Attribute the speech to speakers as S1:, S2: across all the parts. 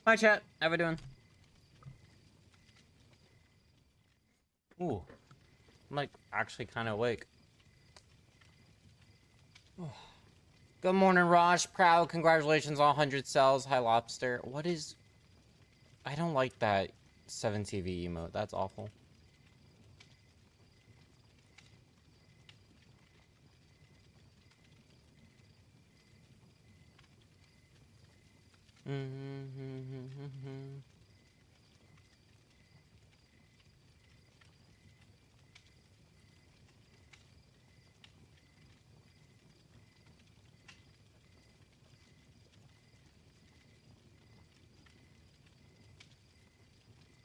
S1: Hi, chat. How we doing? Ooh, I'm like actually kind of awake. Good morning, Raj. Proud. Congratulations on 100 cells. Hi, Lobster. What is... I don't like that 7TV emote. That's awful.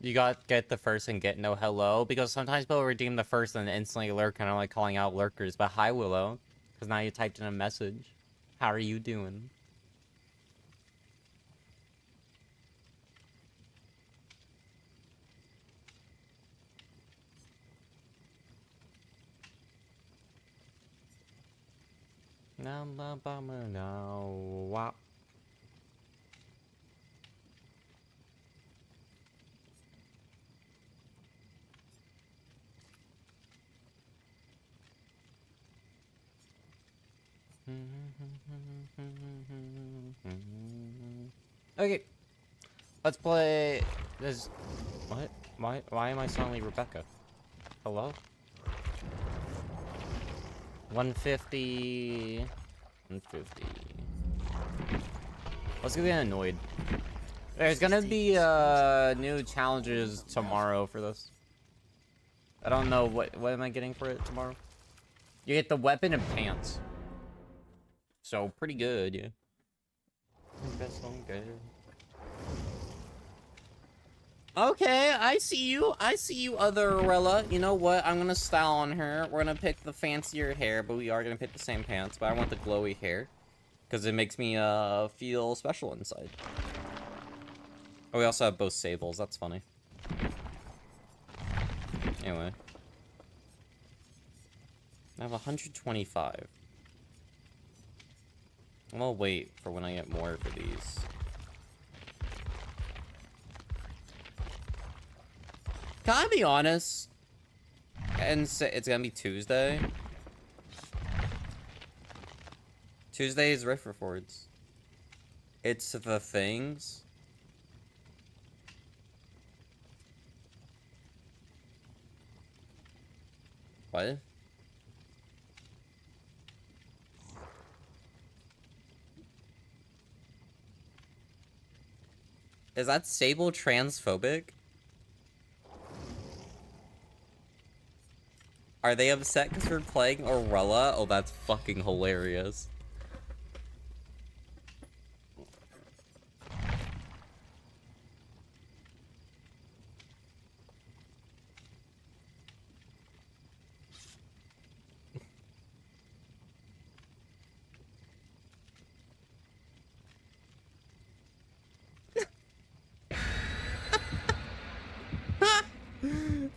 S1: You get the first and get no hello, because sometimes people redeem the first and instantly lurk, kind of like calling out lurkers. But hi, Willow, because now you typed in a message. How are you doing? Wow. Okay, let's play this. What? Why am I suddenly Rebecca? Hello? 150. 150. Let's get annoyed. There's gonna be new challenges tomorrow for this. I don't know what am I getting for it tomorrow? You get the weapon and pants. So pretty good, yeah. Okay, I see you. I see you, other Arella. You know what? I'm gonna style on her. We're gonna pick the fancier hair, but we are gonna pick the same pants. But I want the glowy hair, because it makes me feel special inside. Oh, we also have both sables. That's funny. Anyway, I have 125. I'm gonna wait for when I get more for these. Can I be honest? And say it's gonna be Tuesday. Tuesday is Rift Rewards. It's the things. What? Is that Sable transphobic? Are they upset because we're playing Orella? Oh, that's fucking hilarious.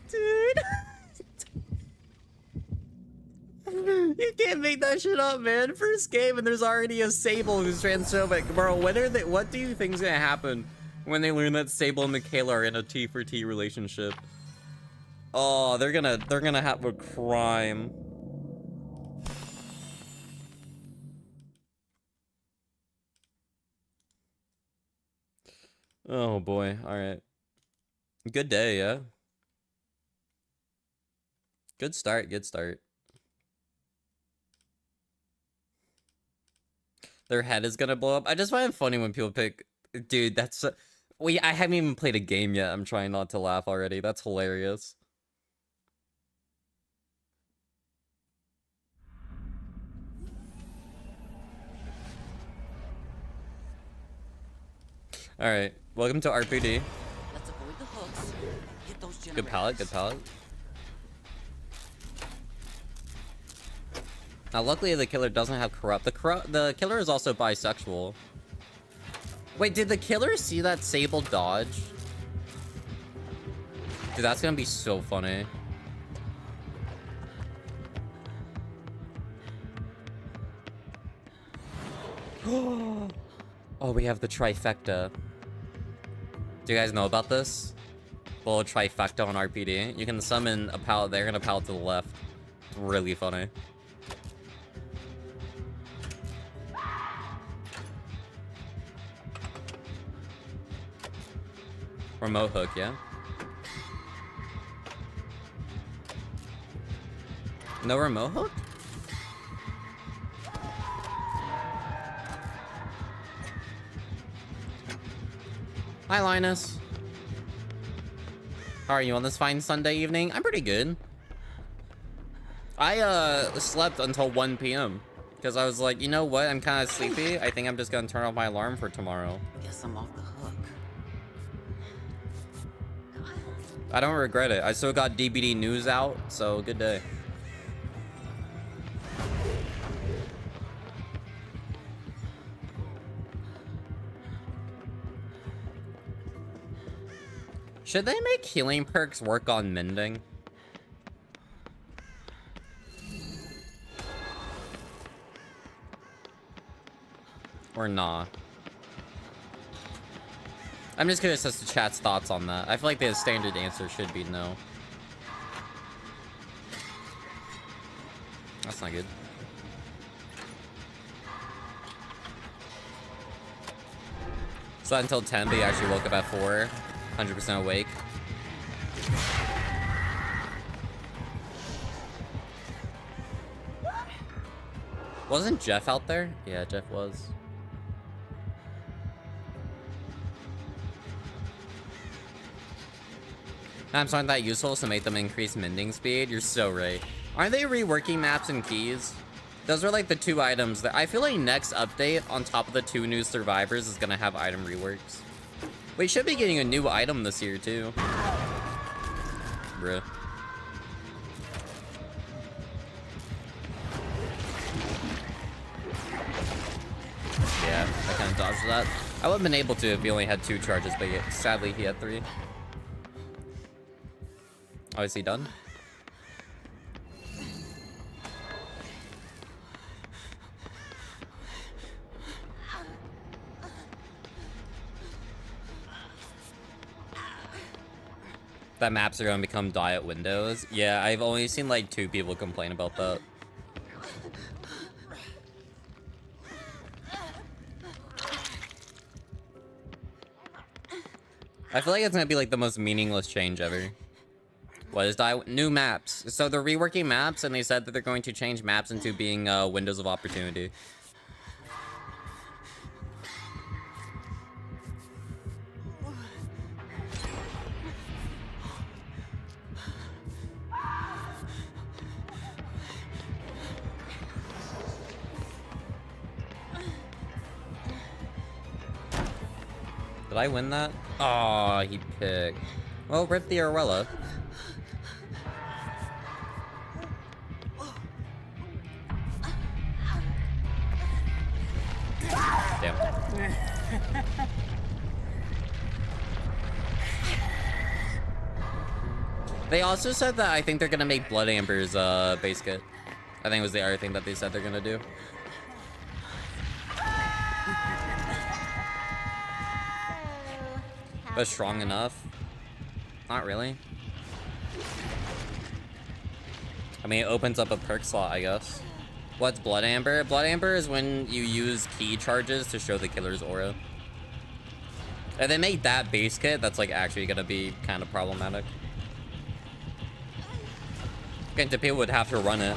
S1: Dude. You can't make that shit up, man. First game and there's already a Sable who's transphobic. Bro, what do you think's gonna happen when they learn that Sable and Michaela are in a T for T relationship? Oh, they're gonna have a crime. Oh boy, alright. Good day, yeah. Good start, good start. Their head is gonna blow up. I just find it funny when people pick... Dude, that's... I haven't even played a game yet. I'm trying not to laugh already. That's hilarious. Alright, welcome to RPD.
S2: Let's avoid the hooks. Hit those generators.
S1: Good palette, good palette. Now, luckily the killer doesn't have corrupt. The killer is also bisexual. Wait, did the killer see that Sable dodge? Dude, that's gonna be so funny. Oh, we have the trifecta. Do you guys know about this? Full trifecta on RPD. You can summon a pallet there and a pallet to the left. It's really funny. Remote hook, yeah? No remote hook? Hi, Linus. How are you on this fine Sunday evening? I'm pretty good. I slept until 1 p.m. because I was like, you know what? I'm kind of sleepy. I think I'm just gonna turn off my alarm for tomorrow.
S2: Guess I'm off the hook.
S1: I don't regret it. I still got DBD news out, so good day. Should they make healing perks work on mending? Or nah? I'm just curious as to chat's thoughts on that. I feel like the standard answer should be no. That's not good. So until 10, but you actually woke up at 4. 100% awake. Wasn't Jeff out there? Yeah, Jeff was. Maps aren't that useful, so make them increase mending speed. You're so right. Aren't they reworking maps and keys? Those are like the 2 items that I feel like next update on top of the 2 new survivors is gonna have item reworks. We should be getting a new item this year too. Bruh. Yeah, I kind of dodged that. I would have been able to if he only had 2 charges, but yeah, sadly he had 3. Oh, is he done? That maps are going to become diet windows. Yeah, I've only seen like 2 people complain about that. I feel like it's going to be like the most meaningless change ever. What is new maps? So they're reworking maps, and they said that they're going to change maps into being windows of opportunity. Did I win that? Oh, he picked. Well, rip the Arella. Damn. They also said that I think they're gonna make Blood Amber's base kit. I think it was the other thing that they said they're gonna do. But strong enough? Not really. I mean, it opens up a perk slot, I guess. What's Blood Amber? Blood Amber is when you use key charges to show the killer's aura. If they make that base kit, that's like actually gonna be kind of problematic. Granted, people would have to run it,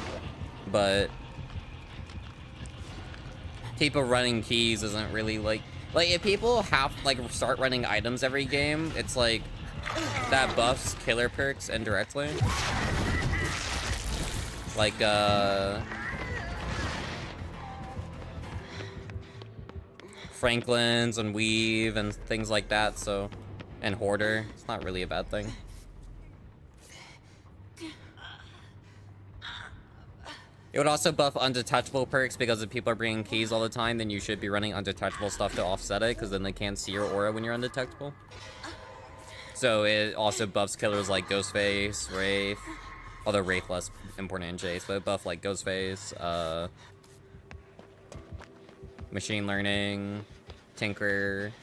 S1: but people running keys isn't really like if people have start running items every game, it's like that buffs killer perks indirectly. Like Franklin's and Weave and things like that, so and Hoarder. It's not really a bad thing. It would also buff undetachable perks because if people are bringing keys all the time, then you should be running undetachable stuff to offset it, because then they can't see your aura when you're undetectable. So it also buffs killers like Ghostface, Wraith, although Wraith less important in Jace, but it buff like Ghostface, Machine Learning, Tinker.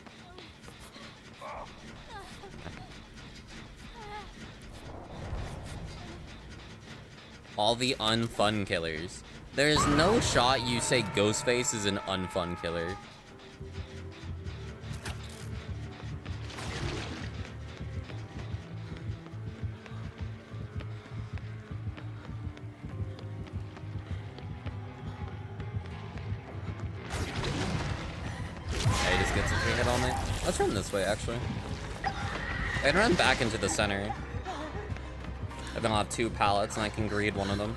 S1: all the unfun killers. There's no shot you say Ghostface is an unfun killer. Hey, just gets a free hit on me. Let's run this way, actually. I can run back into the center. And then I'll have 2 pallets and I can greed one of them.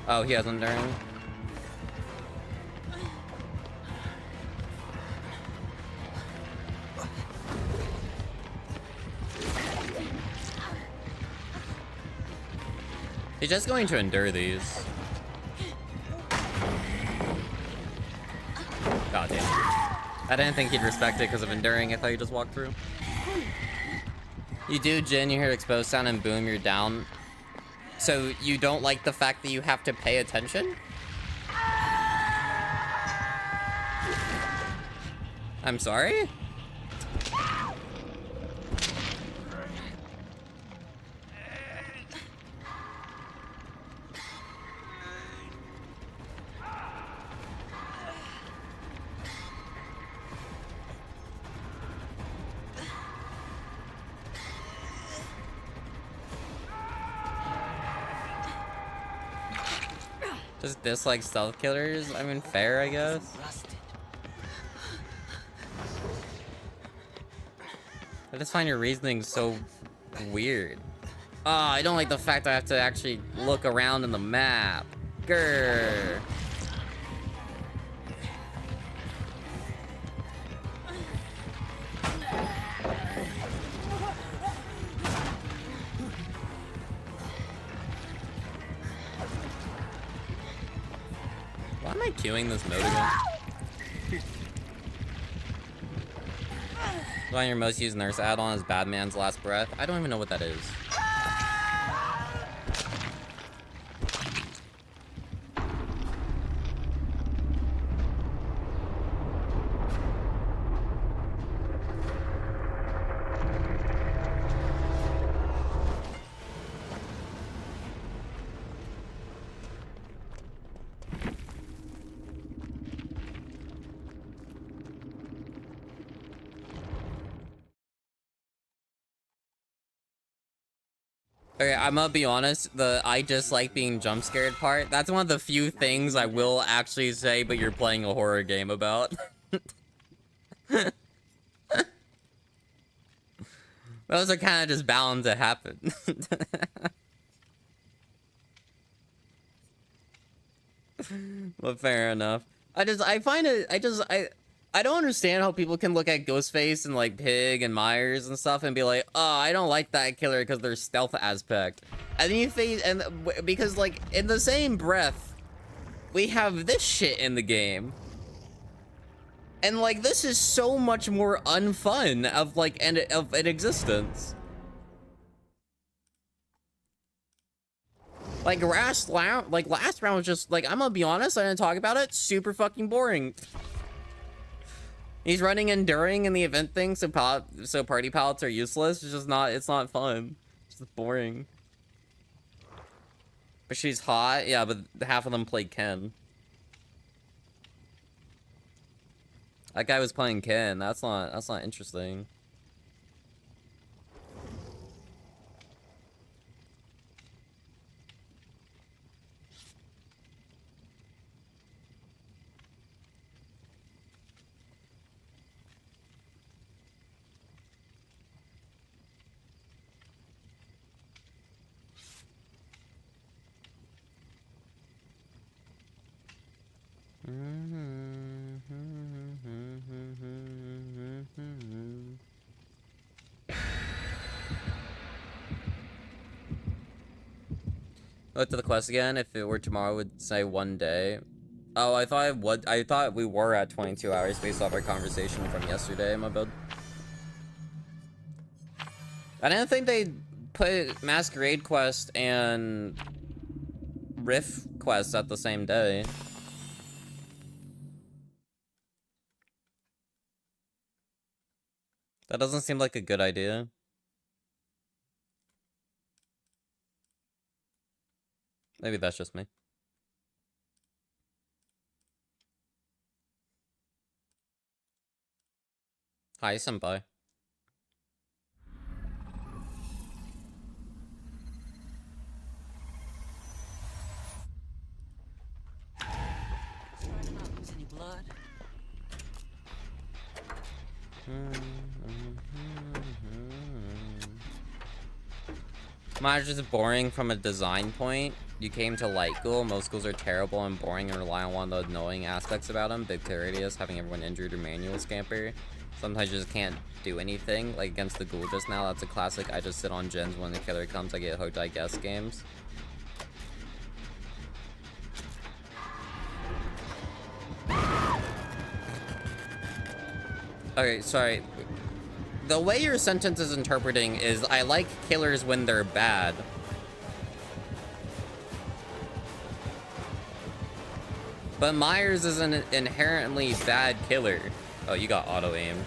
S1: Oh, he has enduring. He's just going to endure these. God damn it. I didn't think he'd respect it because of enduring. I thought he just walked through. You do, Jin, you hear exposed sound and boom, you're down. So you don't like the fact that you have to pay attention? I'm sorry? Just dislike stealth killers? I mean, fair, I guess. I just find your reasoning so weird. Oh, I don't like the fact I have to actually look around in the map. Grr. Why am I queuing this mode again? One of your most used nurse add-on is Badman's Last Breath. I don't even know what that is. Okay, I'm gonna be honest, I dislike being jump scared part. That's one of the few things I will actually say, but you're playing a horror game about. Those are kind of just bound to happen. But fair enough. I don't understand how people can look at Ghostface and like Pig and Myers and stuff and be like, oh, I don't like that killer because their stealth aspect. And then you face, and because like in the same breath, we have this shit in the game. And like this is so much more unfun of like an existence. Like last round was just like, I'm gonna be honest, I didn't talk about it, super fucking boring. He's running enduring in the event thing, so party pallets are useless. It's just not, it's not fun. It's just boring. But she's hot, yeah, but half of them play Ken. That guy was playing Ken. That's not interesting. Look to the quest again. If it were tomorrow, I would say 1 day. Oh, I thought we were at 22 hours based off our conversation from yesterday, my bad. I didn't think they'd put Masquerade quest and Riff quests at the same day. That doesn't seem like a good idea. Maybe that's just me. Hi, senpai.
S2: Try to not lose any blood.
S1: Mine is just boring from a design point. You came to light ghoul. Most ghouls are terrible and boring and rely on one of the annoying aspects about them. Big clear radius, having everyone injured or manual scamper. Sometimes you just can't do anything. Like against the ghoul just now, that's a classic. I just sit on gens when the killer comes. I get hooked, I guess, games. Okay, sorry. The way your sentence is interpreting is I like killers when they're bad. But Myers is an inherently bad killer. Oh, you got auto-aimed.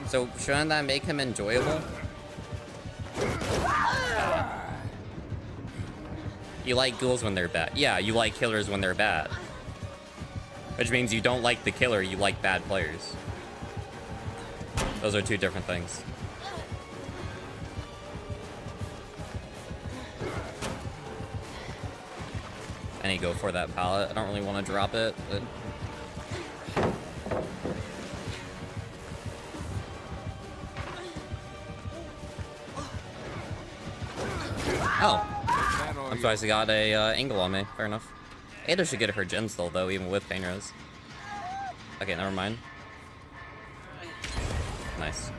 S1: So shouldn't that make him enjoyable? You like ghouls when they're bad. Yeah, you like killers when they're bad. Which means you don't like the killer, you like bad players. Those are two different things. I need to go for that pallet. I don't really want to drop it, but... Oh. I'm surprised he got a angle on me. Fair enough. Ada should get her gen still, though, even with Pain Rose. Okay, never mind. Nice.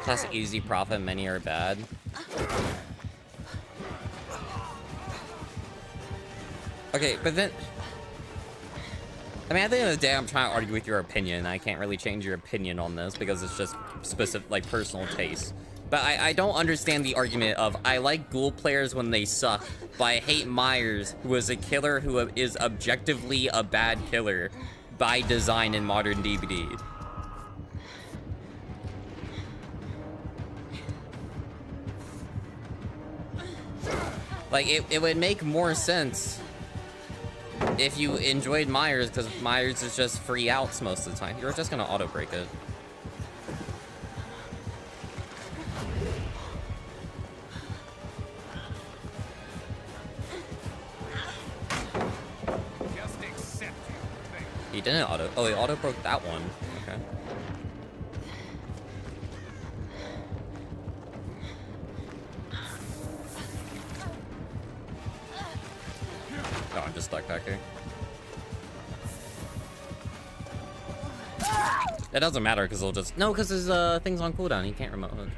S1: Classic easy profit, many are bad. Okay, but then... I mean, at the end of the day, I'm trying to argue with your opinion. I can't really change your opinion on this because it's just specific, like, personal taste. But I don't understand the argument of, I like ghoul players when they suck, but I hate Myers, who is a killer who is objectively a bad killer by design in modern DBD. Like, it would make more sense if you enjoyed Myers, because Myers is just free outs most of the time. You're just gonna auto-break it. He didn't auto. Oh, he auto broke that one. Okay. Oh, I'm just stuck back here. It doesn't matter because he'll just no, because his thing's on cooldown. He can't remote hook.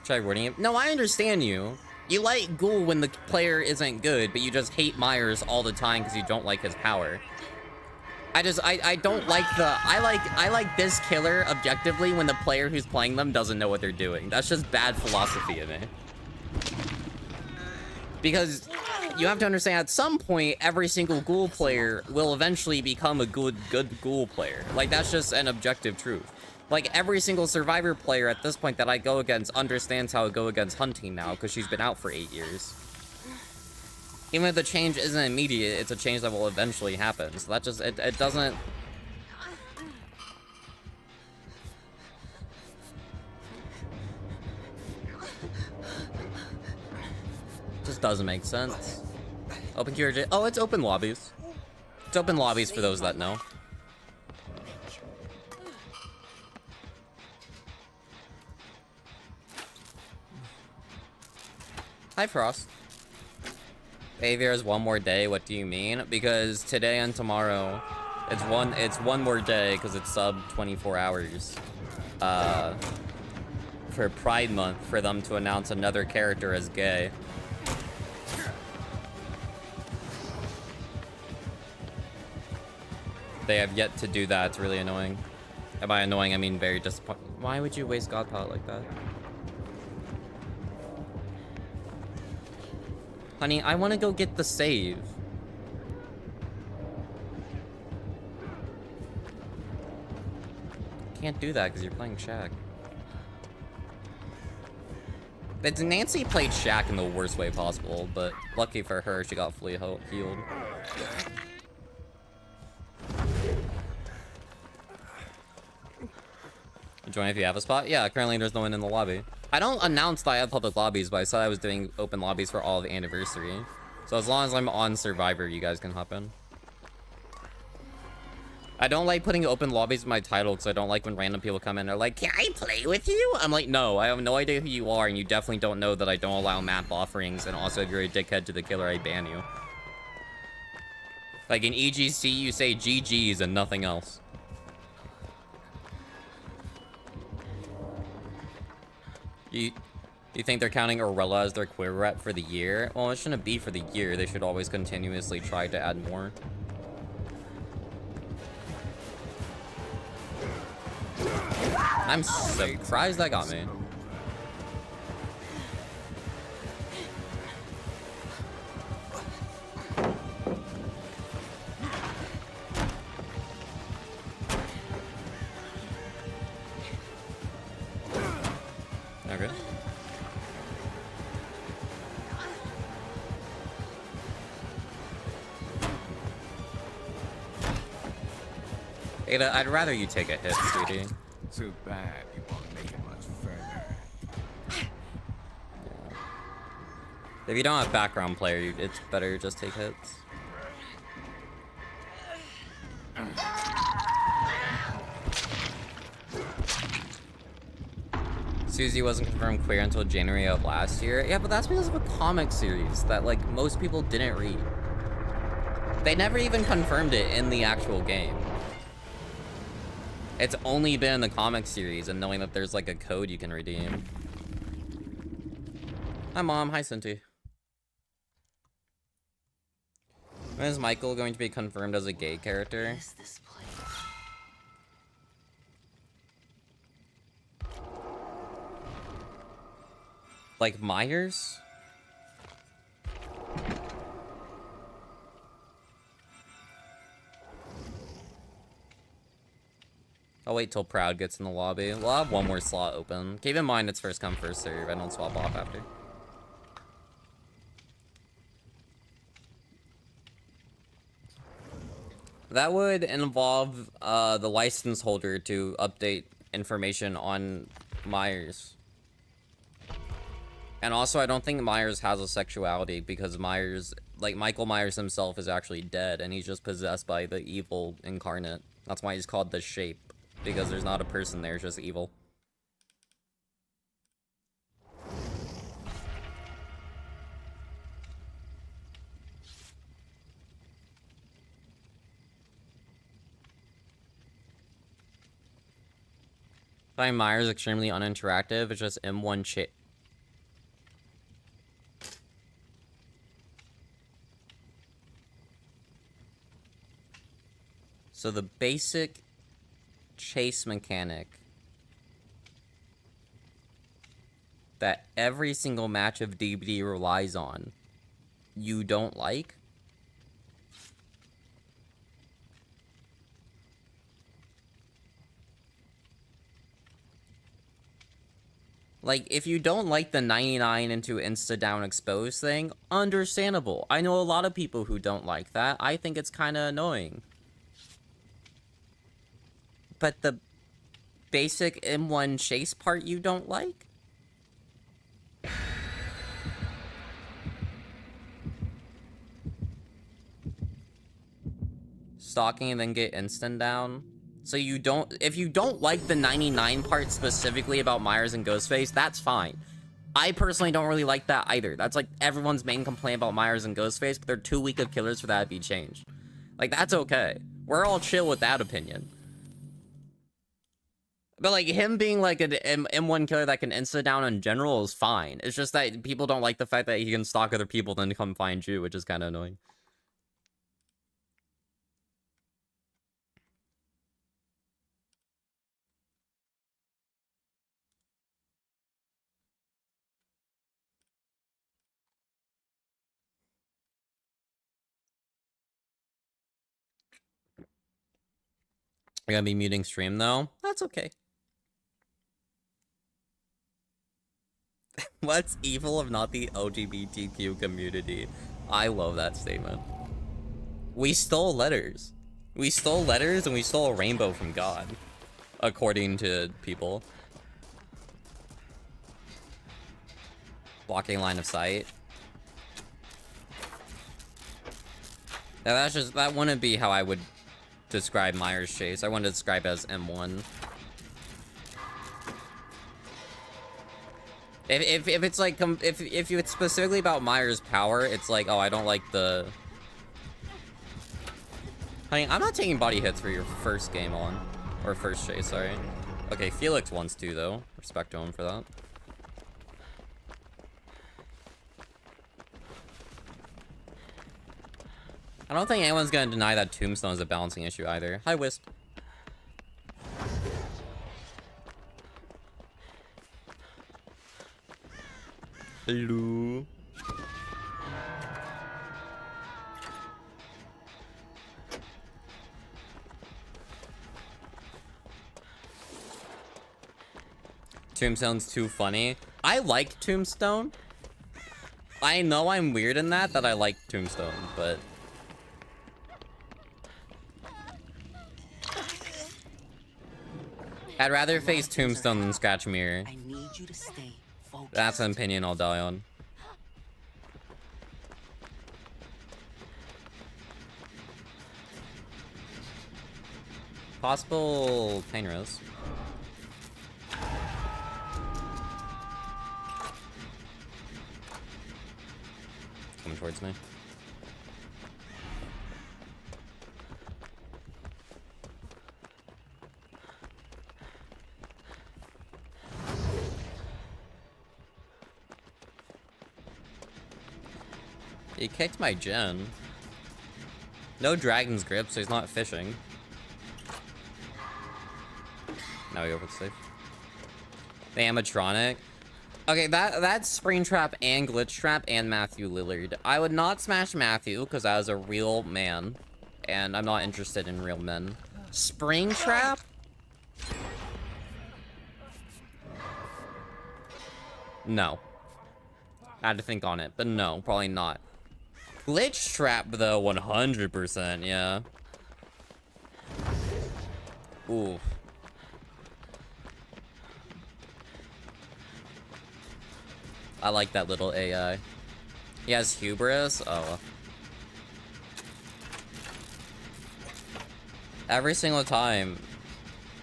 S1: Try wording it. No, I understand you. You like Ghoul when the player isn't good, but you just hate Myers all the time because you don't like his power. I don't like the... I like this killer objectively when the player who's playing them doesn't know what they're doing. That's just bad philosophy of me. Because you have to understand, at some point, every single Ghoul player will eventually become a good Ghoul player. Like, that's just an objective truth. Like, every single Survivor player at this point that I go against understands how to go against Hunting now, because she's been out for 8 years. Even if the change isn't immediate, it's a change that will eventually happen. So that just, it doesn't... Just doesn't make sense. Open QRJ. Oh, it's open lobbies. It's open lobbies for those that know. Hi, Frost. Aviar is one more day. What do you mean? Because today and tomorrow, it's one more day because it's sub 24 hours. For Pride Month, for them to announce another character as gay. They have yet to do that. It's really annoying. And by annoying, I mean very disappointing. Why would you waste God Palette like that? Honey, I want to go get the save. Can't do that because you're playing Shaq. But Nancy played Shaq in the worst way possible, but lucky for her, she got fully healed. Join if you have a spot? Yeah, currently there's no one in the lobby. I don't announce that I have public lobbies, but I said I was doing open lobbies for all of the anniversary. So as long as I'm on Survivor, you guys can hop in. I don't like putting open lobbies in my title because I don't like when random people come in and are like, can I play with you? I'm like, no, I have no idea who you are, and you definitely don't know that I don't allow map offerings, and also if you're a dickhead to the killer, I ban you. Like in EGC, you say GG's and nothing else. You think they're counting Orella as their queer rep for the year? Well, it shouldn't be for the year. They should always continuously try to add more. I'm surprised that got me. Okay. Ada, I'd rather you take a hit, sweetie.
S3: Too bad you won't make it much further.
S1: Yeah. If you don't have background player, it's better just take hits. Susie wasn't confirmed queer until January of last year. Yeah, but that's because of a comic series that, like, most people didn't read. They never even confirmed it in the actual game. It's only been in the comic series and knowing that there's, like, a code you can redeem. Hi, Mom. Hi, Cinti. When is Michael going to be confirmed as a gay character?
S2: What is this place?
S1: Like Myers? I'll wait till Proud gets in the lobby. We'll have one more slot open. Keep in mind it's first come, first serve. I don't swap off after. That would involve the license holder to update information on Myers. And also, I don't think Myers has a sexuality because Myers, like Michael Myers himself, is actually dead and he's just possessed by the evil incarnate. That's why he's called the Shape, because there's not a person there, it's just evil. I find Myers extremely uninteractive. It's just M1 chip. So the basic chase mechanic that every single match of DBD relies on, you don't like? Like, if you don't like the 99 into insta-down expose thing, understandable. I know a lot of people who don't like that. I think it's kind of annoying. But the basic M1 chase part you don't like? Stalking and then get instant down? So you don't, if you don't like the 99 part specifically about Myers and Ghostface, that's fine. I personally don't really like that either. That's like everyone's main complaint about Myers and Ghostface, but they're too weak of killers for that to be changed. Like, that's okay. We're all chill with that opinion. But, like, him being, like, an M1 killer that can insta down in general is fine. It's just that people don't like the fact that he can stalk other people then come find you, which is kind of annoying. You're gonna be muting stream though? That's okay. What's evil of not the LGBTQ community? I love that statement. We stole letters. We stole letters and we stole a rainbow from God. According to people. Blocking line of sight. Now that wouldn't be how I would describe Myers Chase. I want to describe it as M1. If it's like if it's specifically about Myers' power, it's like, oh, I don't like the. Honey, I'm not taking body hits for your first game on, or first chase. Sorry. Okay, Felix wants to though. Respect to him for that. I don't think anyone's gonna deny that Tombstone is a balancing issue either. Hi, Wisp. Hello. Tombstone's too funny. I like Tombstone. I know I'm weird in that I like Tombstone, but... I'd rather face Tombstone than Scratch Mirror.
S2: I need you to stay focused.
S1: That's an opinion I'll die on. Possible pain rose. Coming towards me. He kicked my gen. No dragon's grip, so he's not fishing. Now we go for the safe. The animatronic. Okay, that's Springtrap and Glitchtrap and Matthew Lillard. I would not smash Matthew because I was a real man, and I'm not interested in real men. Springtrap? No. I had to think on it, but no, probably not. Glitchtrap though, 100%, yeah. Ooh. I like that little AI. He has hubris? Oh. Every single time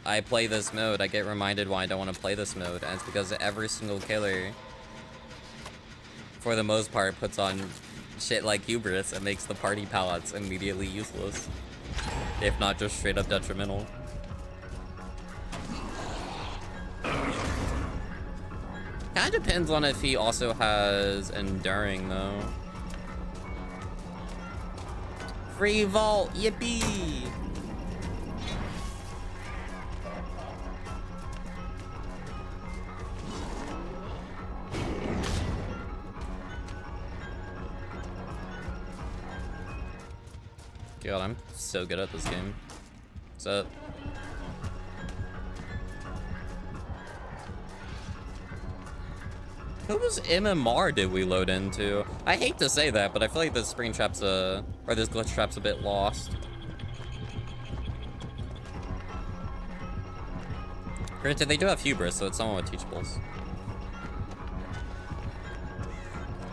S1: I play this mode, I get reminded why I don't want to play this mode, and it's because every single killer, for the most part, puts on shit like hubris and makes the party palettes immediately useless. If not just straight up detrimental. Kinda depends on if he also has enduring though. Free vault, yippee! God, I'm so good at this game. What's up? Whose MMR did we load into? I hate to say that, but I feel like this Springtrap's or this Glitchtrap's a bit lost. Granted, they do have hubris, so it's somewhat with teachables.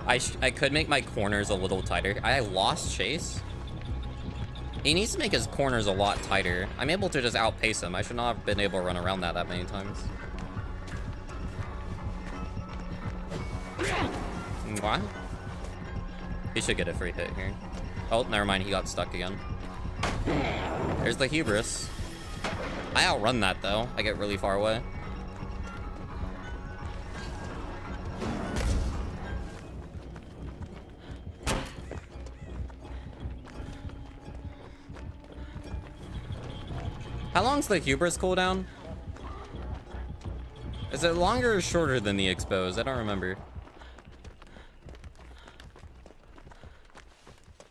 S1: I could make my corners a little tighter. I lost Chase. He needs to make his corners a lot tighter. I'm able to just outpace him. I should not have been able to run around that many times. What? He should get a free hit here. Oh, never mind. He got stuck again. There's the hubris. I outrun that, though. I get really far away. How long's the hubris cooldown? Is it longer or shorter than the expose? I don't remember.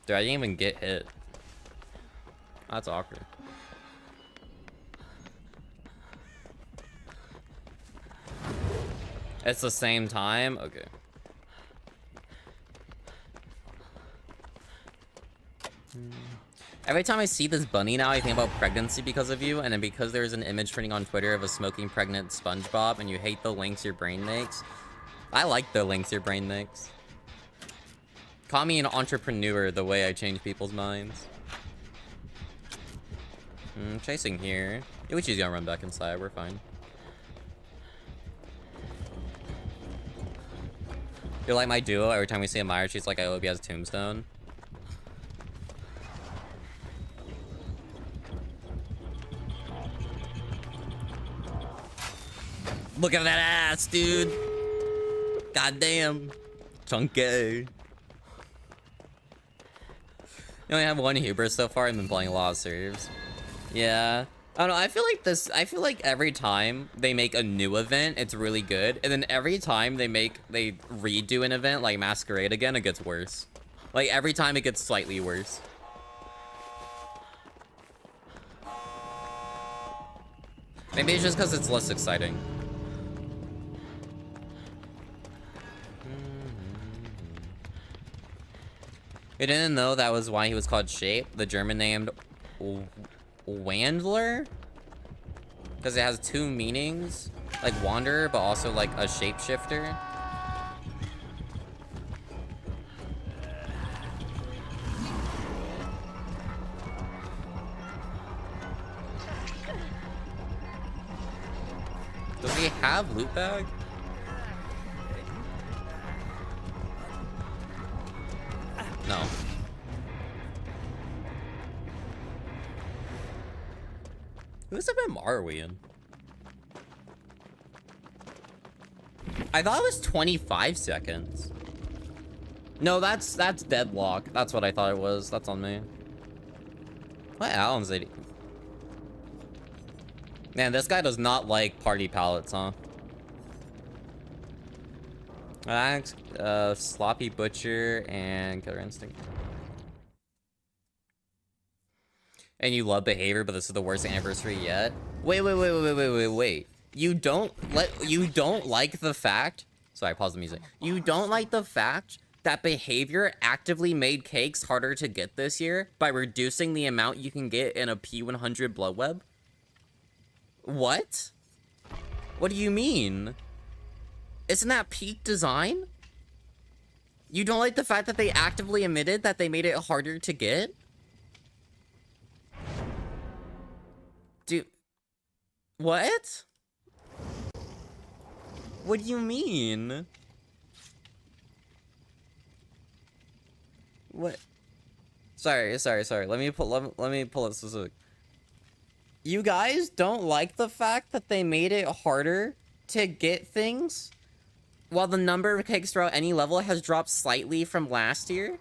S1: Dude, I didn't even get hit. That's awkward. It's the same time? Okay. Every time I see this bunny now, I think about pregnancy because of you, and then because there's an image trending on Twitter of a smoking pregnant SpongeBob, and you hate the links your brain makes. I like the links your brain makes. Call me an entrepreneur the way I change people's minds. Chasing here. Ichi's gonna run back inside, we're fine. You're like my duo, every time we see a Mire, she's like, I hope he has a tombstone. Look at that ass, dude. God damn. Chunky. You only have one hubris so far. I've been playing a lot of serves. Yeah. I don't know. I feel like every time they make a new event, it's really good. And then every time they redo an event like Masquerade again, it gets worse. Like every time it gets slightly worse. Maybe it's just because it's less exciting. You didn't know that was why he was called Shape, the German named Wandler? Because it has two meanings, like wanderer, but also like a shapeshifter. Does he have loot bag? No. Whose MMR are we in? I thought it was 25 seconds. No, that's deadlock. That's what I thought it was. That's on me. What Alan's it? Man, this guy does not like party palettes, huh? Max, Sloppy Butcher, and Killer Instinct. And you love behavior, but this is the worst anniversary yet. Wait. You don't like the fact. Sorry, pause the music. You don't like the fact that behavior actively made cakes harder to get this year by reducing the amount you can get in a P100 blood web? What? What do you mean? Isn't that peak design? You don't like the fact that they actively admitted that they made it harder to get? Dude. What? What do you mean? What? Sorry. Let me pull up specific. You guys don't like the fact that they made it harder to get things while the number of cakes throughout any level has dropped slightly from last year?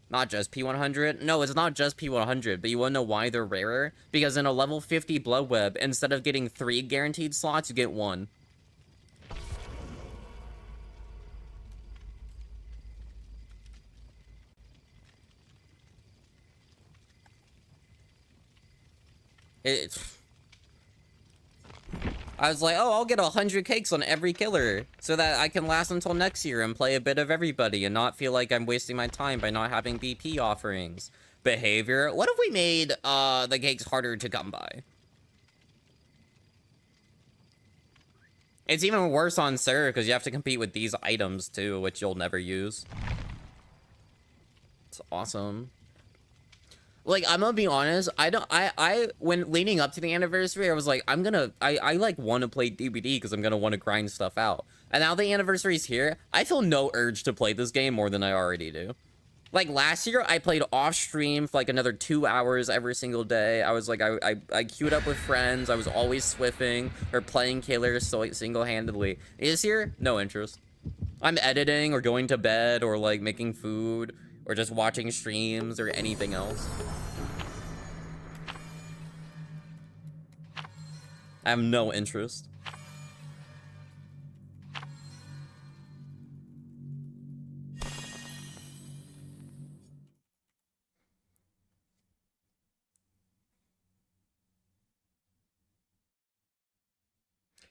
S1: Not just P100. No, it's not just P100, but you wanna know why they're rarer? Because in a level 50 blood web, instead of getting 3 guaranteed slots, you get 1. I was like, oh, I'll get 100 cakes on every killer so that I can last until next year and play a bit of everybody and not feel like I'm wasting my time by not having BP offerings. Behavior. What if we made the cakes harder to come by? It's even worse on server because you have to compete with these items too, which you'll never use. It's awesome. Like, I'm gonna be honest, when leading up to the anniversary, I was like, I like want to play DBD because I'm gonna want to grind stuff out. And now the anniversary's here, I feel no urge to play this game more than I already do. Like, last year, I played off-stream for, like, another 2 hours every single day. I was like, I queued up with friends, I was always swiffing, or playing killers single-handedly. This year, no interest. I'm editing, or going to bed, or, like, making food, or just watching streams, or anything else. I have no interest.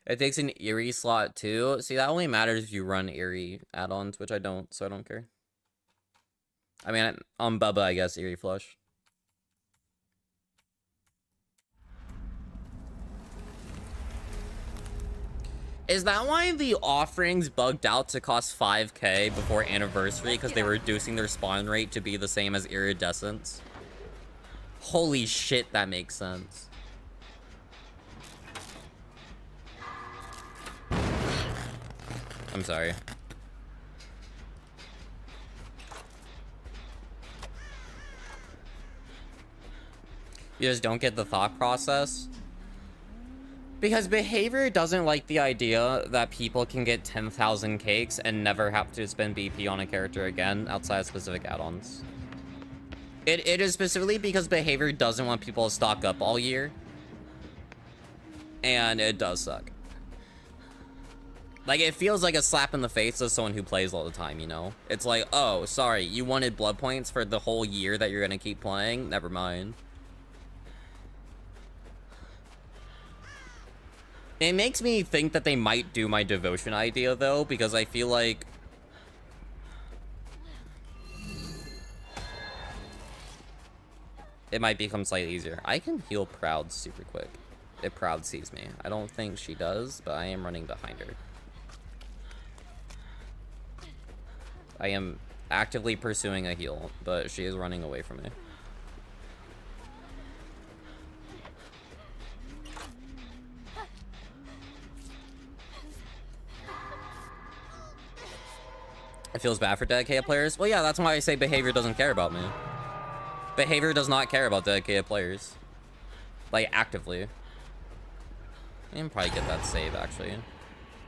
S1: It takes an Eerie slot too. See, that only matters if you run Eerie add-ons, which I don't, so I don't care. I mean, on Bubba, I guess Eerie Flush. Is that why the offerings bugged out to cost 5k before anniversary? Because they were reducing their spawn rate to be the same as Iridescence? Holy shit, that makes sense. I'm sorry. You just don't get the thought process? Because behavior doesn't like the idea that people can get 10,000 cakes and never have to spend BP on a character again outside of specific add-ons. It is specifically because behavior doesn't want people to stock up all year. And it does suck. Like, it feels like a slap in the face of someone who plays all the time, you know? It's like, oh, sorry, you wanted blood points for the whole year that you're gonna keep playing? Never mind. It makes me think that they might do my devotion idea, though, because I feel like... it might become slightly easier. I can heal Proud super quick if Proud sees me. I don't think she does, but I am running behind her. I am actively pursuing a heal, but she is running away from me. It feels bad for dedicated players. Well, yeah, that's why I say behavior doesn't care about me. Behavior does not care about dedicated players. Like, actively. I can probably get that save, actually.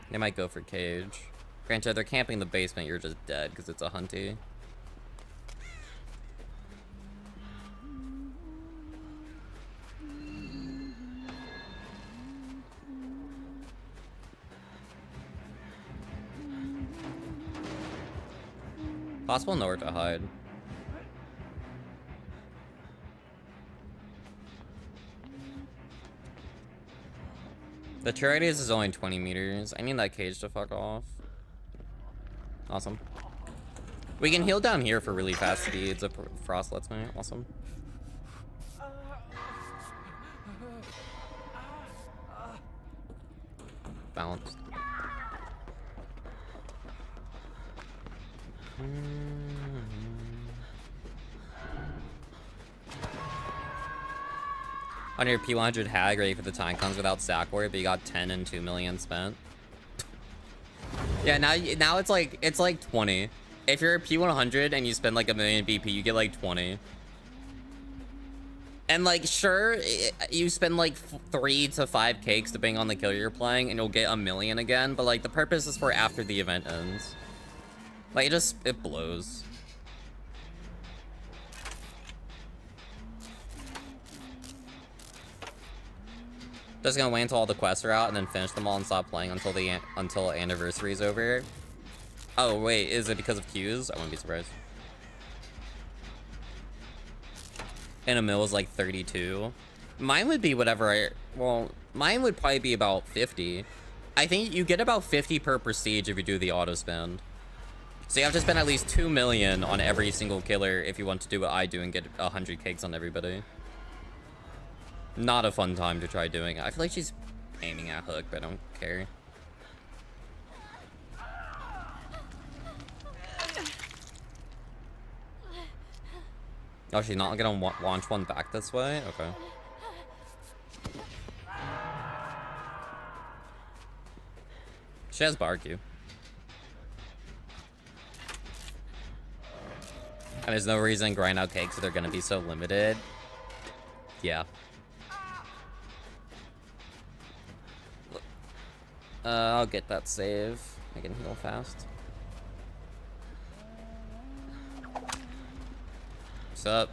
S1: They might go for cage. Granted, they're camping the basement, you're just dead because it's a hunty. Possible nowhere to hide. The Tirades is only 20 meters. I need that cage to fuck off. Awesome. We can heal down here for really fast speeds if Frost lets me. Awesome. Balanced. On your P100 hag, ready for the time comes without sack word, but you got 10 and 2 million spent. Yeah, now it's like 20. If you're a P100 and you spend like 1 million BP, you get like 20. And like, sure, you spend like 3 to 5 cakes depending on the kill you're playing, and you'll get 1 million again. But like, the purpose is for after the event ends. Like, it blows. Just gonna wait until all the quests are out and then finish them all and stop playing until anniversary is over. Oh wait, is it because of queues? I wouldn't be surprised. And a mil is like 32. Mine would be whatever well, mine would probably be about 50. I think you get about 50 per prestige if you do the auto spend. So you have to spend at least 2 million on every single killer if you want to do what I do and get 100 cakes on everybody. Not a fun time to try doing it. I feel like she's aiming at Hook, but I don't care. Oh, she's not gonna launch one back this way? Okay. She has barbecue. And there's no reason grind out cakes if they're gonna be so limited. Yeah. I'll get that save. I can heal fast. What's up?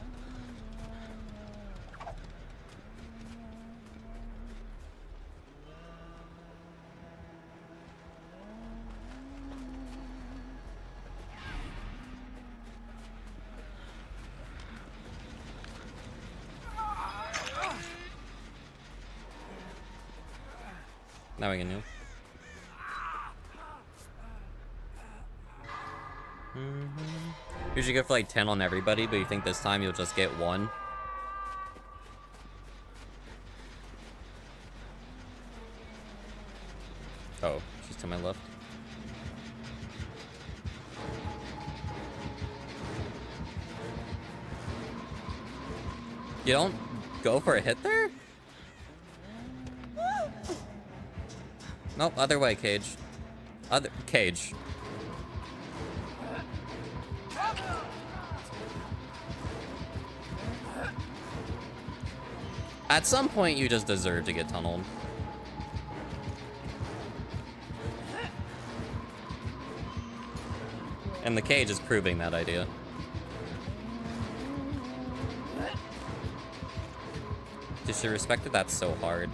S1: Now we can heal. Usually go for like 10 on everybody, but you think this time you'll just get 1? Oh, she's to my left. You don't go for a hit there? Nope, other way, Cage. Other Cage. At some point, you just deserve to get tunneled. And the Cage is proving that idea. Disrespected? That's so hard.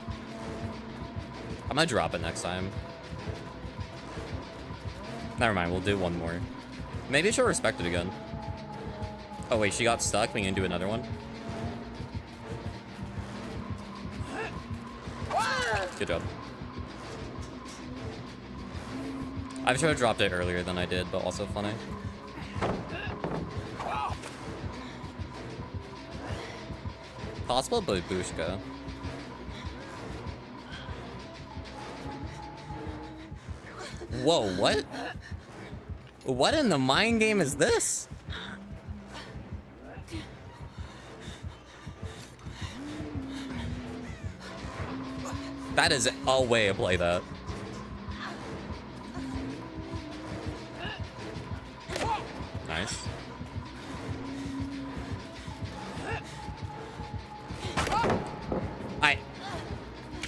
S1: I'm gonna drop it next time. Never mind, we'll do one more. Maybe she'll respect it again. Oh wait, she got stuck. We can do another one. Good job. I should have dropped it earlier than I did, but also funny. Possible babushka. Whoa, what? What in the mind game is this? That is a way to play that. Nice.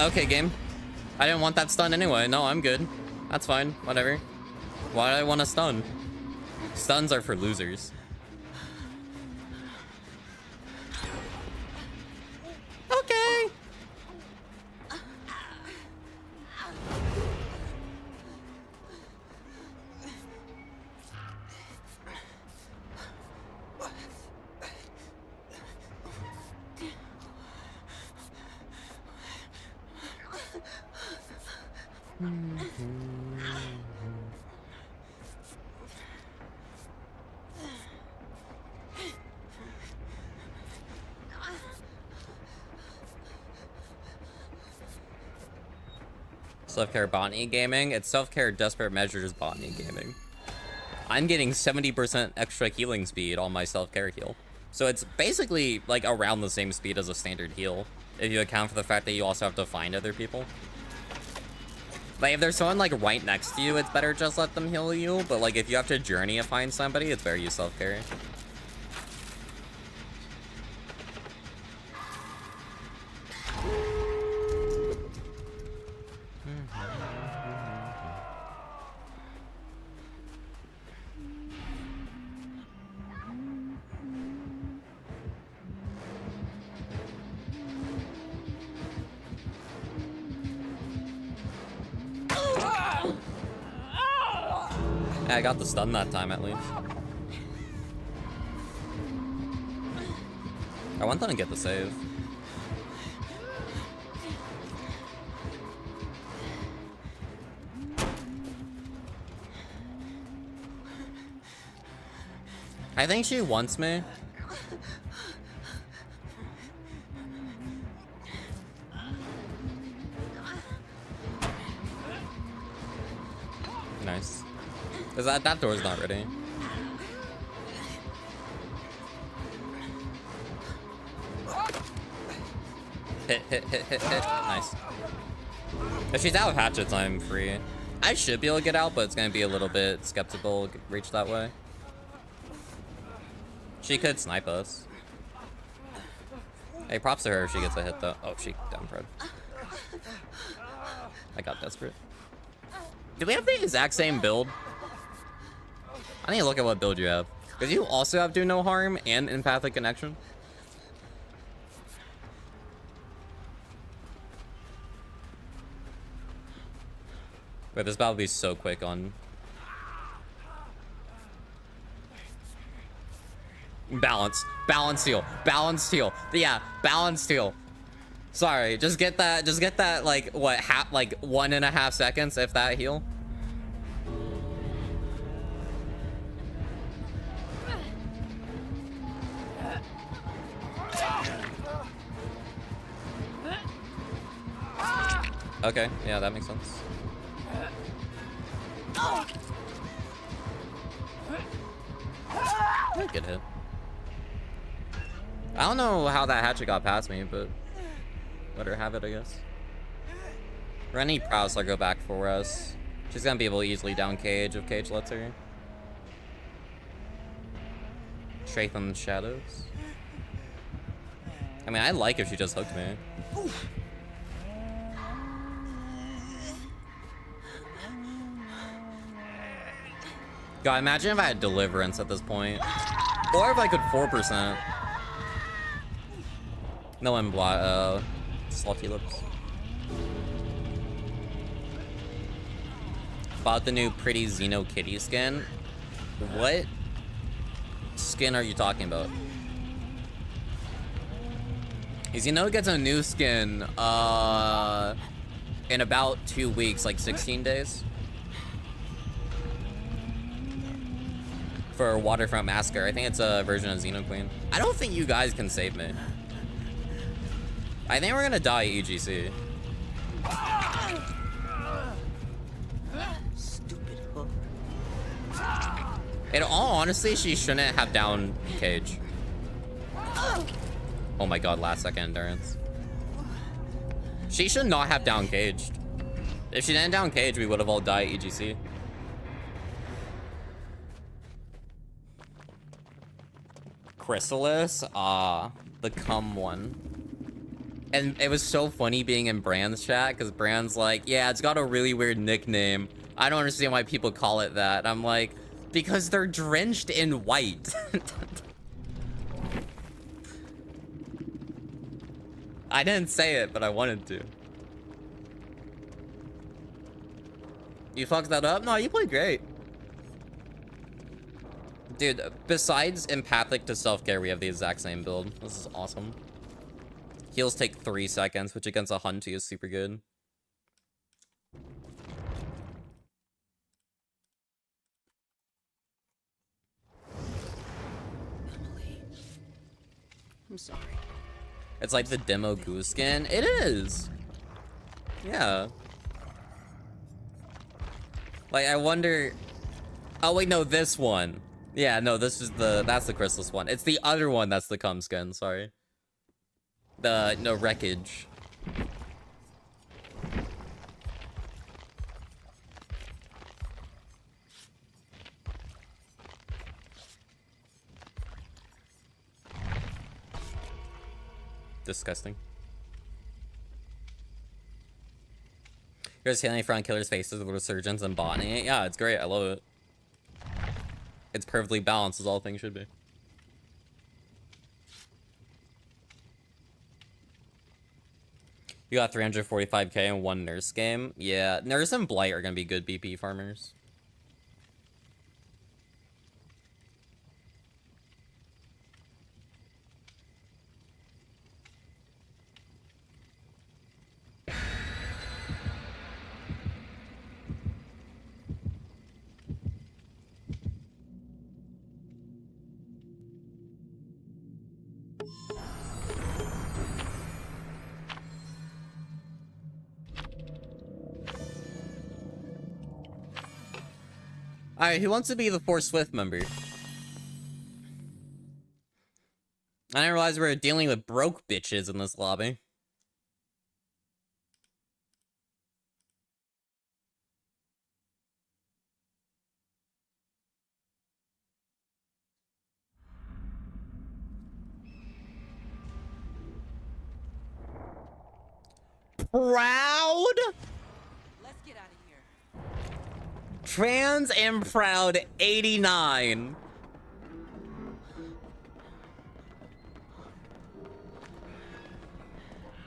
S1: Okay, game. I didn't want that stun anyway. No, I'm good. That's fine. Whatever. Why do I want to stun? Stuns are for losers. Okay. Self-care botany gaming. It's self-care desperate measures botany gaming. I'm getting 70% extra healing speed on my self-care heal. So it's basically like around the same speed as a standard heal, if you account for the fact that you also have to find other people. Like if there's someone like right next to you, it's better just let them heal you. But like if you have to journey to find somebody, it's better you self-care. I got the stun that time, at least. I want them to get the save. I think she wants me. Nice. Cause that door's not ready. Hit. Nice. If she's out of hatchets, I'm free. I should be able to get out, but it's gonna be a little bit skeptical to reach that way. She could snipe us. Hey, props to her if she gets a hit though. Oh, she down Fred. I got desperate. Do we have the exact same build? I need to look at what build you have. Because you also have Do No Harm and Empathic Connection. Wait, this battle will be so quick on... Balance. Balance heal. Balanced heal. Yeah, balanced heal. Sorry, just get that, like, what, like 1.5 seconds, if that heal. Okay, yeah, that makes sense. Good hit. I don't know how that hatchet got past me, but let her have it, I guess. Rennie Prowse will go back for us. She's gonna be able to easily down Cage if Cage lets her. Strafe on the shadows. I mean, I like if she just hooked me. God, imagine if I had Deliverance at this point. Or if I could 4%. No one Salty Lips. Bought the new Pretty Xeno Kitty skin. What skin are you talking about? Xeno gets a new skin in about 2 weeks, like 16 days. For Waterfront Massacre. I think it's a version of Xeno Queen. I don't think you guys can save me. I think we're gonna die EGC.
S2: Stupid hook.
S1: In all honesty, she shouldn't have down Cage. Oh my god, last second endurance. She should not have down Caged. If she didn't down Cage, we would have all died EGC. Chrysalis? The cum one. And it was so funny being in Brand's chat, because Brand's like, yeah, it's got a really weird nickname. I don't understand why people call it that. I'm like, because they're drenched in white. I didn't say it, but I wanted to. You fucked that up? No, you played great. Dude, besides empathic to self-care, we have the exact same build. This is awesome. Heals take 3 seconds, which against a Hunty is super good.
S2: Emily. I'm sorry.
S1: It's like the demo goose skin. It is. Yeah. Like, I wonder... Oh, wait, no, this one. Yeah, no, this is that's the Chrysalis one. It's the other one that's the cum skin, sorry. No, Wreckage. Disgusting. Here's healing front killer's faces with resurgence and botany. Yeah, it's great. I love it. It's perfectly balanced as all things should be. You got 345k in one nurse game. Yeah, nurse and blight are gonna be good BP farmers. Alright, who wants to be the Force Swift member? I didn't realize we were dealing with broke bitches in this lobby. Proud?
S2: Let's get out of here.
S1: Trans and proud 89.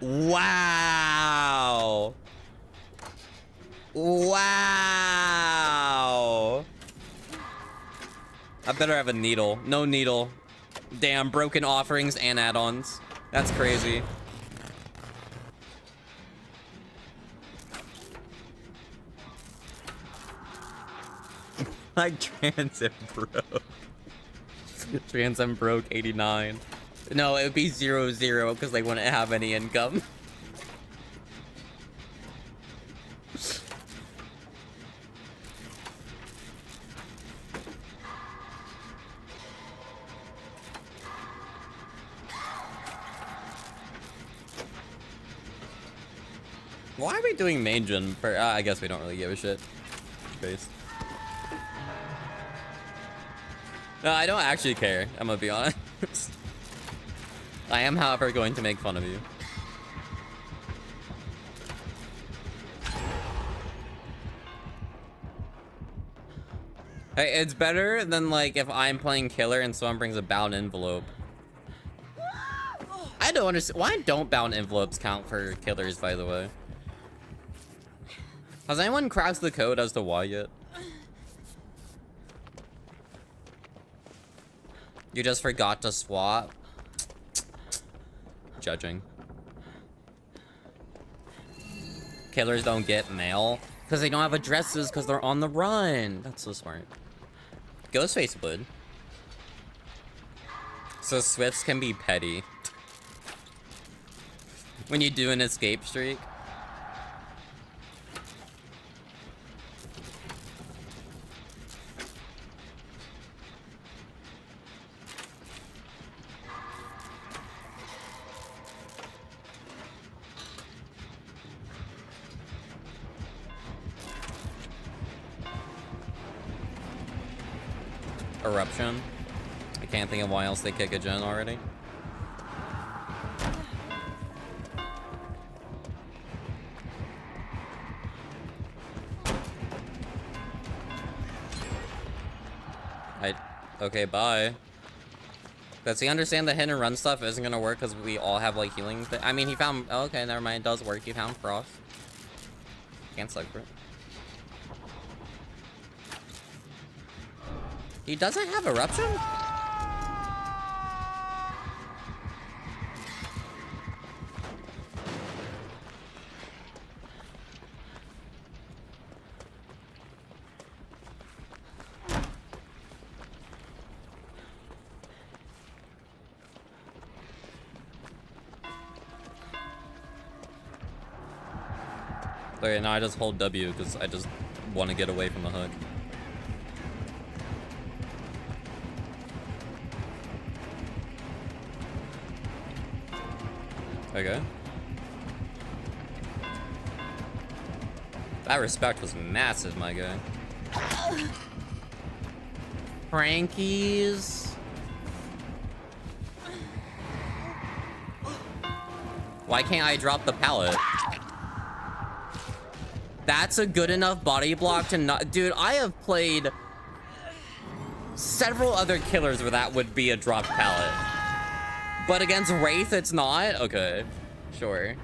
S1: Wow. Wow. I better have a needle. No needle. Damn, broken offerings and add-ons. That's crazy. Like trans and broke. Trans and broke 89. No, it would be 0-0 because they wouldn't have any income. Why are we doing main gen? For, I guess we don't really give a shit. Base. No, I don't actually care. I'm gonna be honest. I am, however, going to make fun of you. Hey, it's better than, like, if I'm playing killer and someone brings a bound envelope. I don't understand. Why don't bound envelopes count for killers, by the way? Has anyone cracked the code as to why yet? You just forgot to swap? Judging. Killers don't get mail because they don't have addresses because they're on the run. That's so smart. Ghostface would. So Swifts can be petty. When you do an escape streak. Eruption. I can't think of why else they kick a gen already. Okay, bye. Does he understand the hit and run stuff isn't gonna work because we all have like healing? I mean, he found. Oh, okay, never mind. It does work. He found frost. Can't slug for it. He doesn't have eruption? Okay, now I just hold W because I just want to get away from the hook. Okay. That respect was massive, my guy. Frankies. Why can't I drop the pallet? That's a good enough body block to not... Dude, I have played several other killers where that would be a dropped pallet. But against Wraith, it's not? Okay, sure.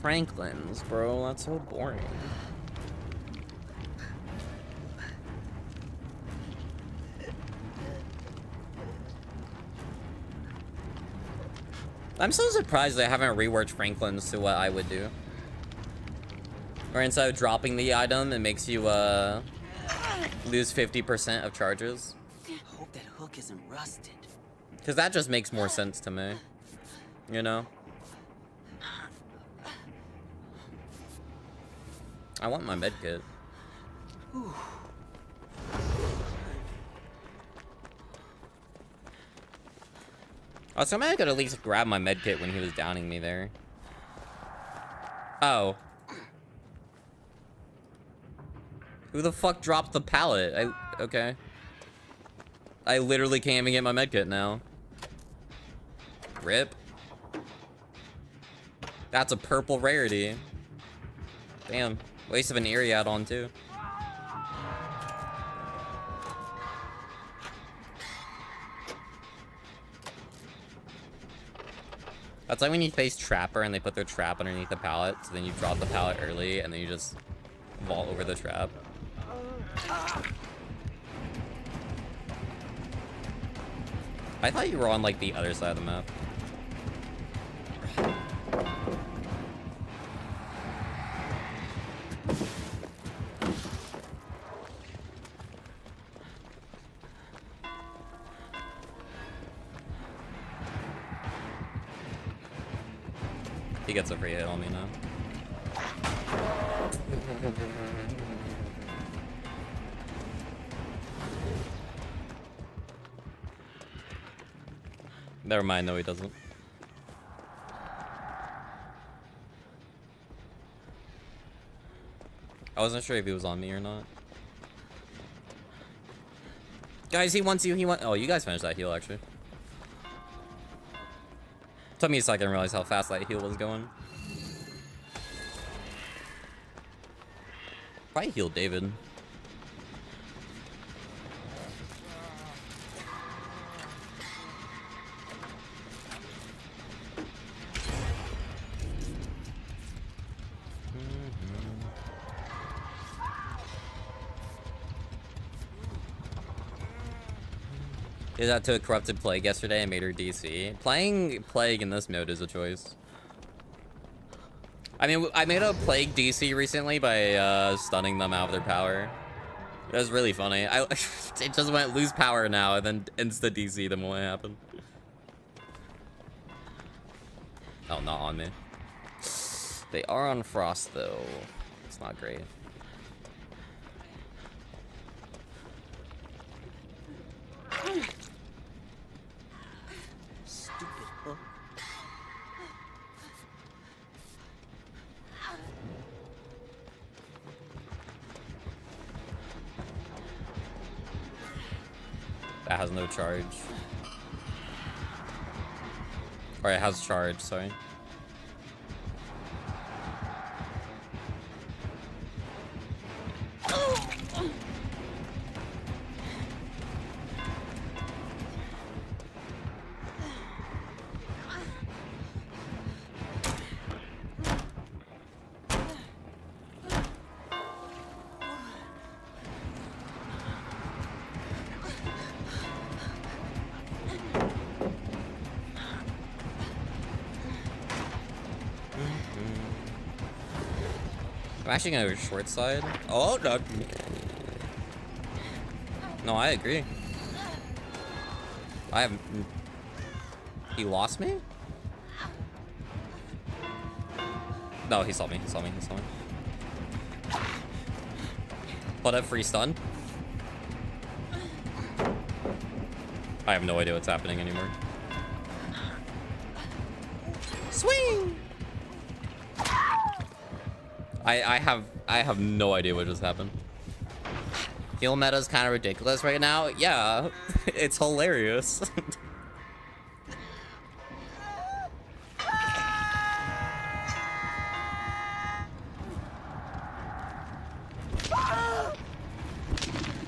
S1: Franklin's, bro, that's so boring. I'm so surprised I haven't reworked Franklin's to what I would do. Or instead of dropping the item, it makes you lose 50% of charges.
S2: Hope that hook isn't rusted.
S1: Because that just makes more sense to me. You know? I want my medkit. Oh, somebody could at least grab my medkit when he was downing me there. Oh. Who the fuck dropped the pallet? Okay. I literally can't even get my medkit now. Rip. That's a purple rarity. Damn. Waste of an eerie add-on too. That's like when you face Trapper and they put their trap underneath the pallet, so then you drop the pallet early and then you just vault over the trap. I thought you were on like the other side of the map. He gets a free hit on me now. Never mind, no he doesn't. I wasn't sure if he was on me or not. Guys, he wants you, oh, you guys finished that heal, actually. Took me a second to realize how fast that heal was going. Probably heal David. Did that to a corrupted plague yesterday and made her DC. Playing plague in this mode is a choice. I mean, I made a plague DC recently by stunning them out of their power. It was really funny. It just went lose power now and then insta DC them when it happened. Oh, not on me. They are on Frost though. It's not great.
S2: Stupid hook.
S1: That has no charge. Or it has charge, sorry. I'm actually gonna go short side. Oh, no. No, I agree. I have... He lost me? No, he saw me. He saw me. He saw me. Put up free stun. I have no idea what's happening anymore. Swing! I have no idea what just happened. Heal meta is kind of ridiculous right now. Yeah, it's hilarious.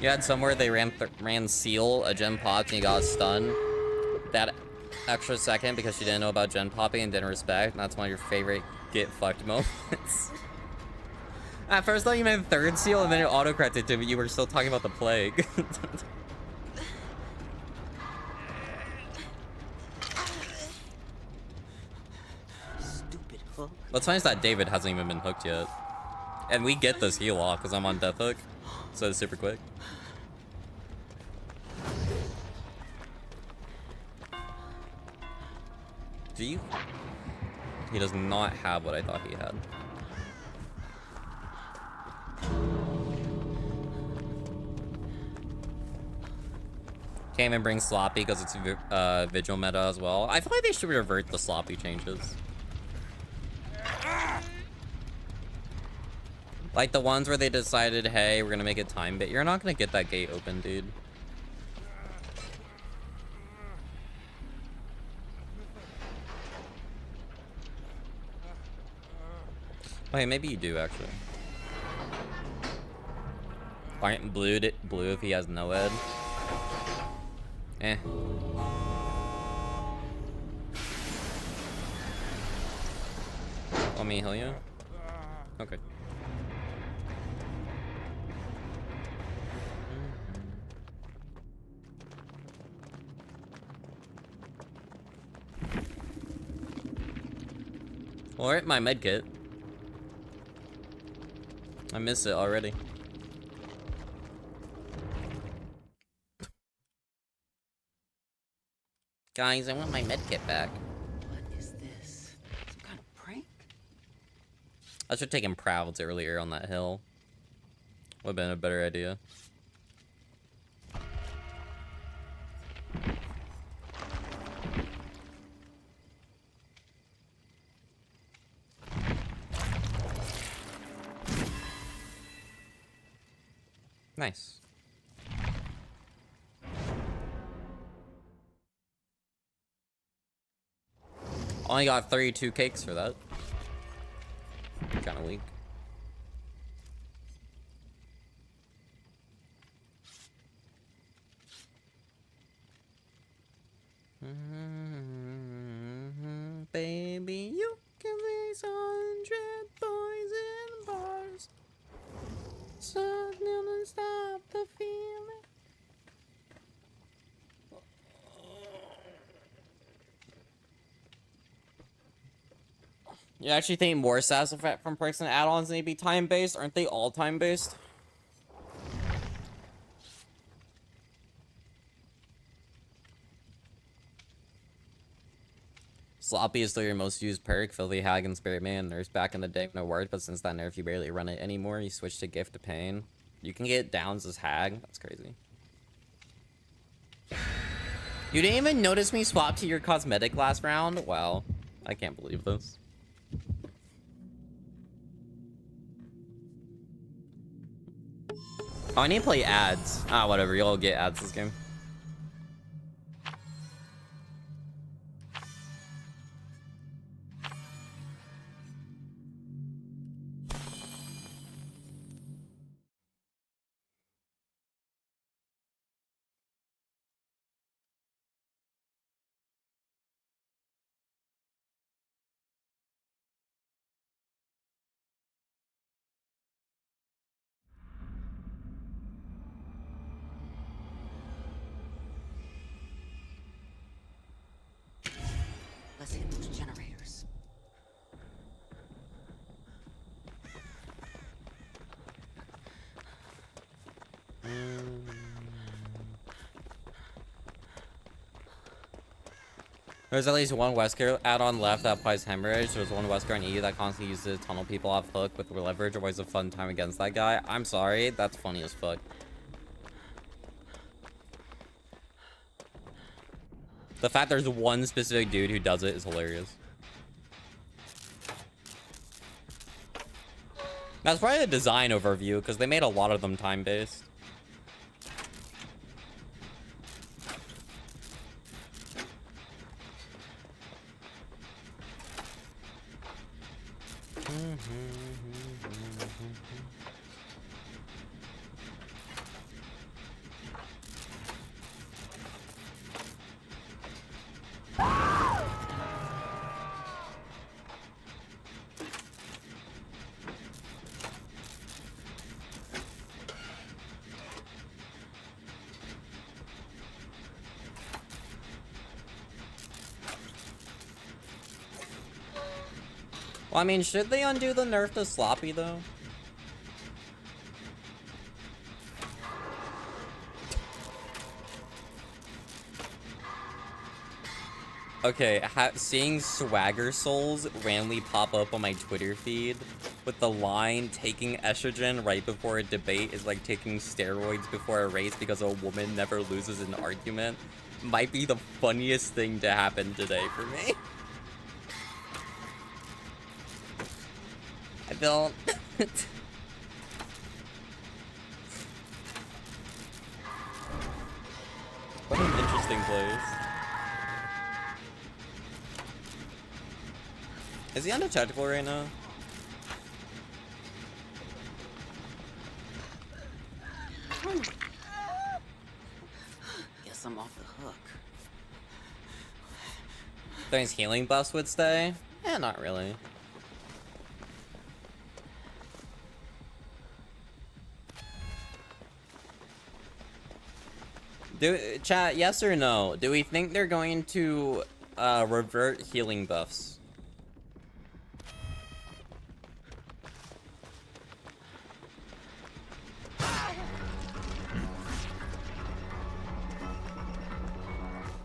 S1: You had somewhere they ran Seal, a gen popped, and he got stunned. That extra second because she didn't know about gen popping and didn't respect. And that's one of your favorite get fucked moments. At first I thought you meant third seal and then it auto-corrected to me. You were still talking about the plague.
S2: Stupid hook.
S1: What's funny is that David hasn't even been hooked yet. And we get this heal off because I'm on death hook. So it's super quick. Do you? He does not have what I thought he had. Can't even bring sloppy because it's vigil meta as well. I feel like they should revert the sloppy changes. Like the ones where they decided, hey, we're gonna make it time bit. You're not gonna get that gate open, dude. Okay, maybe you do actually. Aren't blue if he has no ed? Eh. Want me to heal you? Okay. Alright, my med kit. I miss it already. Guys, I want my med kit back.
S2: What is this? Some kind of prank?
S1: I should have taken Prouds earlier on that hill. Would have been a better idea. Nice. Only got 32 cakes for that. Kind of weak. Baby, you can face 100 boys in bars. So never stop the feeling. You actually think more stats effect from perks and add-ons need to be time-based? Aren't they all time-based? Sloppy is still your most used perk. Filthy Hag and Spirit Man nerfs back in the day when it worked, but since that nerf you barely run it anymore. You switched to Gift of Pain. You can get downs as Hag. That's crazy. You didn't even notice me swap to your cosmetic last round? Wow. I can't believe this. Oh, I need to play ads. Ah, whatever. You'll get ads this game.
S2: Let's hit those generators.
S1: There's at least one Wesker add-on left that applies hemorrhage. There's one Wesker on EU that constantly uses tunnel people off hook with leverage. Always a fun time against that guy. I'm sorry, that's funny as fuck. The fact there's one specific dude who does it is hilarious. That's probably the design overview, because they made a lot of them time-based. Well, I mean, should they undo the nerf to Sloppy, though? Okay, seeing Swagger Souls randomly pop up on my Twitter feed with the line, taking estrogen right before a debate is like taking steroids before a race because a woman never loses an argument, might be the funniest thing to happen today for me. I don't... What an interesting place. Is he undetectable right now?
S2: Guess I'm off the hook.
S1: Those healing buffs would stay? Eh, not really. Chat, yes or no? Do we think they're going to revert healing buffs?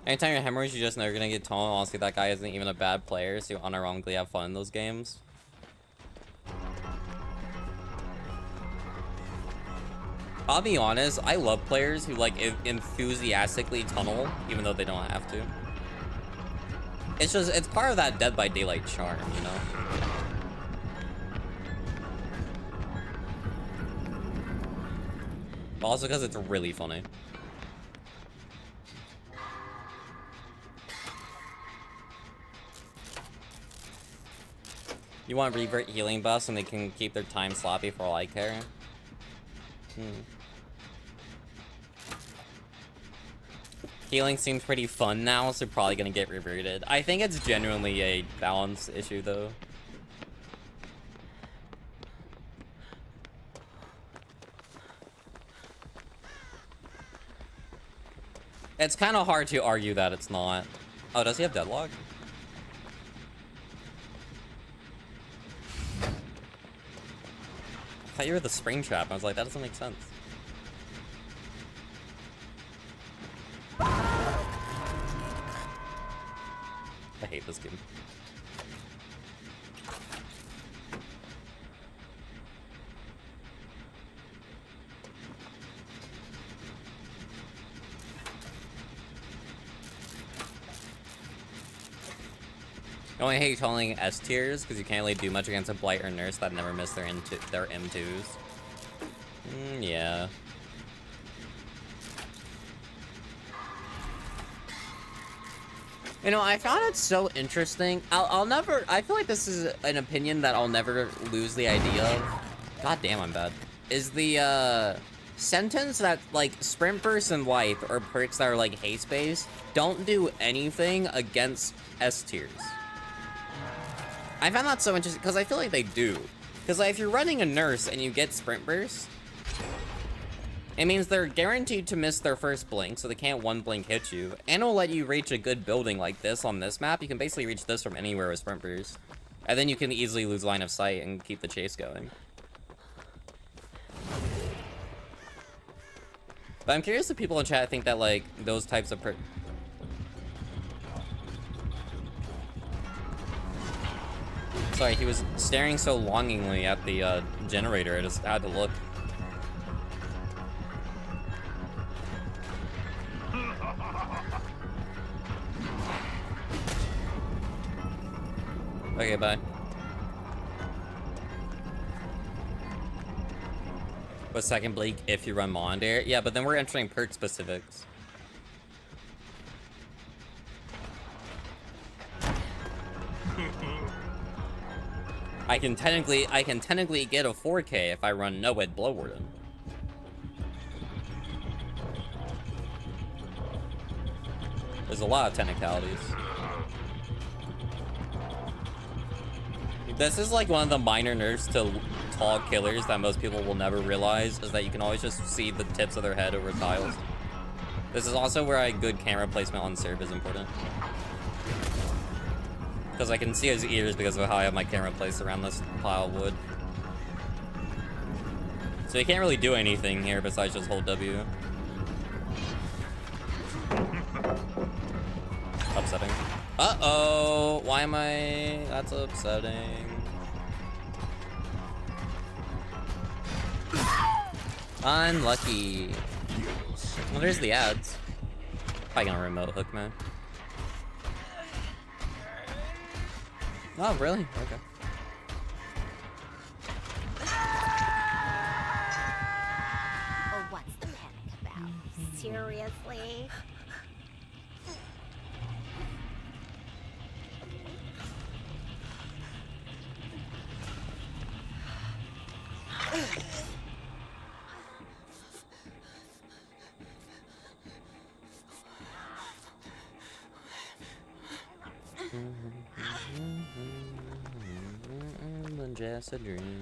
S1: Anytime you're hemorrhage, you just know you're gonna get toned. Honestly, that guy isn't even a bad player, so you unironically have fun in those games. I'll be honest, I love players who like enthusiastically tunnel, even though they don't have to. It's just, it's part of that Dead by Daylight charm, you know? Also because it's really funny. You want revert healing buffs and they can keep their time sloppy for all I care? Healing seems pretty fun now, so probably gonna get reverted. I think it's genuinely a balance issue, though. It's kind of hard to argue that it's not. Oh, does he have deadlock? I thought you were the spring trap. I was like, that doesn't make sense. I hate this game. I only hate calling S tiers because you can't really do much against a Blight or Nurse that never miss their M2s. Yeah. You know, I found it so interesting. I'll never, I feel like this is an opinion that I'll never lose the idea of. God damn, I'm bad. Is the, sentence that, like, Sprint Burst and Life, or perks that are, like, haste-based, don't do anything against S tiers. I found that so interesting, because I feel like they do. Because, like, if you're running a Nurse and you get Sprint Burst, it means they're guaranteed to miss their first blink, so they can't one blink hit you. And it'll let you reach a good building like this on this map. You can basically reach this from anywhere with Sprint Burst. And then you can easily lose line of sight and keep the chase going. But I'm curious if people in chat think that, like, those types of Sorry, he was staring so longingly at the, generator, I just had to look. Okay, bye. But second Blake if you run Mondare. Yeah, but then we're entering perk specifics. I can technically get a 4K if I run No-Ed Blow Warden. There's a lot of technicalities. This is like one of the minor nerfs to tall killers that most people will never realize, is that you can always just see the tips of their head over tiles. This is also where a good camera placement on serve is important. Because I can see his ears because of how I have my camera placed around this pile of wood. So you can't really do anything here besides just hold W. Upsetting. Uh-oh! Why am I... That's upsetting. Unlucky. Well, there's the ads. Probably gonna remote hook, man. Oh, really? Okay.
S4: Oh, what's the panic about? Seriously?
S1: Just a dream.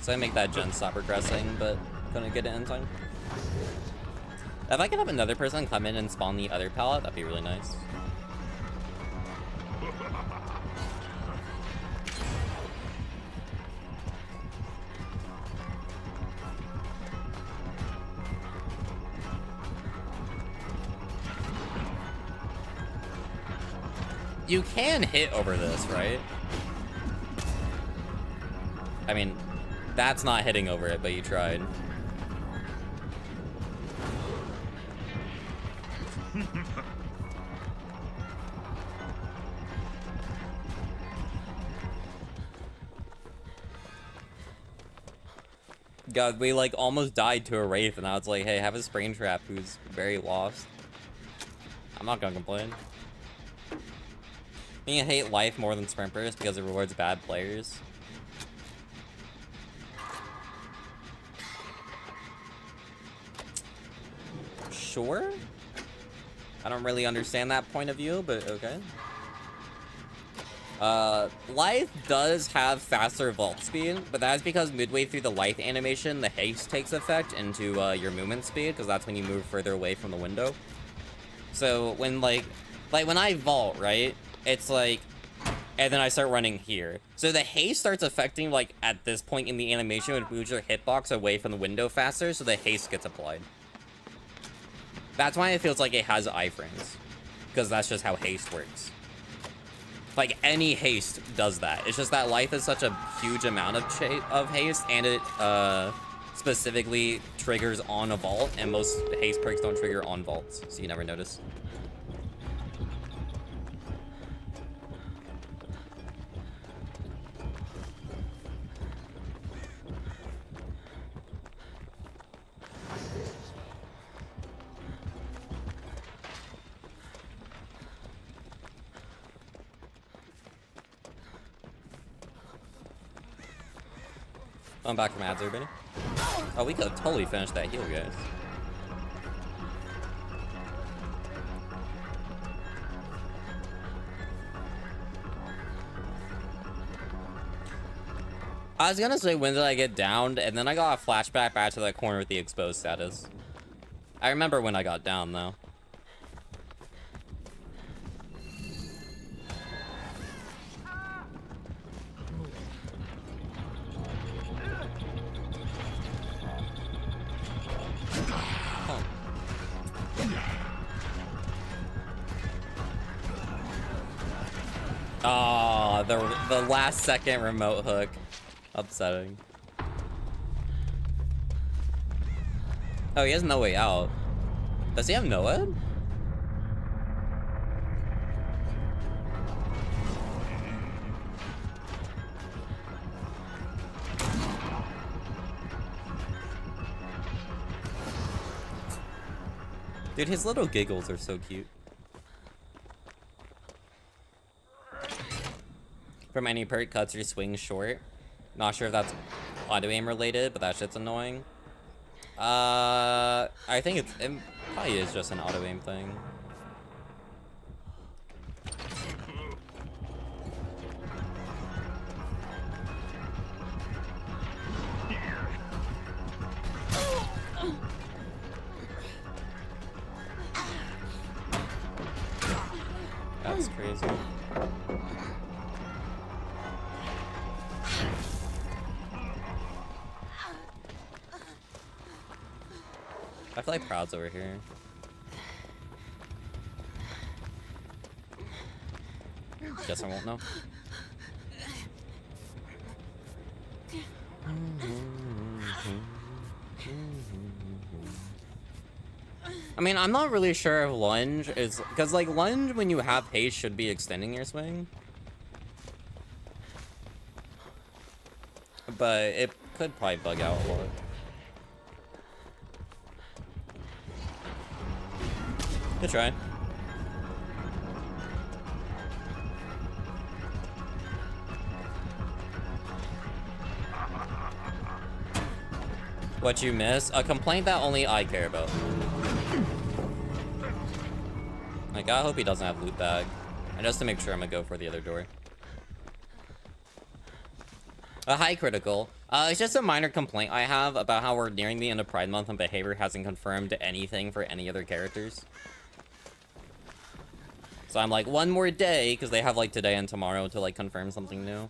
S1: So I make that gen stop regressing, but couldn't get it in time. If I could have another person come in and spawn the other pallet, that'd be really nice. You can hit over this, right? I mean, that's not hitting over it, but you tried. God, we like almost died to a Wraith, and I was like, hey, have a Sprain Trap who's very lost. I'm not gonna complain. I think I hate life more than Sprint Burst because it rewards bad players. Sure. I don't really understand that point of view, but okay. Life does have faster vault speed, but that's because midway through the life animation, the haste takes effect into your movement speed, because that's when you move further away from the window. So when like when I vault, right, it's like, and then I start running here. So the haste starts affecting like at this point in the animation when it moves your hitbox away from the window faster, so the haste gets applied. That's why it feels like it has iframes, because that's just how haste works. Like, any haste does that. It's just that life is such a huge amount of haste, and it specifically triggers on a vault, and most haste perks don't trigger on vaults, so you never notice. I'm back from ads, everybody. Oh, we could have totally finished that heal, guys. I was gonna say, when did I get downed? And then I got a flashback back to that corner with the exposed status. I remember when I got down, though. Oh, the last second remote hook. Upsetting. Oh, he has no way out. Does he have Noah? Dude, his little giggles are so cute. From any perk, cuts your swing short. Not sure if that's auto aim related, but that shit's annoying. I think it probably is just an auto aim thing. That's crazy. I feel like Proud's over here. Guess I won't know. I mean, I'm not really sure if lunge is... Because, like, lunge, when you have haste, should be extending your swing. But it could probably bug out a lot. Good try. What you miss? A complaint that only I care about. Like, I hope he doesn't have loot bag. And just to make sure, I'm gonna go for the other door. A high critical. It's just a minor complaint I have about how we're nearing the end of Pride Month and Behavior hasn't confirmed anything for any other characters. So I'm like, one more day, because they have like today and tomorrow to like confirm something new.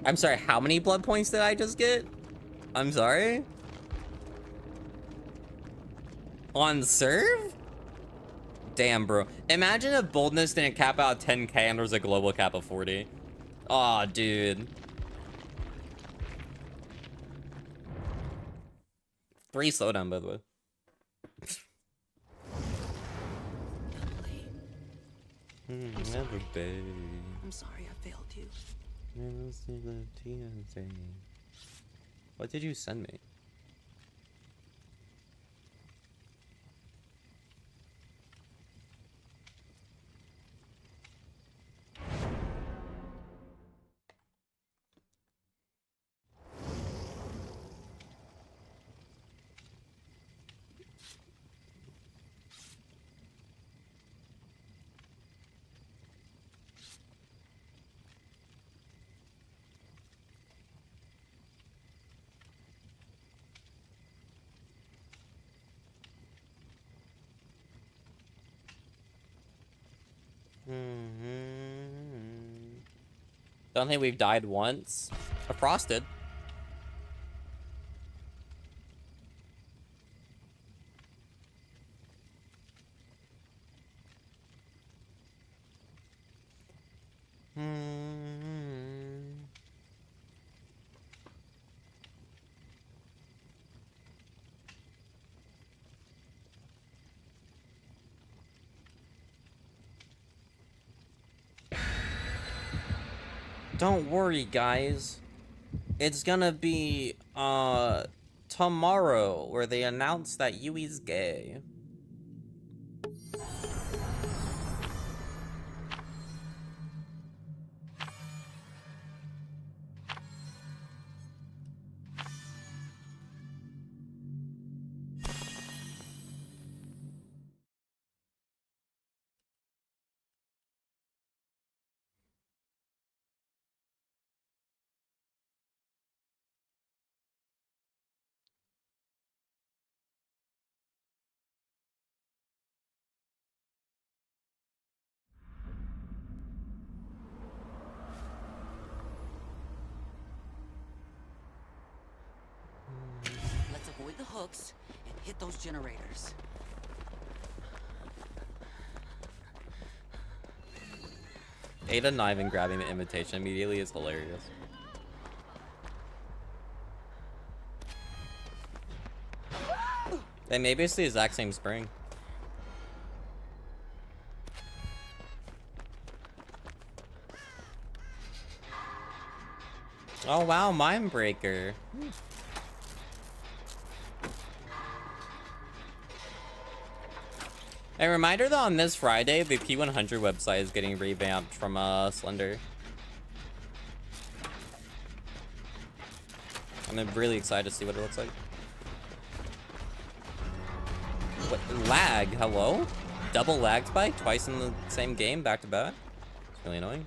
S1: I'm sorry, how many blood points did I just get? I'm sorry? On serve? Damn, bro. Imagine if boldness didn't cap out 10k and there was a global cap of 40. Aw, dude. 3 slowdown, by the way. Never babe.
S2: I'm sorry I failed you.
S1: What did you send me? Don't think we've died once. A frosted. Don't worry, guys. It's gonna be, tomorrow, where they announce that Yui's gay.
S2: Let's avoid the hooks and hit those generators.
S1: Ada not even grabbing the invitation immediately is hilarious. Hey, maybe it's the exact same spring. Oh wow, Mind Breaker. A reminder that on this Friday, the P100 website is getting revamped from Slender. I'm really excited to see what it looks like. What lag? Hello? Double lag spike twice in the same game, back to back. It's really annoying.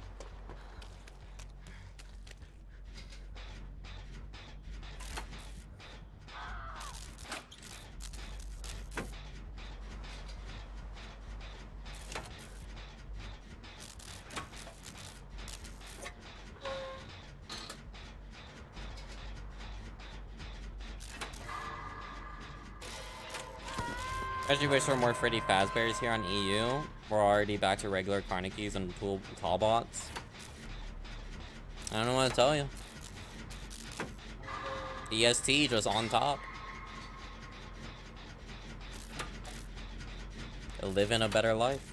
S1: I actually wish there were more Freddy Fazbear's here on EU. We're already back to regular Carnegies and tall bots. I don't know what to tell you. EST just on top. Living a better life.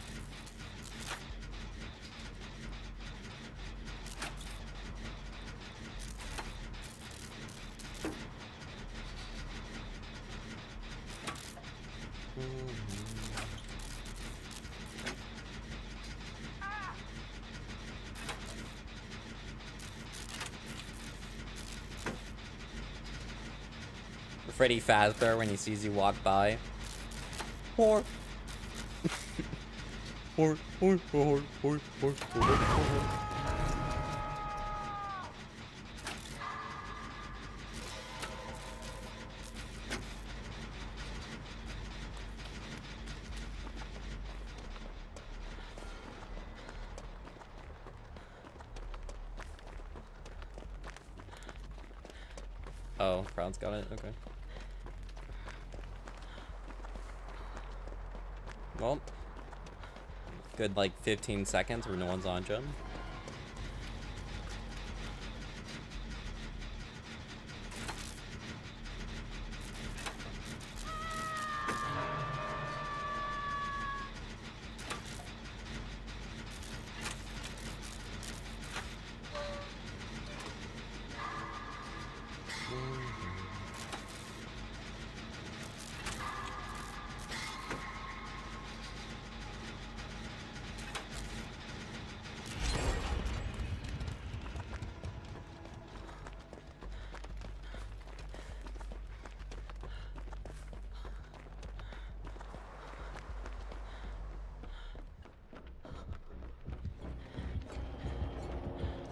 S1: Freddy Fazbear when he sees you walk by. Or. Or. Oh, Crowd's got it? Okay. Well, good like 15 seconds where no one's on gym.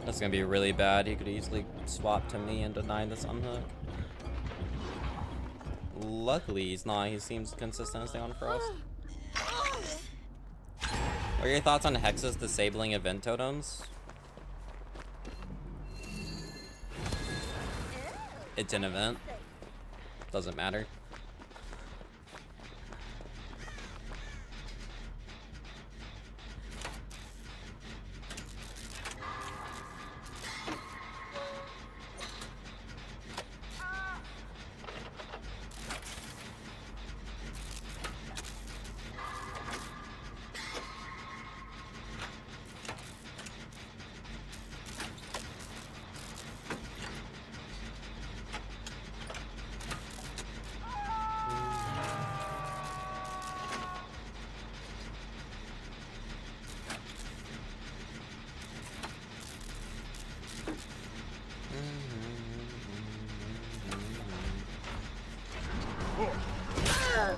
S1: That's gonna be really bad. He could easily swap to me and deny this unhook. Luckily, he's not. He seems consistent as stay on Frost. What are your thoughts on Hexus disabling event totems? It's an event. Doesn't matter.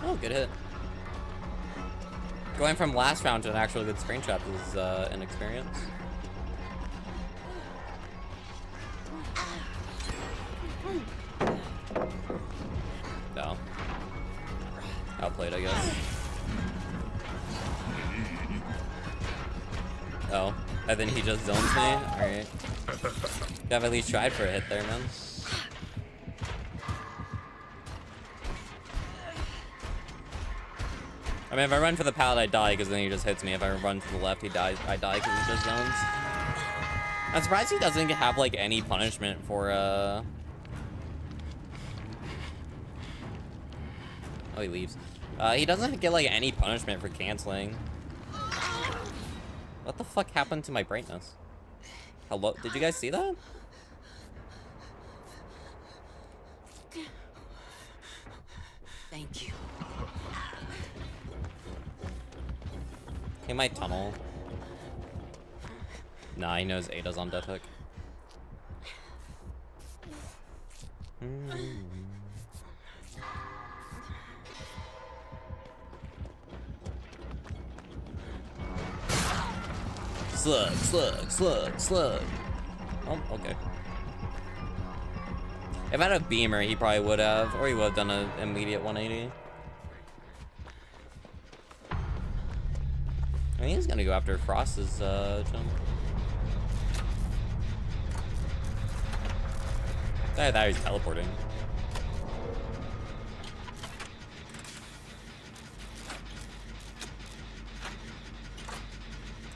S1: Oh, good hit. Going from last round to an actual good screenshot is an experience. No. Outplayed, I guess. Oh, and then he just zones me? Alright. You have at least tried for a hit there, man. I mean, if I run for the pallet, I die because then he just hits me. If I run to the left, he dies. I die because he just zones. I'm surprised he doesn't have, like, any punishment for, Oh, he leaves. He doesn't get, like, any punishment for canceling. What the fuck happened to my brightness? Hello? Did you guys see that?
S2: Thank you.
S1: He might tunnel. Nah, he knows Ada's on death hook. Slug, slug, slug, slug. Oh, okay. If I had a beamer, he probably would have, or he would have done an immediate 180. I think he's gonna go after Frost's jump. I thought he was teleporting.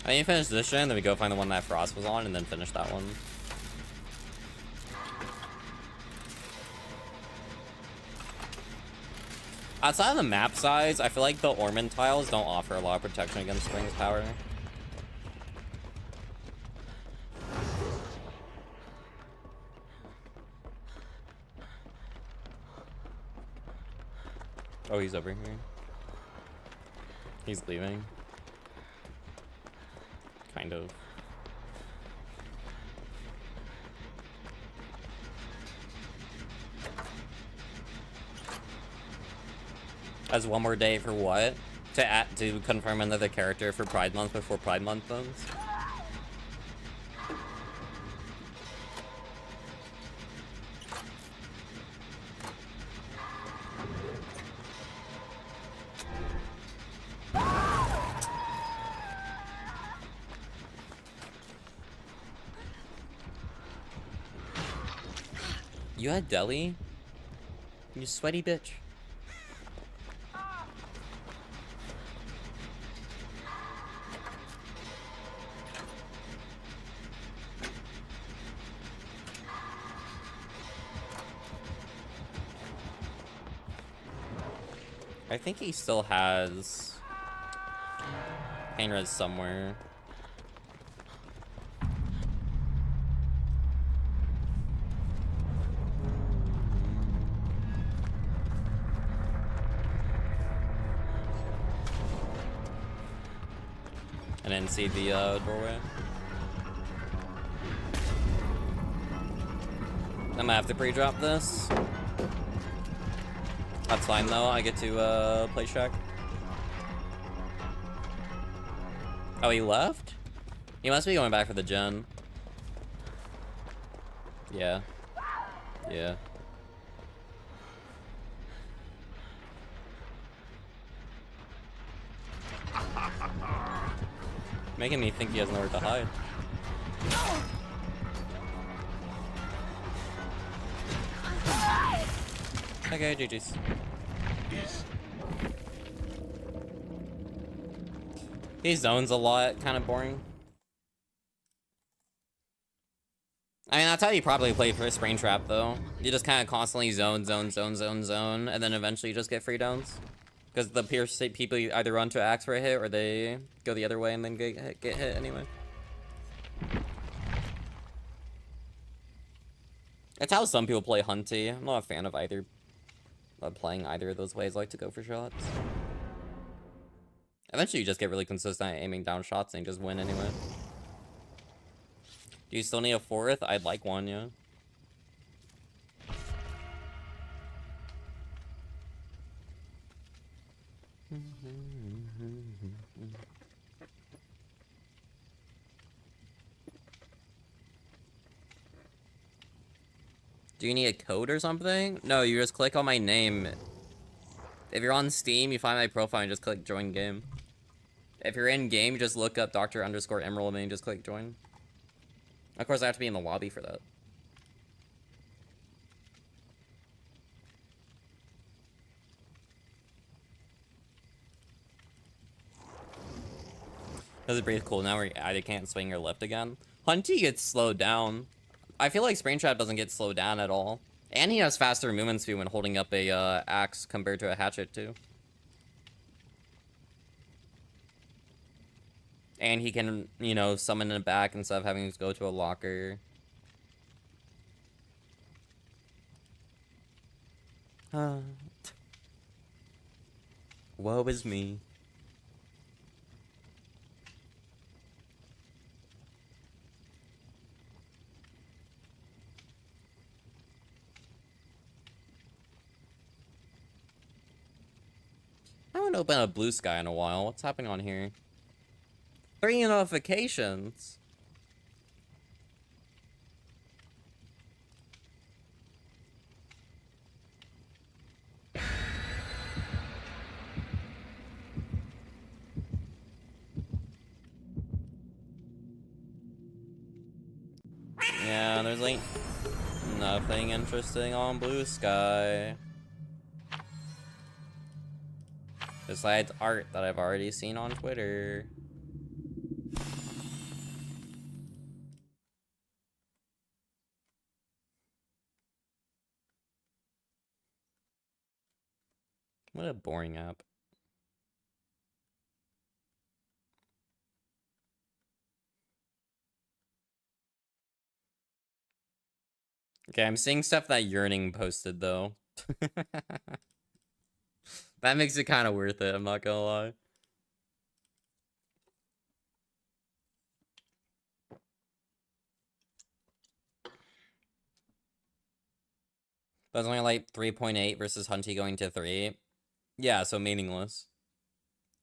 S1: I need to finish this gen, then we go find the one that Frost was on, and then finish that one. Outside of the map size, I feel like the Ormond tiles don't offer a lot of protection against Spring's power. Oh, he's over here. He's leaving. Kind of. As one more day for what? To confirm another character for Pride Month before Pride Month ends? You had Deli? You sweaty bitch. I think he still has pain res somewhere. I didn't see the doorway. I'm gonna have to pre-drop this. That's fine though, I get to play Shack. Oh, he left? He must be going back for the gen. Yeah. Yeah. Making me think he has nowhere to hide. Okay, GG's. He zones a lot, kind of boring. I mean, that's how you probably play for a Springtrap, though. You just kind of constantly zone, and then eventually you just get free downs. Because the people either run to axe for a hit, or they go the other way and then get hit anyway. That's how some people play Hunty. I'm not a fan of either. Playing either of those ways. I like to go for shots. Eventually you just get really consistent at aiming down shots and you just win anyway. Do you still need a 4th? I'd like one, yeah. Do you need a code or something? No, you just click on my name. If you're on Steam, you find my profile and just click join game. If you're in game, just look up Dr_Emerald and then just click join. Of course, I have to be in the lobby for that. This is pretty cool. Now we either can't swing or lift again. Hunty gets slowed down. I feel like Springtrap doesn't get slowed down at all. And he has faster movement speed when holding up a axe compared to a hatchet too. And he can, you know, summon it back instead of having to go to a locker. Woe is me. I haven't opened a blue sky in a while. What's happening on here? 3 notifications. Yeah, there's like nothing interesting on blue sky. Besides art that I've already seen on Twitter. What a boring app. Okay, I'm seeing stuff that Yearning posted though. That makes it kind of worth it, I'm not gonna lie. But it's only like 3.8 versus Hunty going to 3. Yeah, so meaningless.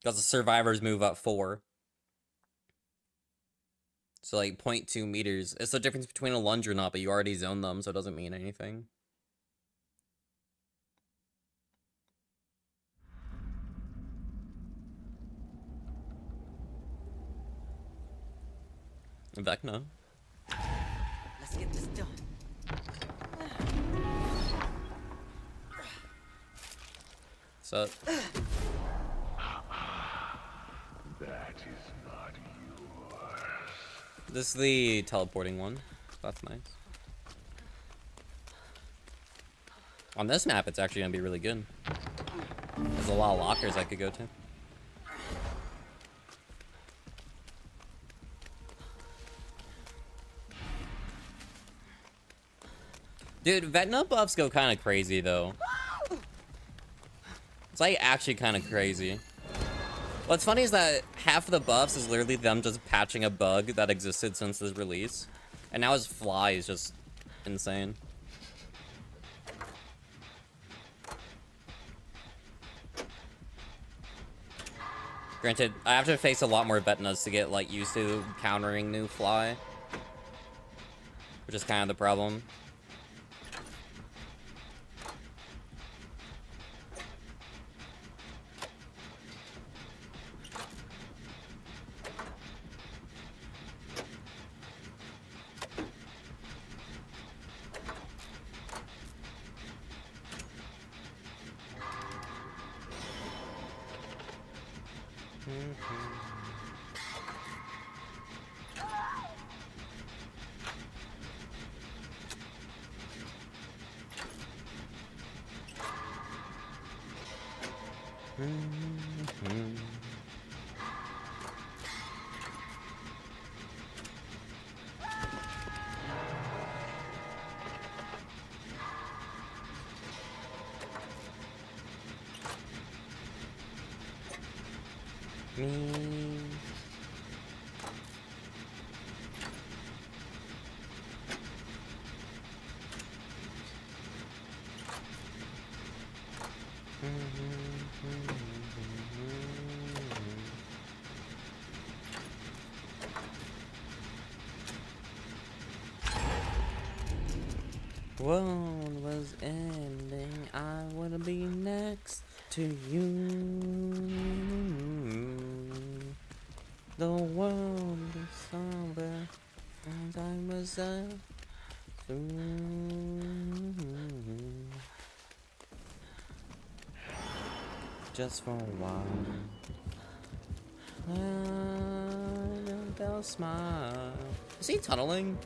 S1: Because the survivors move up 4. So like 0.2 meters. It's the difference between a lunge or not, but you already zoned them, so it doesn't mean anything. Vecna.
S2: Let's get this done.
S1: So.
S5: That is not yours.
S1: This is the teleporting one. That's nice. On this map, it's actually gonna be really good. There's a lot of lockers I could go to. Dude, Vecna buffs go kind of crazy, though. It's like actually kind of crazy. What's funny is that half of the buffs is literally them just patching a bug that existed since this release. And now his fly is just insane. Granted, I have to face a lot more Vecnas to get like used to countering new fly. which is kind of the problem. World was ending, I would be next to you. The world is somber, and I was just for a while. And they'll smile. Is he tunneling?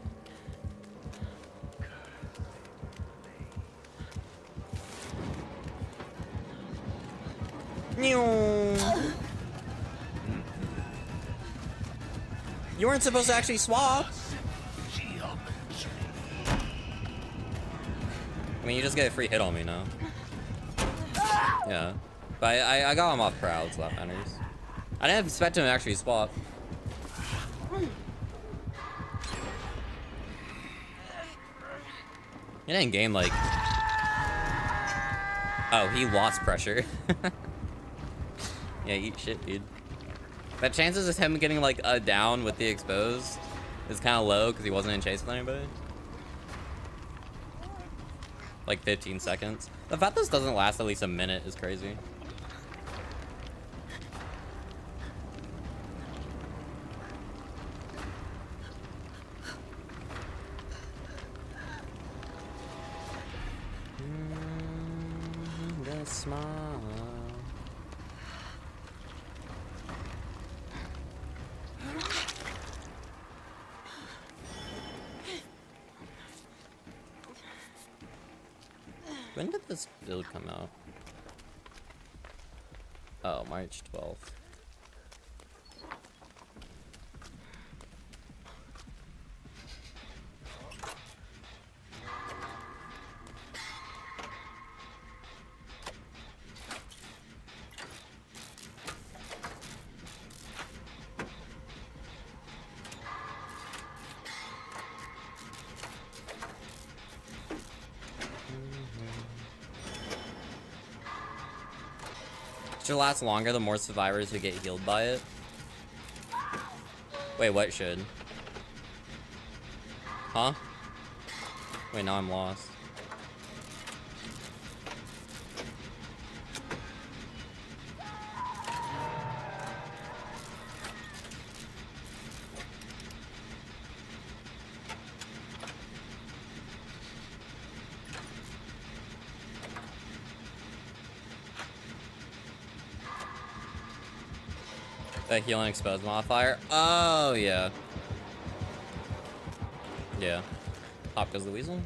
S1: You weren't supposed to actually swap. I mean, you just get a free hit on me now. Yeah. But I got him off crowd, so that matters. I didn't expect him to actually swap. He didn't gain, like... Oh, he lost pressure. Yeah, eat shit, dude. The chances of him getting, like, a down with the exposed is kind of low because he wasn't in chase with anybody. Like 15 seconds. The fact this doesn't last at least a minute is crazy. The smile. When did this build come out? Oh, March 12th. It should last longer the more survivors who get healed by it. Wait, what should? Huh? Wait, now I'm lost. The healing exposed modifier. Oh, yeah. Yeah. Pop goes the weasel.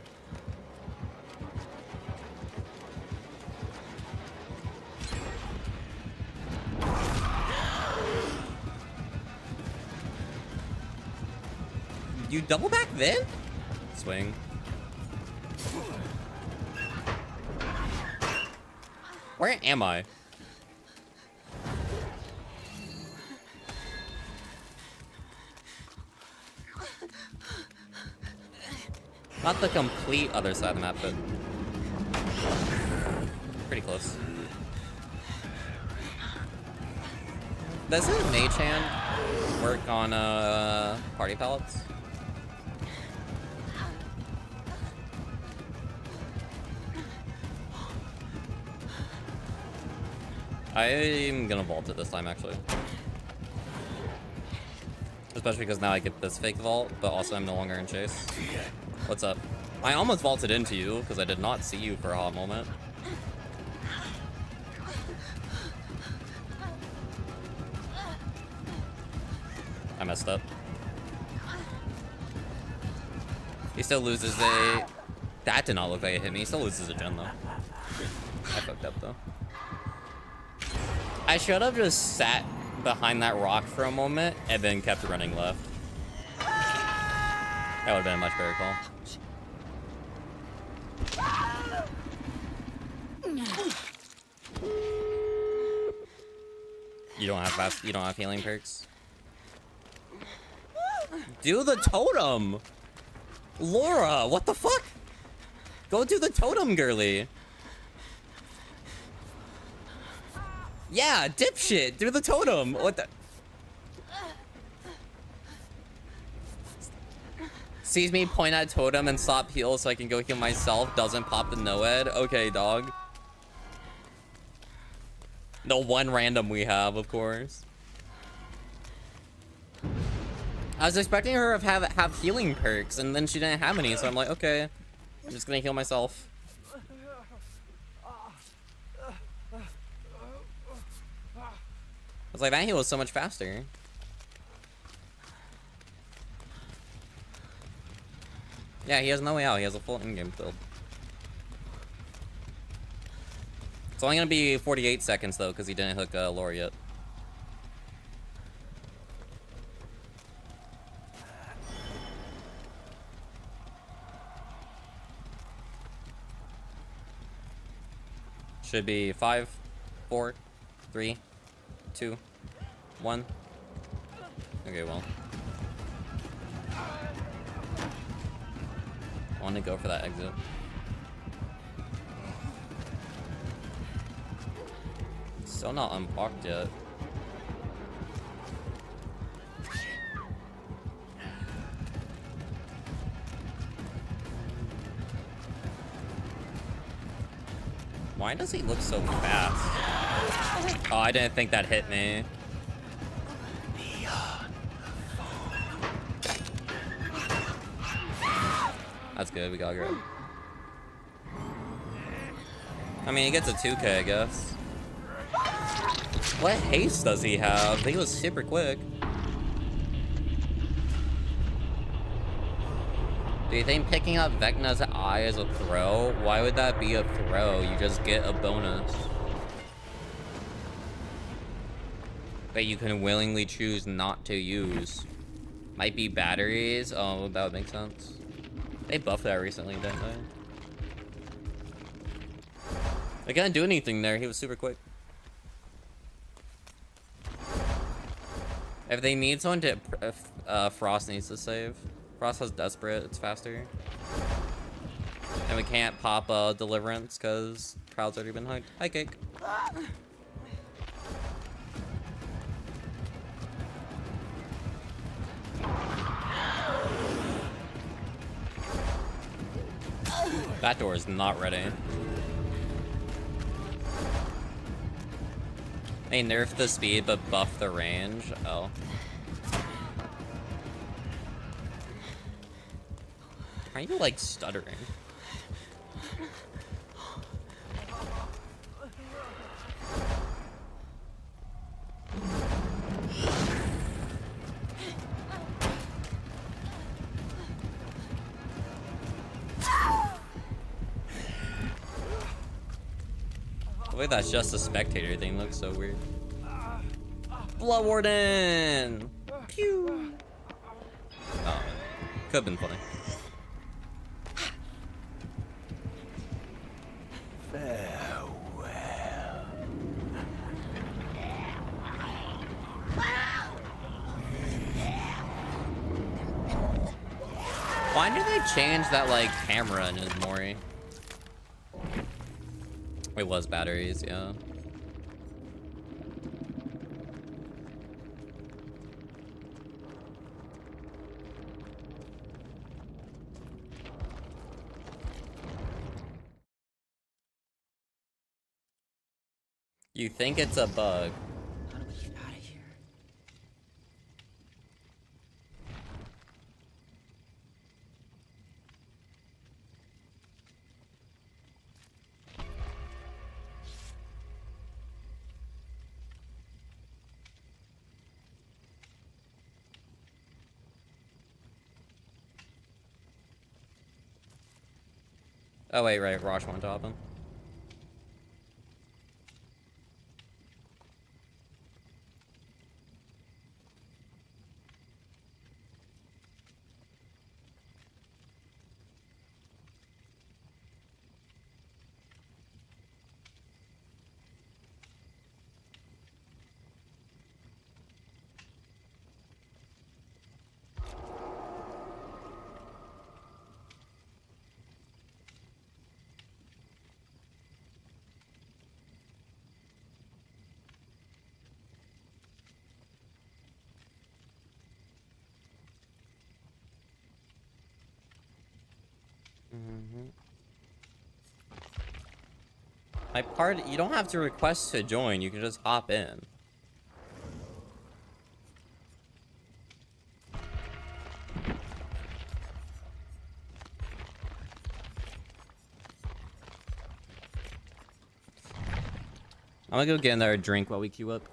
S1: You double back then? Swing. Where am I? Not the complete other side of the map, but pretty close. Doesn't Mage Hand work on party pallets? I'm gonna vault it this time, actually. Especially because now I get this fake vault, but also I'm no longer in chase. What's up? I almost vaulted into you because I did not see you for a hot moment. I messed up. He still loses a... That did not look like it hit me. He still loses a gen, though. I fucked up, though. I should have just sat behind that rock for a moment and then kept running left. That would have been a much better call. You don't have healing perks? Do the totem! Laura, what the fuck? Go do the totem, girly. Yeah, dipshit, do the totem. What the? Sees me point at totem and stop heal so I can go heal myself. Doesn't pop the no-ed. Okay, dog. The one random we have, of course. I was expecting her to have healing perks, and then she didn't have any, so I'm like, okay, I'm just gonna heal myself. I was like, that heal was so much faster. Yeah, he has no way out. He has a full in-game build. It's only gonna be 48 seconds though, because he didn't hook Laura yet. Should be 5, 4, 3, 2, 1. Okay, well. I want to go for that exit. Still not unblocked yet. Why does he look so fast? Oh, I didn't think that hit me. That's good, we got grab. I mean, he gets a 2K, I guess. What haste does he have? He was super quick. Do you think picking up Vecna's eye is a throw? Why would that be a throw? You just get a bonus. That you can willingly choose not to use. Might be batteries. Oh, that would make sense. They buffed that recently, didn't they? They couldn't do anything there. He was super quick. If they need someone to... Frost needs to save. Frost has Desperate. It's faster. And we can't pop Deliverance because Crowd's already been hugged. Hi, Cake. That door is not ready. They nerfed the speed but buffed the range. Oh. Are you like stuttering? The way that's just a spectator thing looks so weird. Blood Warden! Pew! Oh, could have been funny. Why did they change that, like, camera in his Mori? It was batteries, yeah. You think it's a bug.
S2: How do we get out of here?
S1: Oh wait, right, Rosh won't top him. My part, you don't have to request to join, you can just hop in. I'm gonna go get another drink while we queue up.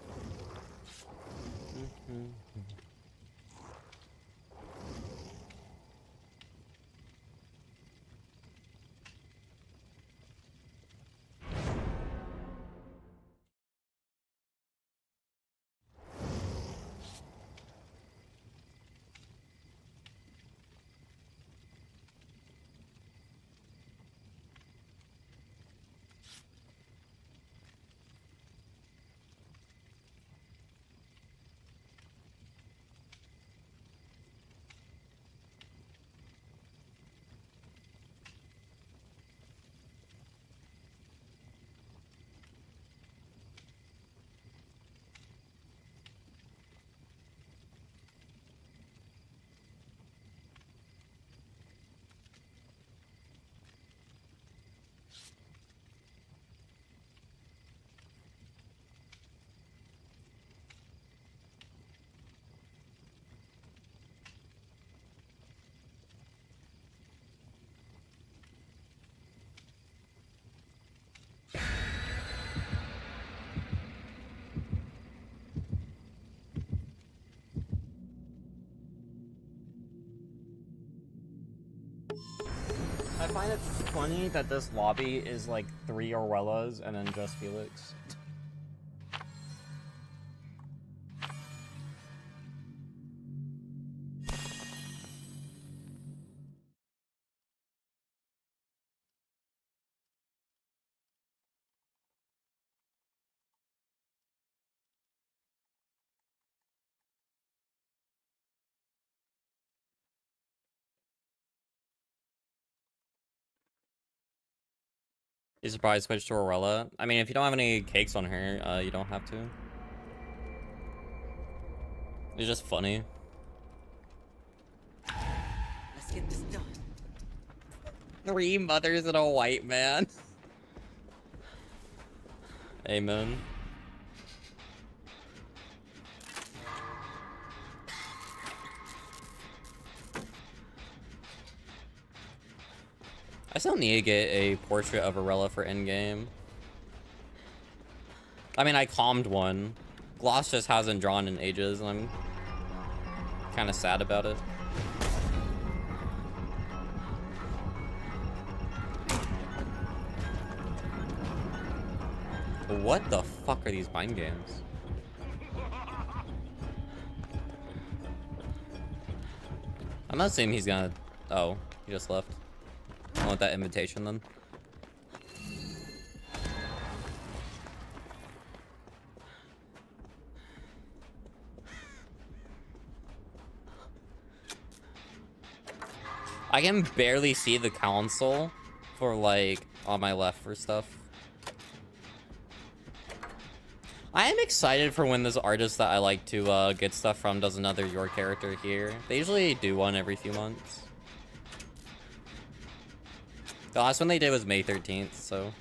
S1: I find it funny that this lobby is like 3 Orwellas and then just Felix. You should probably switch to Orwella. I mean, if you don't have any cakes on her, you don't have to. It's just funny.
S2: Let's get this done.
S1: 3 mothers and a white man. Amen. I still need to get a portrait of Arella for endgame. I mean, I calmed one. Gloss just hasn't drawn in ages, and I'm kind of sad about it. What the fuck are these mind games? I'm not saying he's gonna... Oh, he just left. I want that invitation then. I can barely see the console for like on my left for stuff. I am excited for when this artist that I like to get stuff from does another Your Character here. They usually do one every few months. The last one they did was May 13th, so.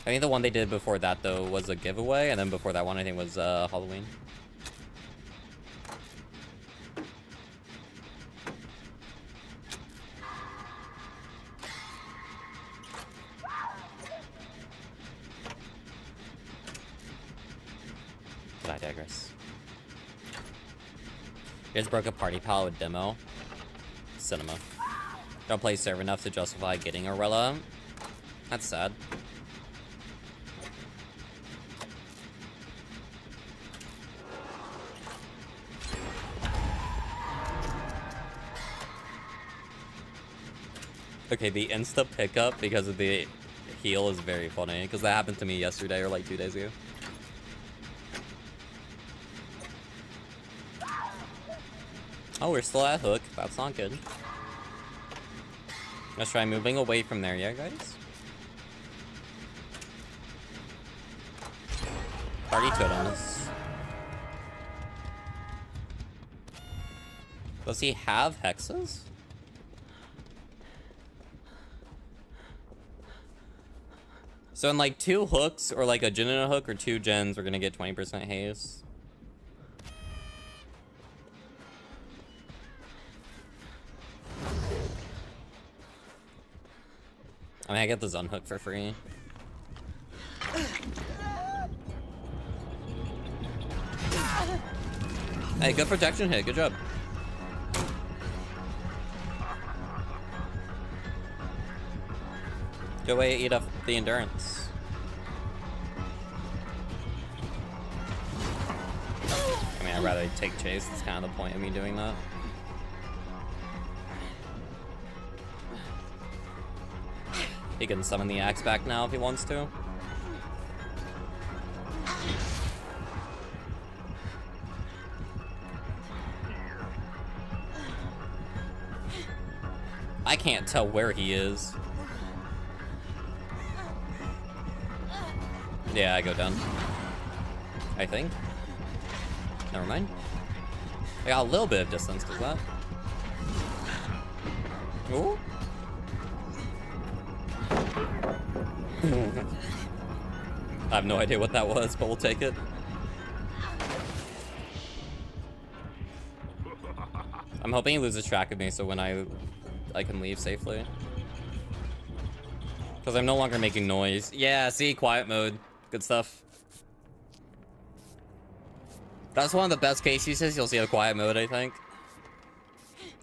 S1: I think the one they did before that, though, was a giveaway, and then before that one, I think, was Halloween. But I digress. You guys broke a party pal with demo. Cinema. Don't play serve enough to justify getting a Rella. That's sad. Okay, the insta pickup because of the heal is very funny, because that happened to me yesterday or like 2 days ago. Oh, we're still at hook. That's not good. Let's try moving away from there, yeah, guys? Party totems. Does he have hexes? So in like 2 hooks, or like a gen and a hook, or 2 gens, we're gonna get 20% haste. I mean, I get the Zun hook for free. Hey, good protection hit. Good job. Good way to eat up the endurance. I mean, I'd rather take chase. That's kind of the point of me doing that. He can summon the axe back now if he wants to. I can't tell where he is. Yeah, I go down. I think. Never mind. I got a little bit of distance, does that? Ooh. I have no idea what that was, but we'll take it. I'm hoping he loses track of me so when I can leave safely. Because I'm no longer making noise. Yeah, see, quiet mode. Good stuff. That's one of the best case uses. You'll see a quiet mode, I think.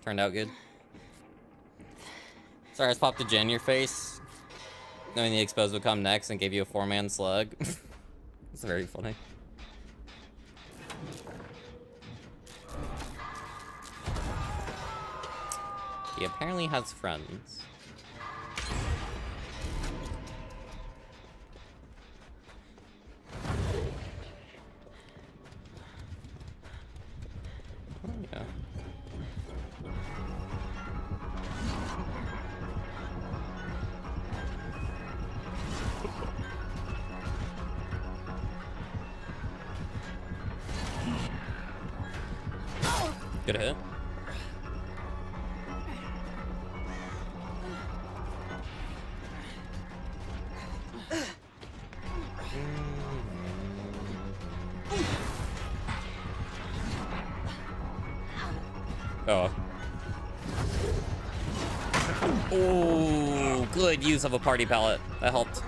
S1: Turned out good. Sorry, I just popped a gen in your face. Knowing the exposed would come next and gave you a 4-man slug. It's very funny. He apparently has friends. Oh, yeah. Good hit. Oh. Oh, good use of a party pallet. That helped.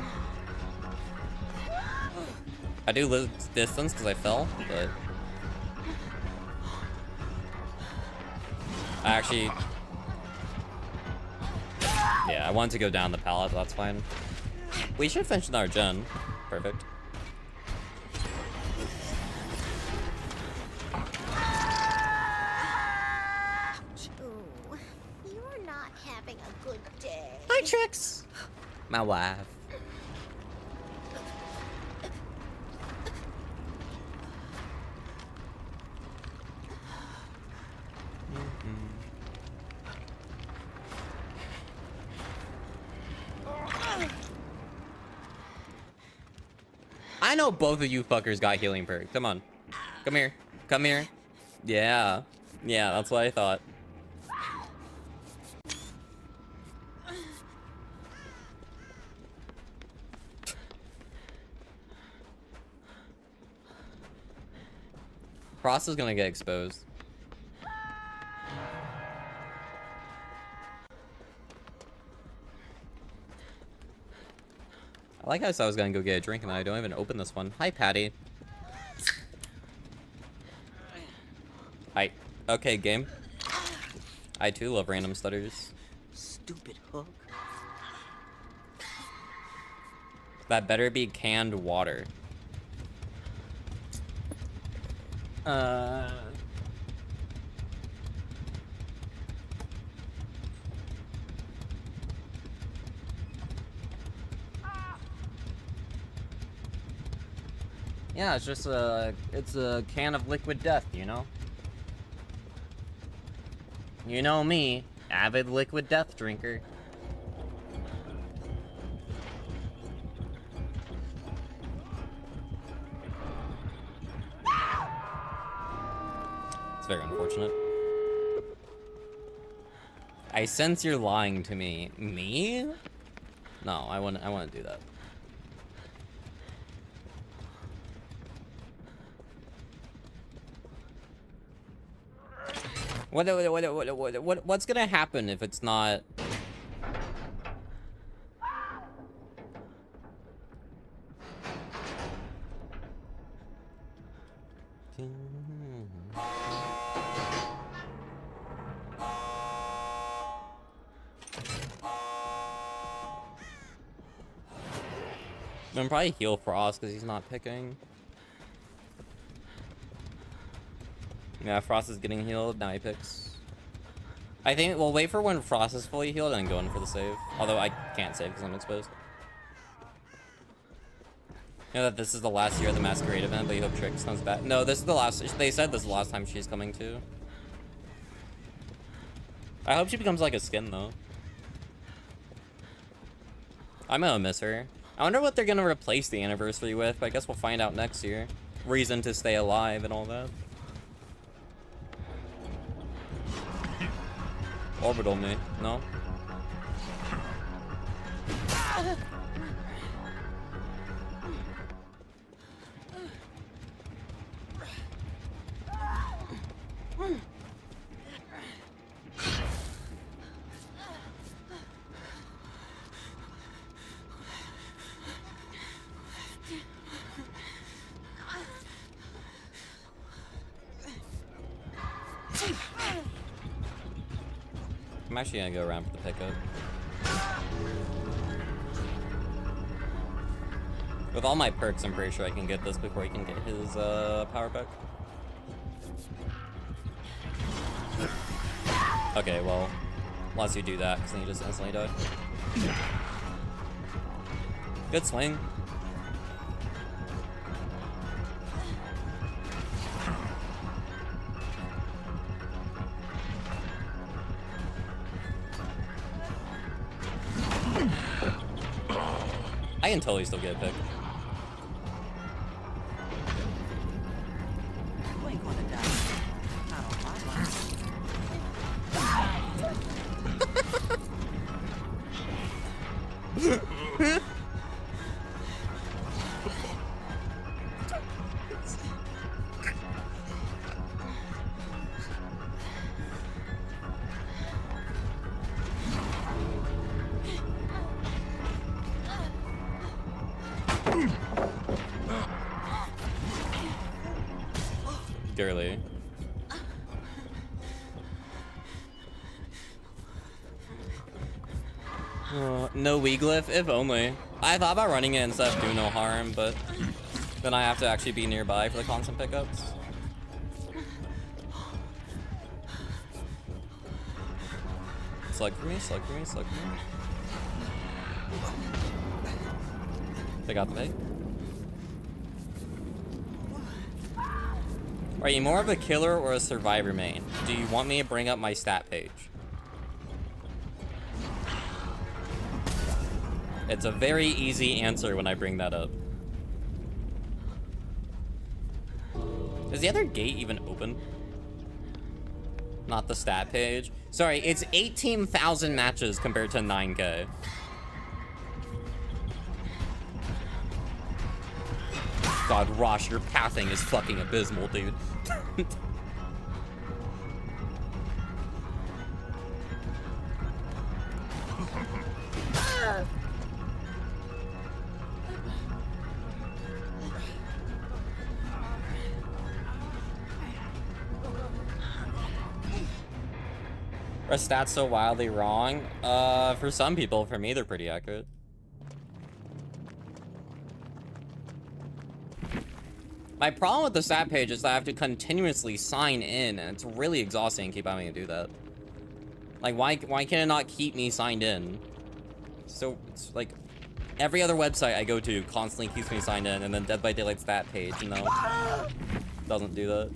S1: I do lose distance because I fell, but I actually, yeah, I wanted to go down the pallet, but that's fine. We should finish another gen. Perfect.
S4: Ooh, you're not having a good day.
S1: Hi, Trix. My wife. I know both of you fuckers got healing perk. Come on. Come here. Come here. Yeah. Yeah, that's what I thought. Frost is gonna get exposed. I like how I said I was gonna go get a drink and I don't even open this one. Hi, Patty. Hi. Okay, game. I too love random stutters.
S2: Stupid hook.
S1: That better be canned water. Yeah, it's just it's a can of liquid death, you know? You know me, avid liquid death drinker. It's very unfortunate. I sense you're lying to me. Me? No, I wouldn't do that. What's gonna happen if it's not? I'm probably heal Frost because he's not picking. Yeah, Frost is getting healed. Now he picks. I think we'll wait for when Frost is fully healed and go in for the save. Although I can't save because I'm exposed. You know that this is the last year of the Masquerade event, but you hope Trix comes back. No, this is the last. They said this is the last time she's coming too. I hope she becomes like a skin though. I'm gonna miss her. I wonder what they're gonna replace the anniversary with, but I guess we'll find out next year. Reason to stay alive and all that. Orbital me, no? I'm actually gonna go around for the pickup. With all my perks, I'm pretty sure I can get this before he can get his power back. Okay, well, unless you do that, because then you just instantly die. Good swing. I can totally still get a pick.
S2: You ain't gonna die. Not on my life.
S1: Girly. No Weeglyph? If only. I thought about running it instead of do no harm, but then I have to actually be nearby for the constant pickups. Slug for me, slug for me, slug for me. They got the bait. Are you more of a killer or a survivor main? Do you want me to bring up my stat page? It's a very easy answer when I bring that up. Is the other gate even open? Not the stat page. Sorry, it's 18,000 matches compared to 9K. God, Rosh, your pathing is fucking abysmal, dude. Are stats so wildly wrong? For some people, for me, they're pretty accurate. My problem with the stat page is that I have to continuously sign in, and it's really exhausting to keep having to do that. Like, why can it not keep me signed in? So, it's like, every other website I go to constantly keeps me signed in, and then Dead by Daylight stat page, you know, doesn't do that.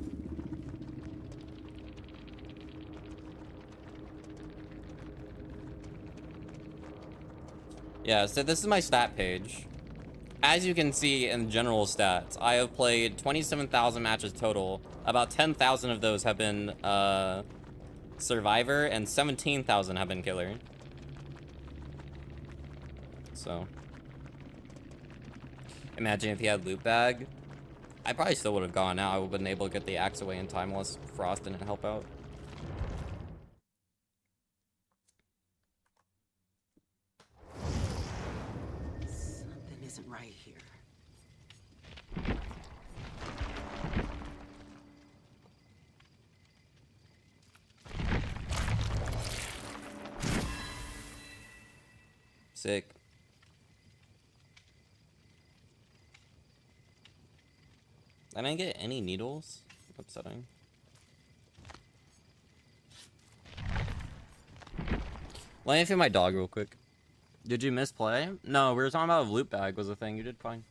S1: Yeah, so this is my stat page. As you can see in general stats, I have played 27,000 matches total. About 10,000 of those have been Survivor, and 17,000 have been Killer. So, imagine if he had Loot Bag. I probably still would have gone out. I would have been able to get the axe away in time unless Frost didn't help out.
S2: Something isn't right here.
S1: Sick. I didn't get any needles. Upsetting. Let me feed my dog real quick. Did you misplay? No, we were talking about if Loot Bag was a thing. You did fine.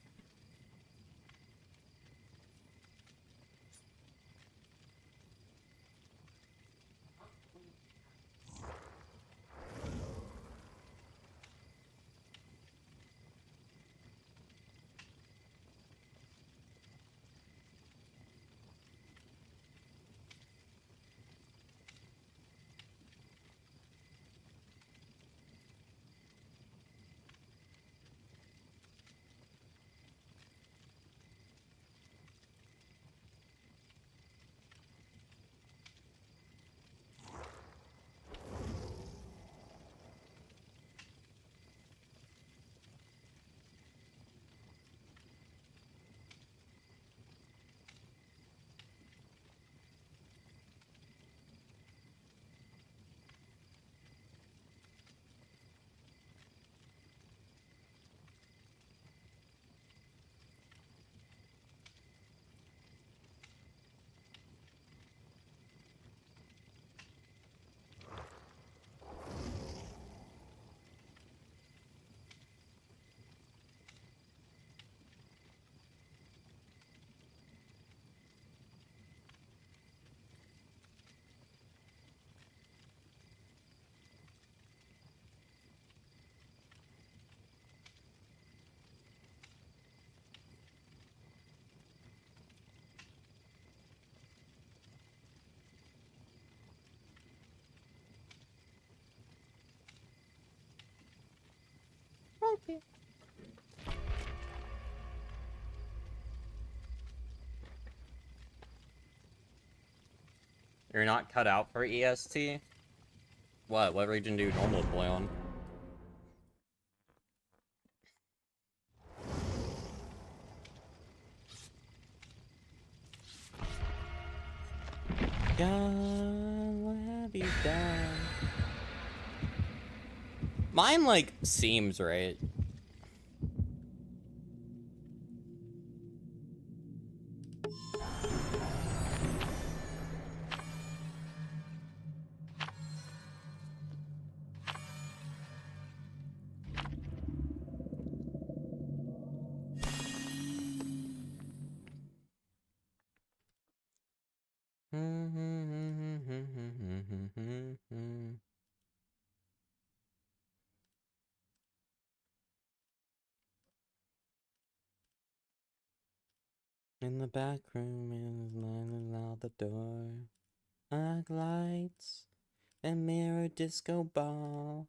S1: Okay. You're not cut out for EST? What? What region do you normally play on? God, what have you done? Mine, like, seems right. In the back room, is lining out the door. Arc lights and mirror disco ball.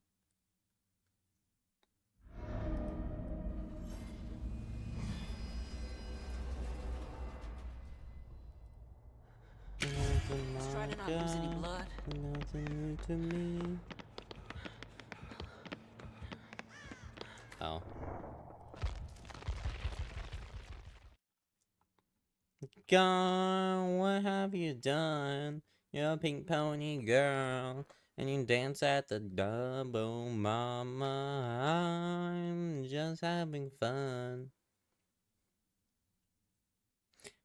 S2: try to not lose any blood.
S1: Nothing new to me. Oh. God, what have you done? You're a pink pony girl, and you dance at the double, mama. I'm just having fun.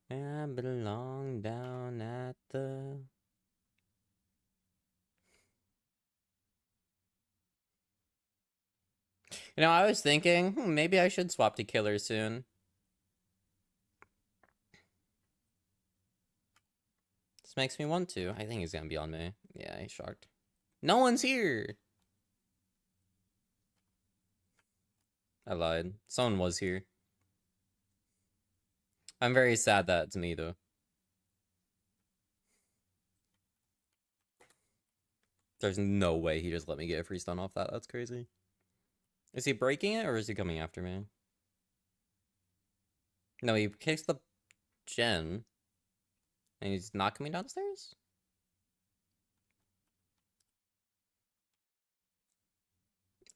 S1: And I belong down at the... You know, I was thinking, maybe I should swap to Killer soon. This makes me want to. I think he's gonna be on me. Yeah, he's shocked. No one's here! I lied. Someone was here. I'm very sad that it's me, though. There's no way he just let me get a free stun off that. That's crazy. Is he breaking it, or is he coming after me? No, he kicks the gen. And he's not coming downstairs?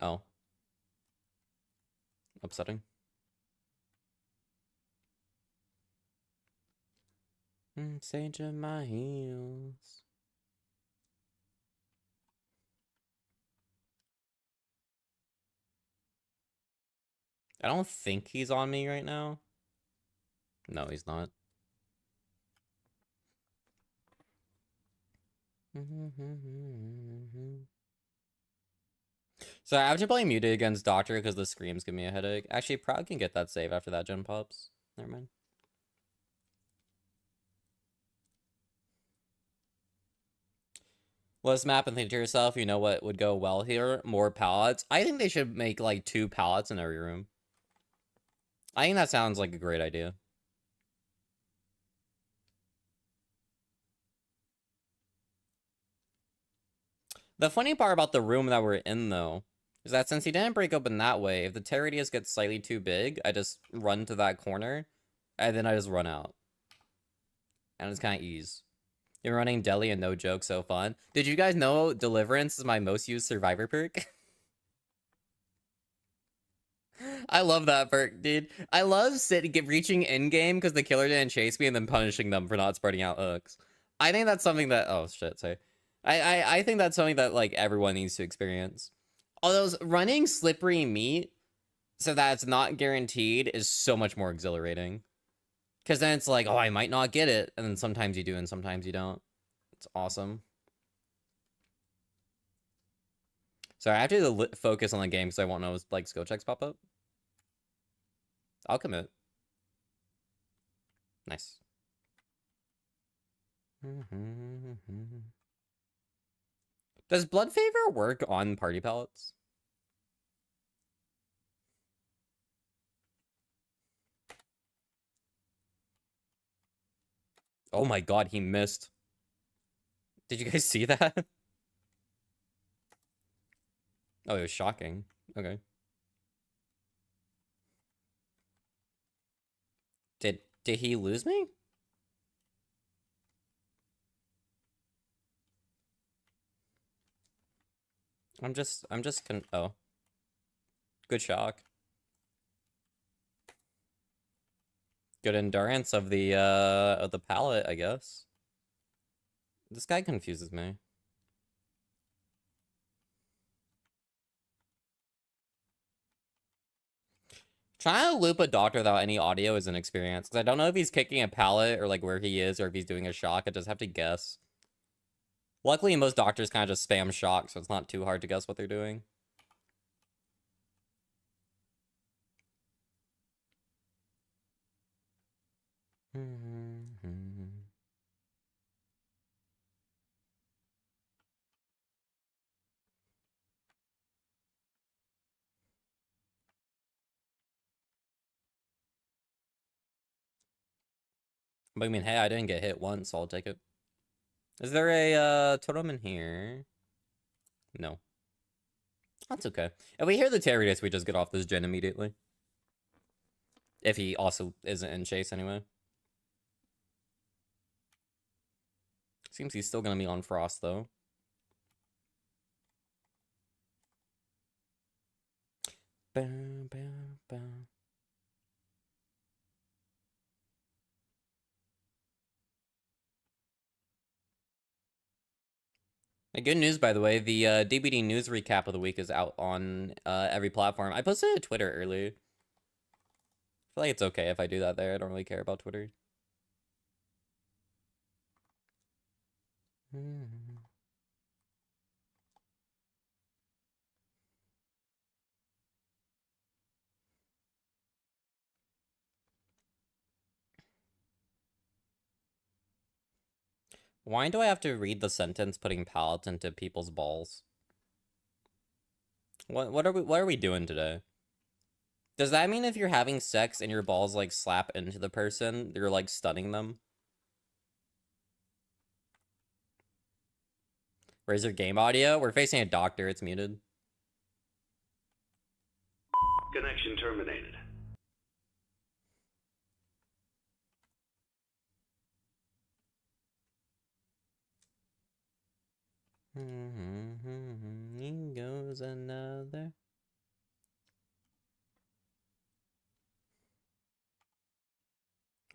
S1: Oh. Upsetting. Sage of my heels. I don't think he's on me right now. No, he's not. So I have to play muted against Doctor because the screams give me a headache. Actually, Proud can get that save after that gen pops. Never mind. Let's map and think to yourself, you know what would go well here? More pallets. I think they should make like 2 pallets in every room. I think that sounds like a great idea. The funny part about the room that we're in, though, is that since he didn't break open that way, if the tear radius gets slightly too big, I just run to that corner, and then I just run out. And it's kind of ease. You're running Deli and no joke, so fun. Did you guys know Deliverance is my most used survivor perk? I love that perk, dude. I love reaching in-game because the killer didn't chase me and then punishing them for not spreading out hooks. I think that's something that... Oh, shit, sorry. I think that's something that, like, everyone needs to experience. Although running slippery meat so that it's not guaranteed is so much more exhilarating. Because then it's like, oh, I might not get it. And then sometimes you do and sometimes you don't. It's awesome. Sorry, I have to focus on the game because I won't know, like, skill checks pop up. I'll commit. Nice. Does Blood Favor work on party pellets? Oh my god, he missed. Did you guys see that? Oh, it was shocking. Okay. Did he lose me? Oh. Good shock. Good endurance of the pallet, I guess. This guy confuses me. Trying to loop a doctor without any audio is an experience, because I don't know if he's kicking a pallet or like where he is or if he's doing a shock. I just have to guess. Luckily, most doctors kind of just spam shock, so it's not too hard to guess what they're doing. But I mean, hey, I didn't get hit once, so I'll take it. Is there a totem in here? No. That's okay. If we hear the Terrius, we just get off this gen immediately. If he also isn't in chase anyway. Seems he's still gonna be on Frost, though. Bow, bow, bow. Hey, good news, by the way. The DBD news recap of the week is out on every platform. I posted it to Twitter earlier. I feel like it's okay if I do that there. I don't really care about Twitter. Why do I have to read the sentence putting pallets into people's balls? What are we doing today? Does that mean if you're having sex and your balls like slap into the person, you're like stunning them? Where's your game audio? We're facing a doctor, it's muted.
S5: Connection terminated.
S1: Here goes another.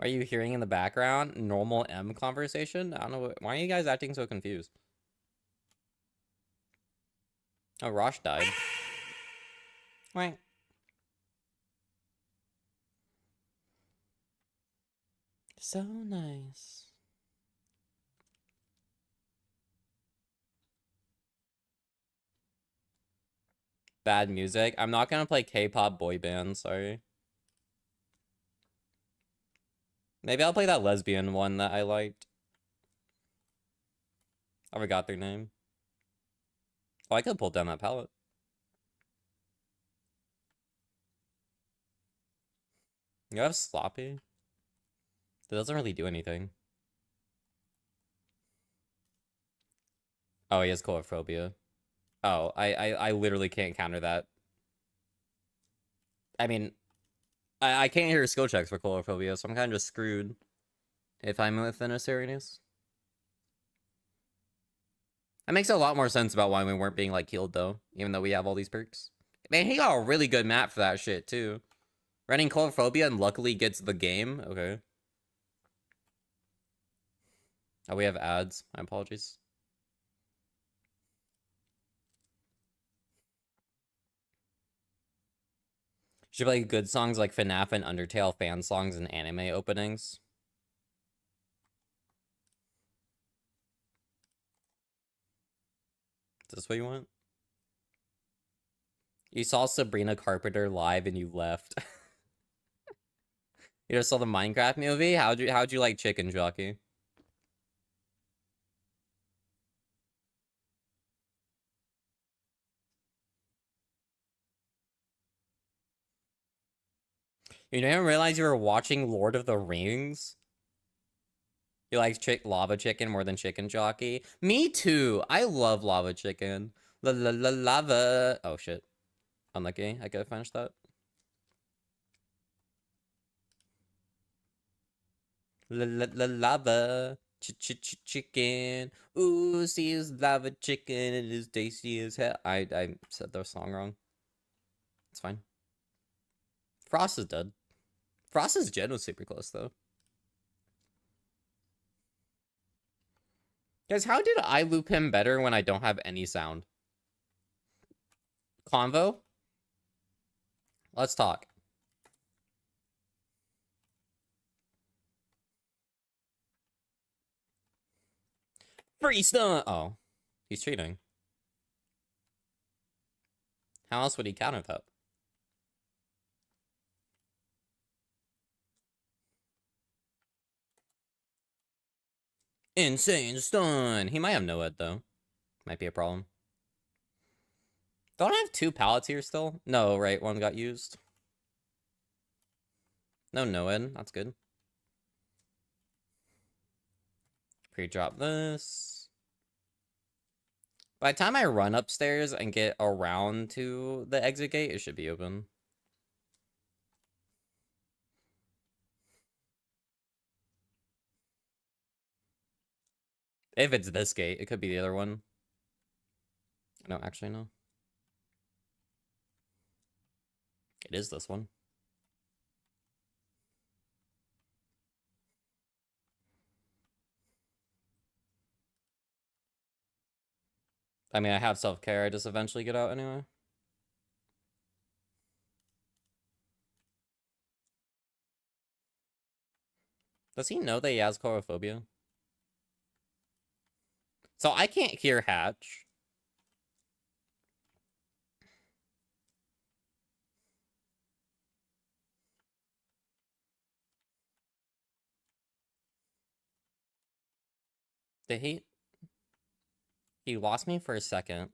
S1: Are you hearing in the background normal M conversation? I don't know. Why are you guys acting so confused? Oh, Rosh died. Wait. So nice. Bad music. I'm not gonna play K-pop boy band, sorry. Maybe I'll play that lesbian one that I liked. I forgot their name. Oh, I could pull down that palette. You have sloppy? That doesn't really do anything. Oh, he has coulrophobia. Oh, I literally can't counter that. I mean, I can't hear skill checks for coulrophobia, so I'm kind of just screwed if I'm within a serious. That makes a lot more sense about why we weren't being, like, healed, though, even though we have all these perks. Man, he got a really good map for that shit, too. Running coulrophobia and luckily gets the game. Okay. Oh, we have ads. My apologies. Should play good songs like FNAF and Undertale fan songs and anime openings. Is this what you want? You saw Sabrina Carpenter live and you left. You just saw the Minecraft movie? How'd you like Chicken Jockey? You didn't realize you were watching Lord of the Rings? You like Lava Chicken more than Chicken Jockey? Me too. I love Lava Chicken. La la la lava. Oh shit. Unlucky. I gotta finish that. La la la lava. Chicken. Ooh, see his lava chicken. It is tasty as hell. I said the song wrong. It's fine. Frost is dead. Frost's gen was super close though. Guys, how did I loop him better when I don't have any sound? Convo? Let's talk. Free stun! Oh. He's cheating. How else would he counter that? Insane stun! He might have no ed though. Might be a problem. Don't I have two pallets here still? No, right, one got used. No ed, that's good. Pre-drop this. By the time I run upstairs and get around to the exit gate, it should be open. If it's this gate, it could be the other one. No, actually, no. It is this one. I mean, I have self-care. I just eventually get out anyway. Does he know that he has chorophobia? So I can't hear Hatch. Did he? He lost me for a second.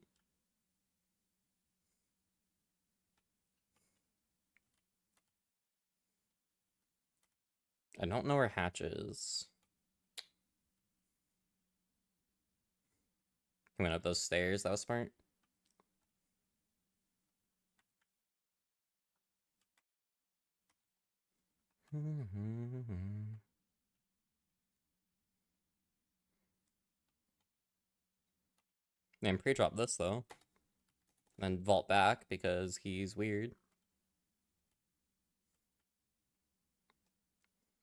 S1: I don't know where Hatch is. He went up those stairs. That was smart. Man, pre-drop this though. Then vault back because he's weird.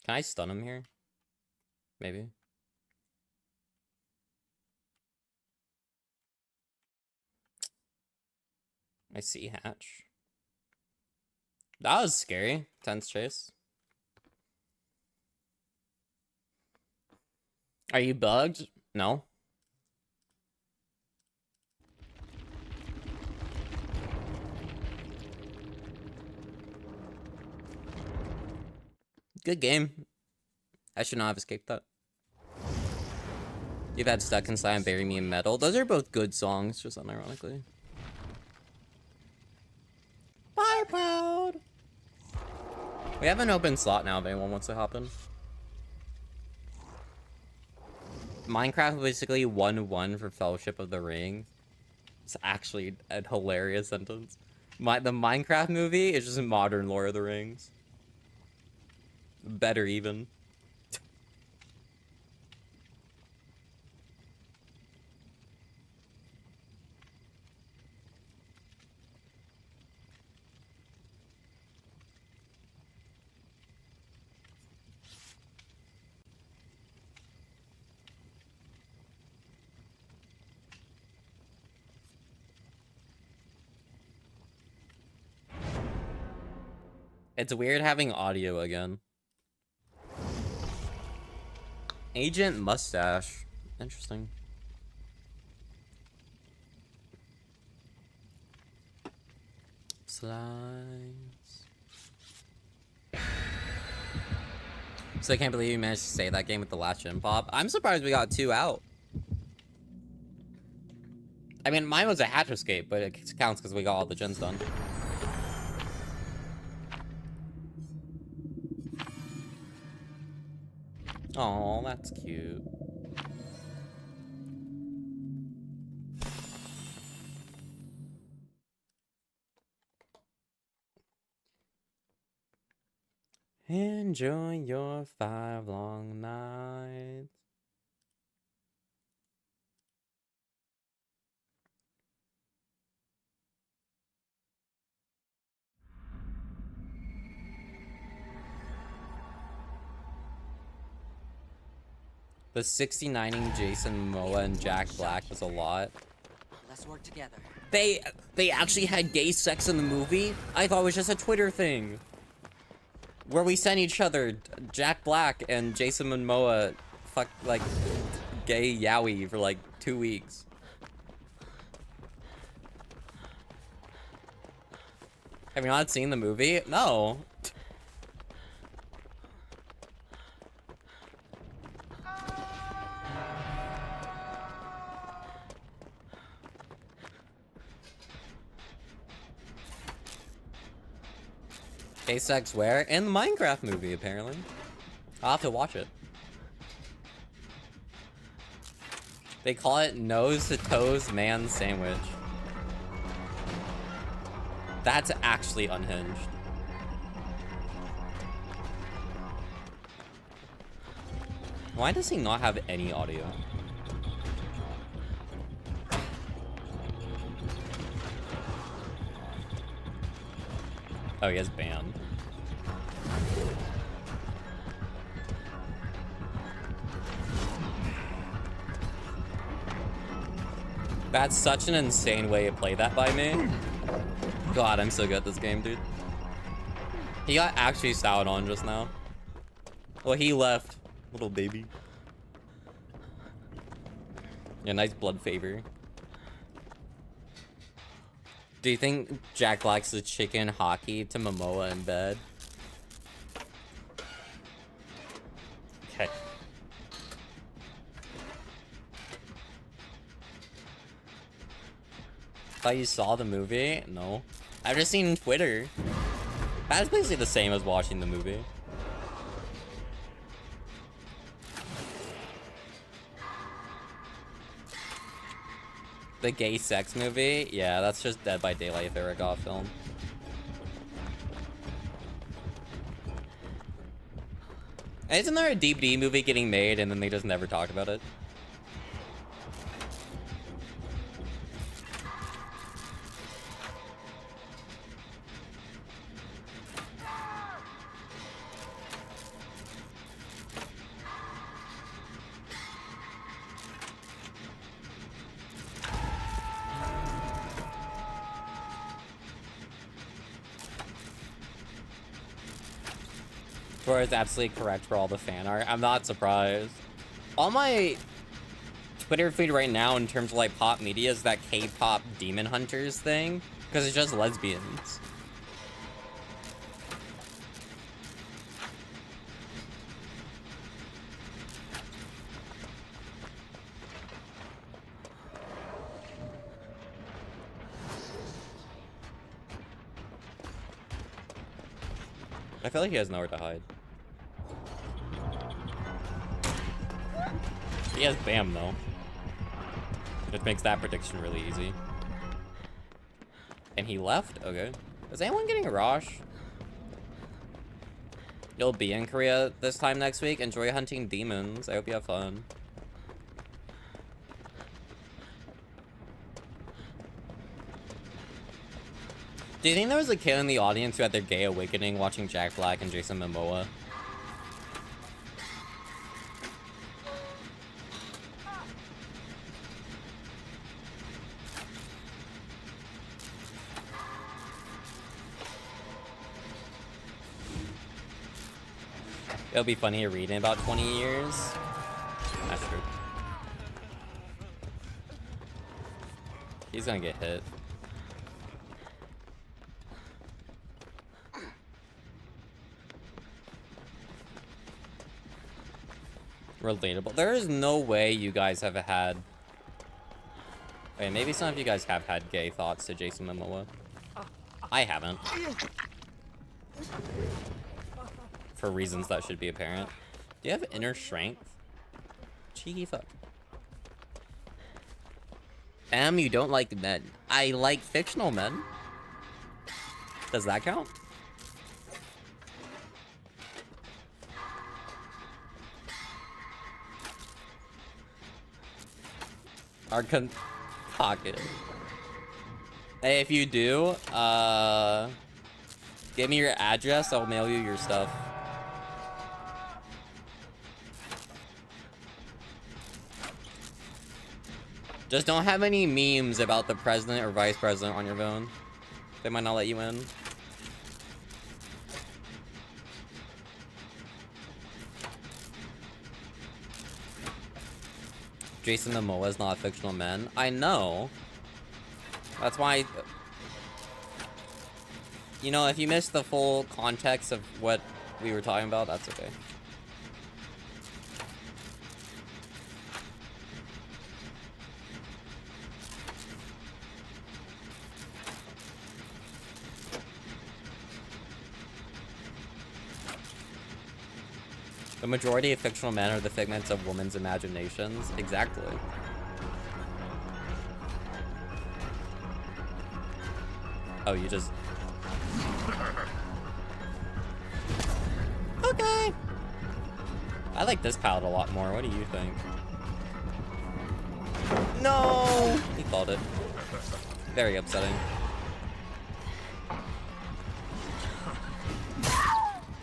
S1: Can I stun him here? Maybe. I see Hatch. That was scary. Tense chase. Are you bugged? No. Good game. I should not have escaped that. You've had Stuck Inside and Bury Me in Metal. Those are both good songs, just unironically. Bye, Proud! We have an open slot now if anyone wants to hop in. Minecraft basically 1-1 for Fellowship of the Ring. It's actually a hilarious sentence. The Minecraft movie is just modern Lord of the Rings. Better even. It's weird having audio again. Agent Mustache. Interesting. Slides. So I can't believe you managed to save that game with the last gen pop. I'm surprised we got 2 out. I mean, mine was a hatch escape, but it counts because we got all the gens done. Oh, that's cute. Enjoy your 5 long nights. The 69ing Jason Momoa and Jack Black was a lot.
S2: Let's work together.
S1: They actually had gay sex in the movie? I thought it was just a Twitter thing. Where we sent each other Jack Black and Jason Momoa fuck like gay yaoi for like 2 weeks. Have you not seen the movie? No. Gay sex where? In the Minecraft movie, apparently. I'll have to watch it. They call it nose to toes man sandwich. That's actually unhinged. Why does he not have any audio? Oh, he has banned. That's such an insane way to play that by me. God, I'm so good at this game, dude. He got actually styled on just now. Well, he left. Little baby. Yeah, nice blood favor. Do you think Jack Black's the chicken hockey to Momoa in bed? Okay. Thought you saw the movie? No. I've just seen Twitter. That's basically the same as watching the movie. The gay sex movie? Yeah, that's just Dead by Daylight if ever got a film. Isn't there a DBD movie getting made and then they just never talk about it? Tor is absolutely correct for all the fan art. I'm not surprised. All my Twitter feed right now in terms of like pop media is that K-pop Demon Hunters thing, because it's just lesbians. I feel like he has nowhere to hide. He has BAM though, which makes that prediction really easy. And he left? Okay. Is anyone getting a Rosh? You'll be in Korea this time next week. Enjoy hunting demons. I hope you have fun. Do you think there was a kid in the audience who had their gay awakening watching Jack Black and Jason Momoa? It'll be funny to read in about 20 years. That's true. He's gonna get hit. Relatable. There is no way you guys have had... Wait, maybe some of you guys have had gay thoughts to Jason Momoa. I haven't. For reasons that should be apparent. Do you have inner strength? Cheeky fuck. You don't like men. I like fictional men. Does that count? Our pocket. Hey, if you do, give me your address, I'll mail you your stuff. Just don't have any memes about the president or vice president on your phone. They might not let you in. Jason Momoa is not a fictional man. I know. That's why... You know, if you missed the full context of what we were talking about, that's okay. The majority of fictional men are the figments of women's imaginations. Exactly. Oh, you just... Okay. I like this palette a lot more. What do you think? No! He called it. Very upsetting.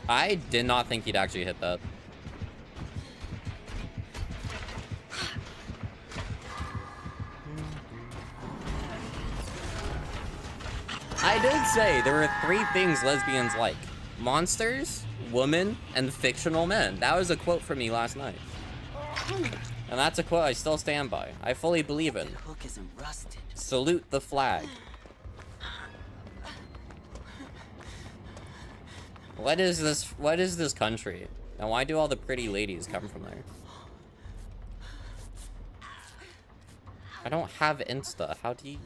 S1: I did not think he'd actually hit that. I did say there were 3 things lesbians like. Monsters, women, and fictional men. That was a quote from me last night. And that's a quote I still stand by. I fully believe in.
S2: The hook isn't rusted.
S1: Salute the flag. What is this country? And why do all the pretty ladies come from there? I don't have Insta. How do you...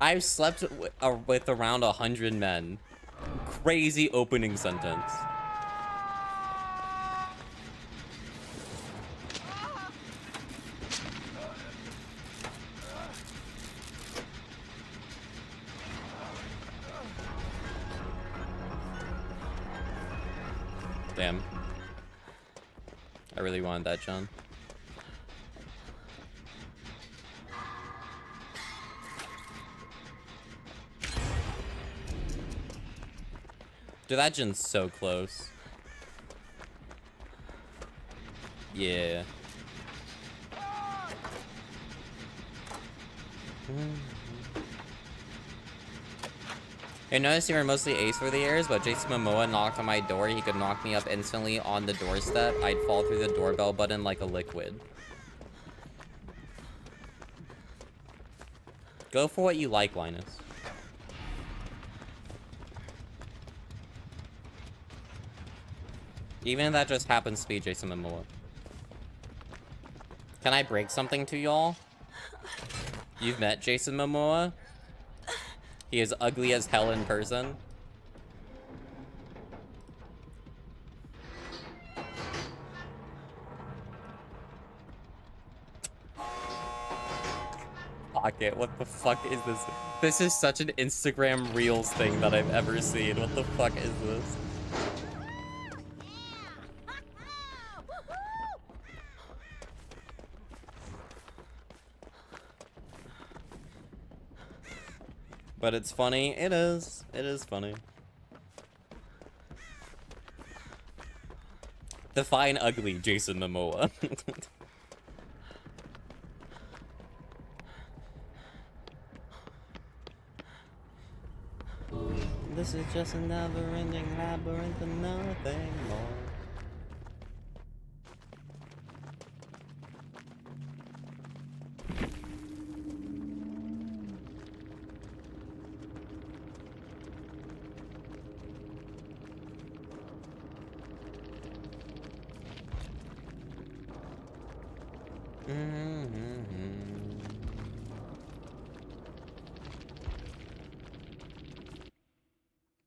S1: I've slept with around 100 men. Crazy opening sentence. Damn. I really wanted that, John. Dude, that gen's so close. Yeah. I noticed you were mostly ace for the years, but Jason Momoa knocked on my door. He could knock me up instantly on the doorstep. I'd fall through the doorbell button like a liquid. Go for what you like, Linus. Even if that just happens to be Jason Momoa. Can I break something to y'all? You've met Jason Momoa? He is ugly as hell in person. Pocket, what the fuck is this? This is such an Instagram Reels thing that I've ever seen. What the fuck is this? But it's funny. It is. It is funny. The fine, ugly Jason Momoa. This is just a never-ending labyrinth and nothing more.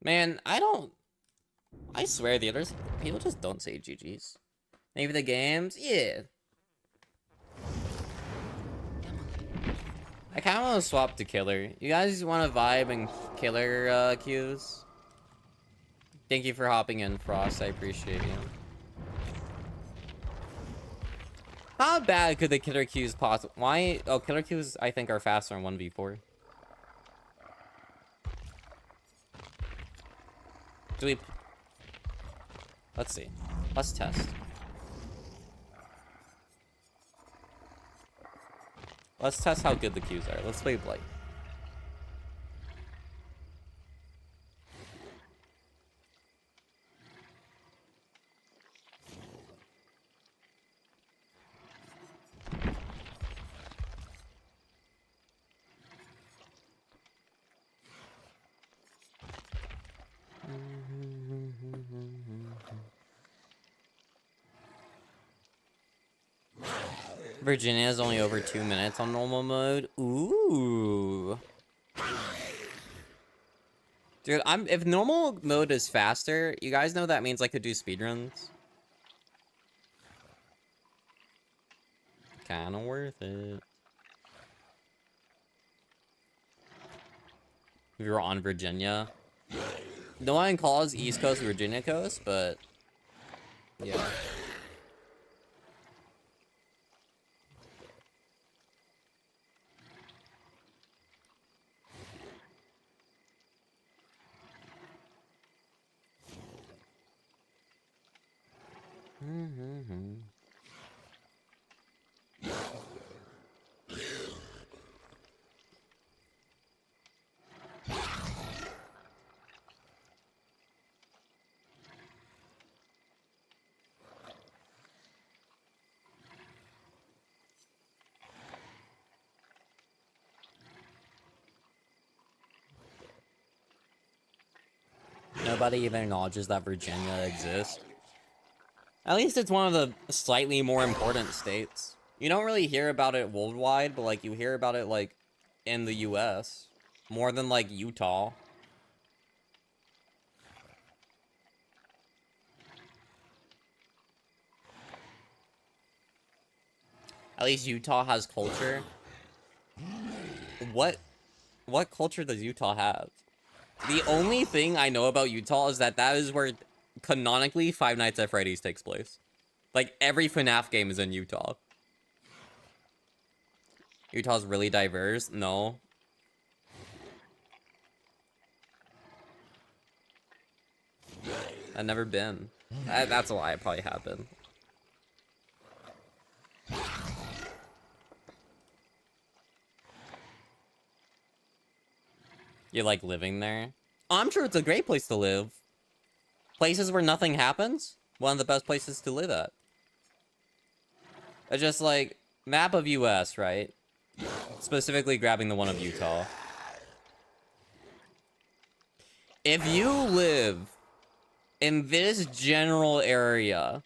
S1: Man, I swear the others, people just don't say GG's. Maybe the games? Yeah. I kinda wanna swap to Killer. You guys wanna vibe and Killer, queues? Thank you for hopping in, Frost. I appreciate you. How bad could the Killer queues possibly... Why? Oh, Killer queues, I think, are faster on 1v4. Do we... Let's see. Let's test. Let's test how good the queues are. Let's play Blight. Virginia is only over 2 minutes on normal mode. Ooh. Dude, if normal mode is faster, you guys know that means I could do speedruns. Kinda worth it. We were on Virginia. No one calls East Coast Virginia Coast, but yeah. Nobody even acknowledges that Virginia exists. At least it's one of the slightly more important states. You don't really hear about it worldwide, but like you hear about it like in the US. More than like Utah. At least Utah has culture. What culture does Utah have? The only thing I know about Utah is that is where canonically Five Nights at Freddy's takes place. Like every FNAF game is in Utah. Utah's really diverse? No. I've never been. That's a lie, I probably have been. You like living there? I'm sure it's a great place to live. Places where nothing happens? One of the best places to live at. It's just like, map of US, right? Specifically grabbing the one of Utah. If you live in this general area,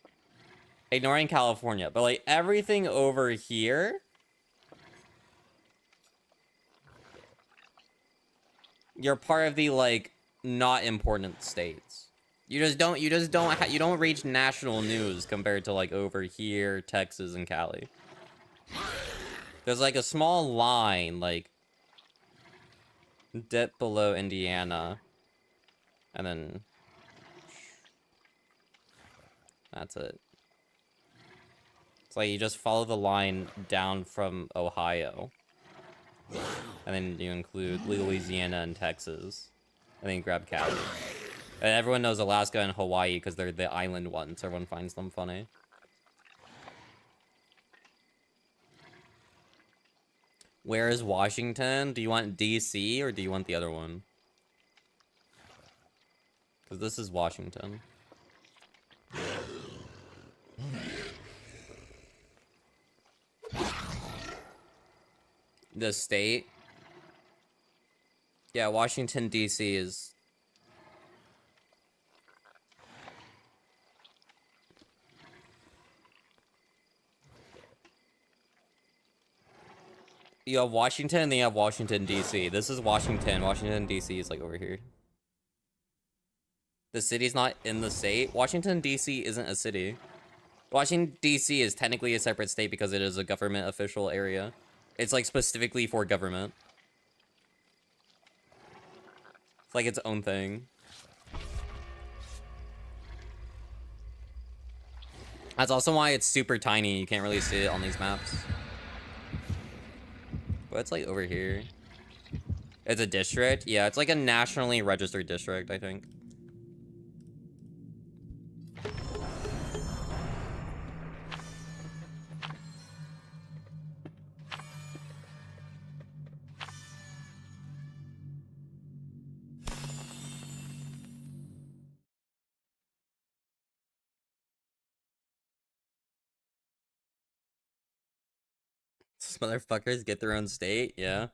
S1: ignoring California, but like everything over here, you're part of the like not important states. You don't reach national news compared to like over here, Texas and Cali. There's like a small line like dip below Indiana, and then that's it. It's like you just follow the line down from Ohio, and then you include Louisiana and Texas, and then you grab Cali. And everyone knows Alaska and Hawaii because they're the island ones. Everyone finds them funny. Where is Washington? Do you want DC or do you want the other one? Because this is Washington. The state? Yeah, Washington, DC is... You have Washington and then you have Washington, DC. This is Washington. Washington, DC is like over here. The city's not in the state. Washington, DC isn't a city. Washington, DC is technically a separate state because it is a government official area. It's like specifically for government. It's like its own thing. That's also why it's super tiny. You can't really see it on these maps. But it's like over here. It's a district? Yeah, it's like a nationally registered district, I think. These motherfuckers get their own state, yeah.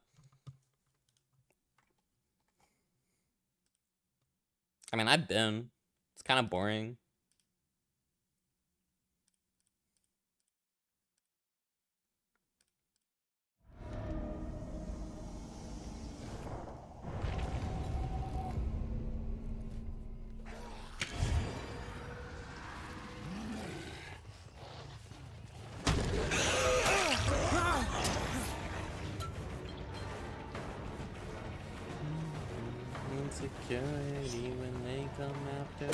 S1: I mean, I've been. It's kind of boring. Insecurity when they come after me.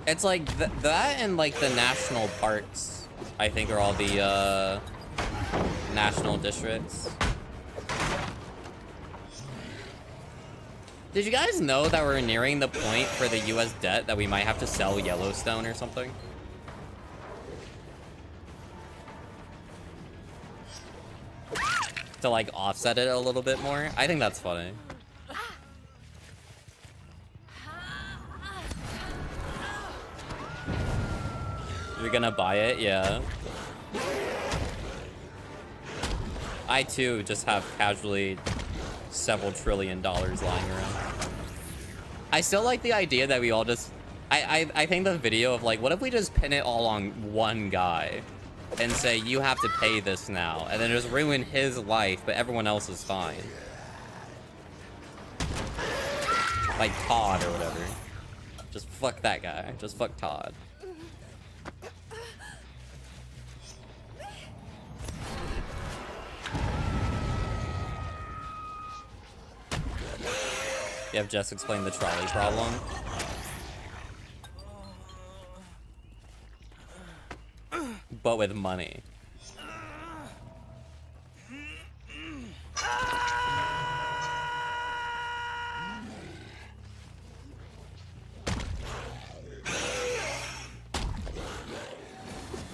S1: It's like that and like the national parks, I think, are all the national districts. Did you guys know that we're nearing the point for the US debt that we might have to sell Yellowstone or something? To like offset it a little bit more? I think that's funny. You're gonna buy it? Yeah. I too just have casually several $trillion lying around. I still like the idea that we all just... I think the video of like, what if we just pin it all on one guy and say, you have to pay this now, and then just ruin his life, but everyone else is fine. Like Todd or whatever. Just fuck that guy. Just fuck Todd. You have Jess explain the trolley problem. But with money.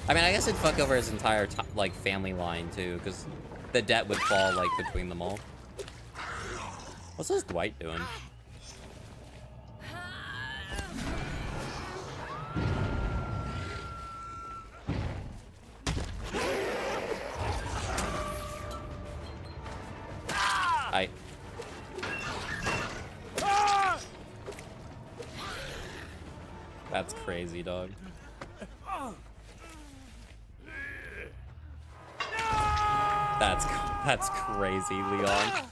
S1: I mean, I guess it'd fuck over his entire like family line too, because the debt would fall like between them all. What's this Dwight doing? I. That's crazy, dog. That's crazy, Leon.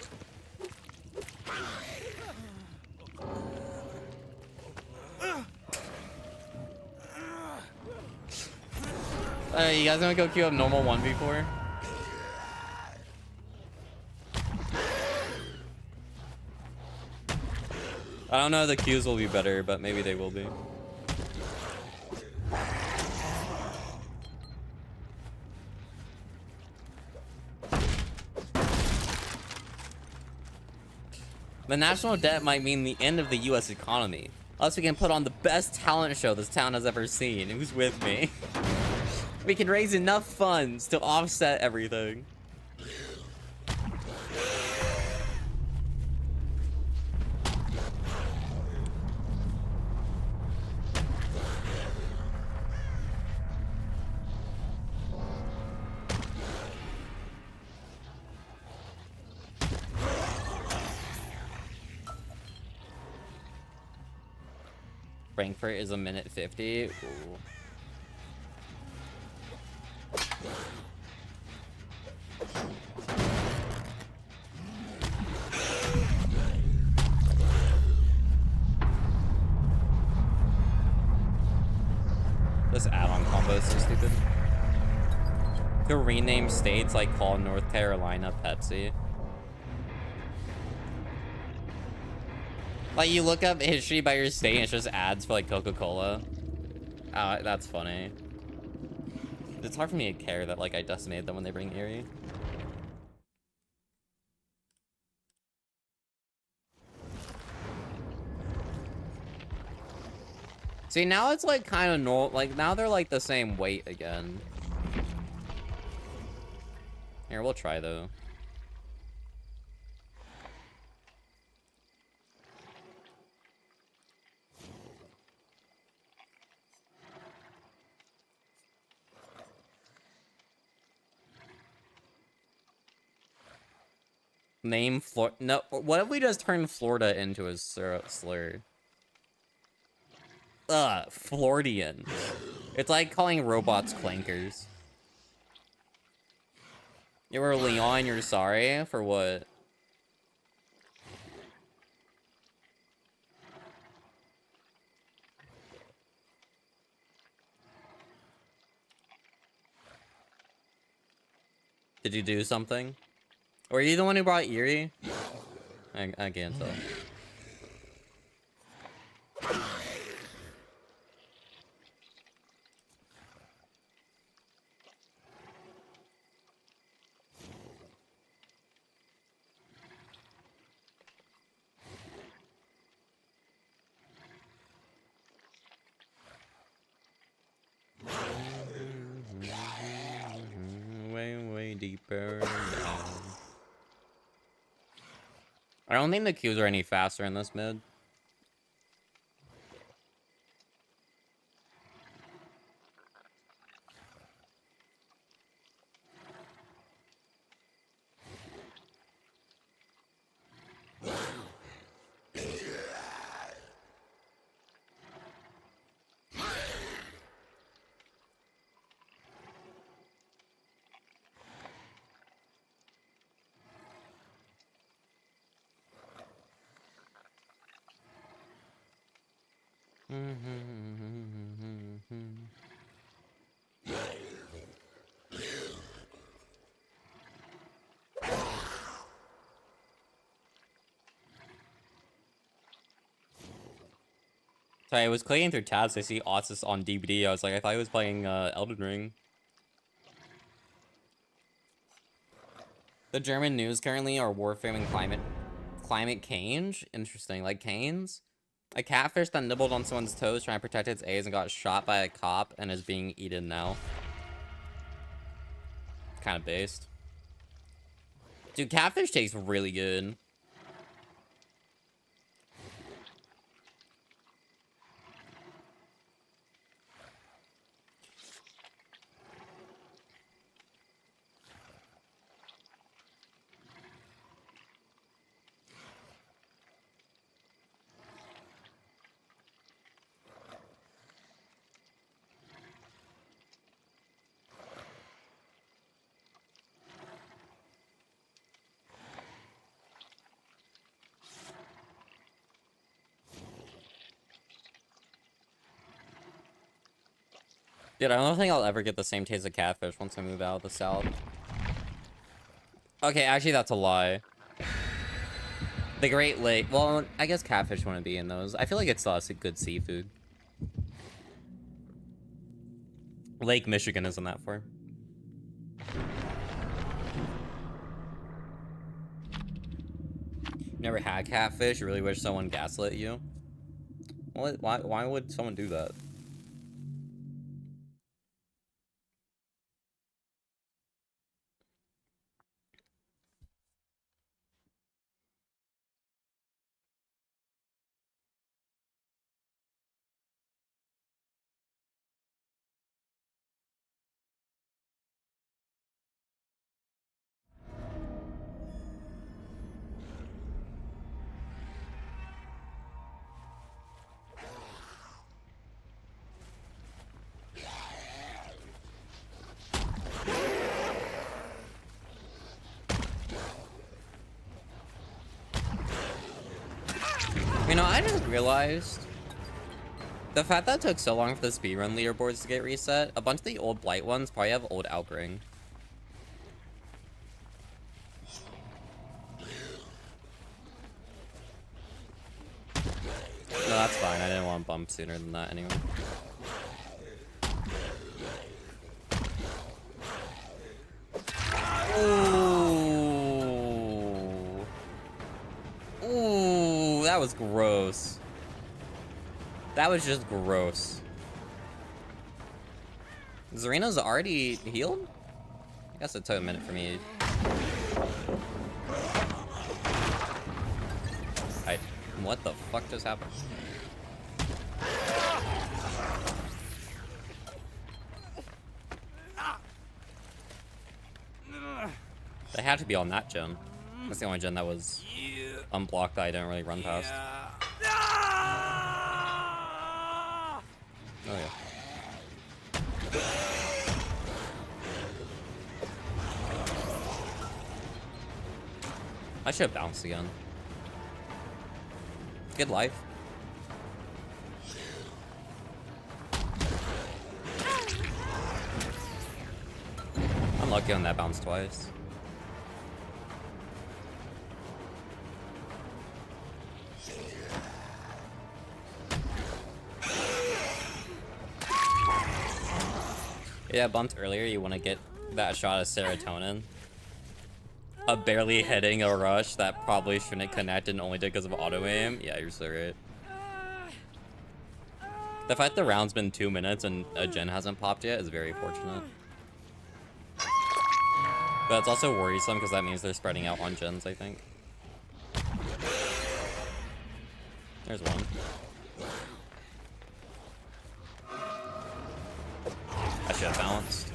S1: You guys wanna go queue up normal 1v4? I don't know if the queues will be better, but maybe they will be. The national debt might mean the end of the US economy. Unless we can put on the best talent show this town has ever seen. Who's with me? We can raise enough funds to offset everything. Frankfurt is a minute 50. Ooh. This add-on combo is so stupid. Could rename states like call North Carolina Pepsi. Like, you look up history by your state and it's just ads for, like, Coca-Cola. Oh, that's funny. It's hard for me to care that, like, I decimated them when they bring Erie. See, now it's, like, kind of normal. Like, now they're, like, the same weight again. Here, we'll try, though. Name Flor- No, what if we just turn Florida into a slur? Floridians. It's like calling robots clankers. You were Leon, you're sorry? For what? Did you do something? Were you the one who brought Erie? I can't tell. deeper down. I don't think the Qs are any faster in this mid. Sorry, I was clicking through tabs. I see Otis on DBD. I was like, I thought he was playing Elden Ring. The German news currently are warfaring climate change. Interesting, like canes. A catfish that nibbled on someone's toes trying to protect its eggs and got shot by a cop and is being eaten now. Kind of based. Dude, catfish tastes really good. Dude, I don't think I'll ever get the same taste of catfish once I move out of the south. Okay, actually, that's a lie. The Great Lake. Well, I guess catfish wouldn't be in those. I feel like it's a good seafood. Lake Michigan isn't that far. Never had catfish? You really wish someone gaslit you? What? Why would someone do that? You know, I just realized the fact that it took so long for the speedrun leaderboards to get reset, a bunch of the old Blight ones probably have old Outring. No, that's fine. I didn't want to bump sooner than that anyway. Ooh. Ooh, that was gross. That was just gross. Zarina's already healed? I guess it took a minute for me. What the fuck just happened? They had to be on that gen. That's the only gen that was unblocked that I didn't really run past. Oh yeah. I should have bounced again. Good life. I'm lucky on that bounce twice. Yeah, bumped earlier. You want to get that shot of serotonin. A barely hitting a rush that probably shouldn't connect and only did because of auto aim. Yeah, you're so right. The fact the round's been 2 minutes and a gen hasn't popped yet is very fortunate. But it's also worrisome because that means they're spreading out on gens, I think. There's one. I should have balanced.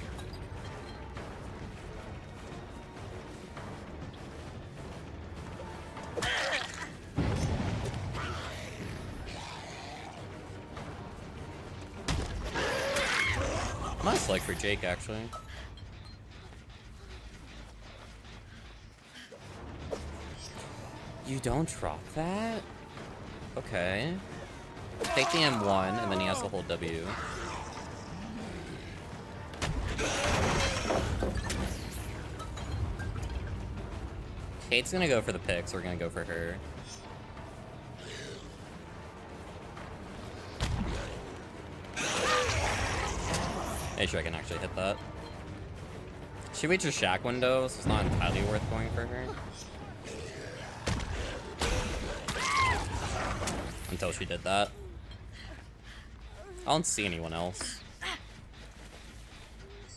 S1: Nice like for Jake, actually. You don't drop that? Okay. Take the M1, and then he has to hold W. Kate's gonna go for the pick, so we're gonna go for her. Make sure I can actually hit that. She reached her shack window, so it's not entirely worth going for her. Until she did that. I don't see anyone else.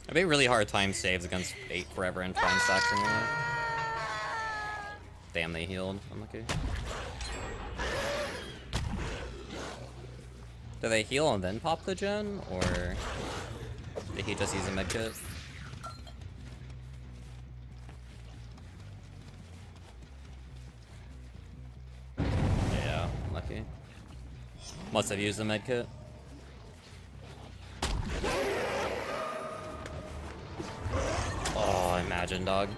S1: It'd be a really hard time saves against 8 forever and Twine stacks anyway. Damn, they healed. Unlucky. Do they heal and then pop the gen, or did he just use a medkit? Yeah, lucky. Must have used the medkit. Oh, imagine, dog.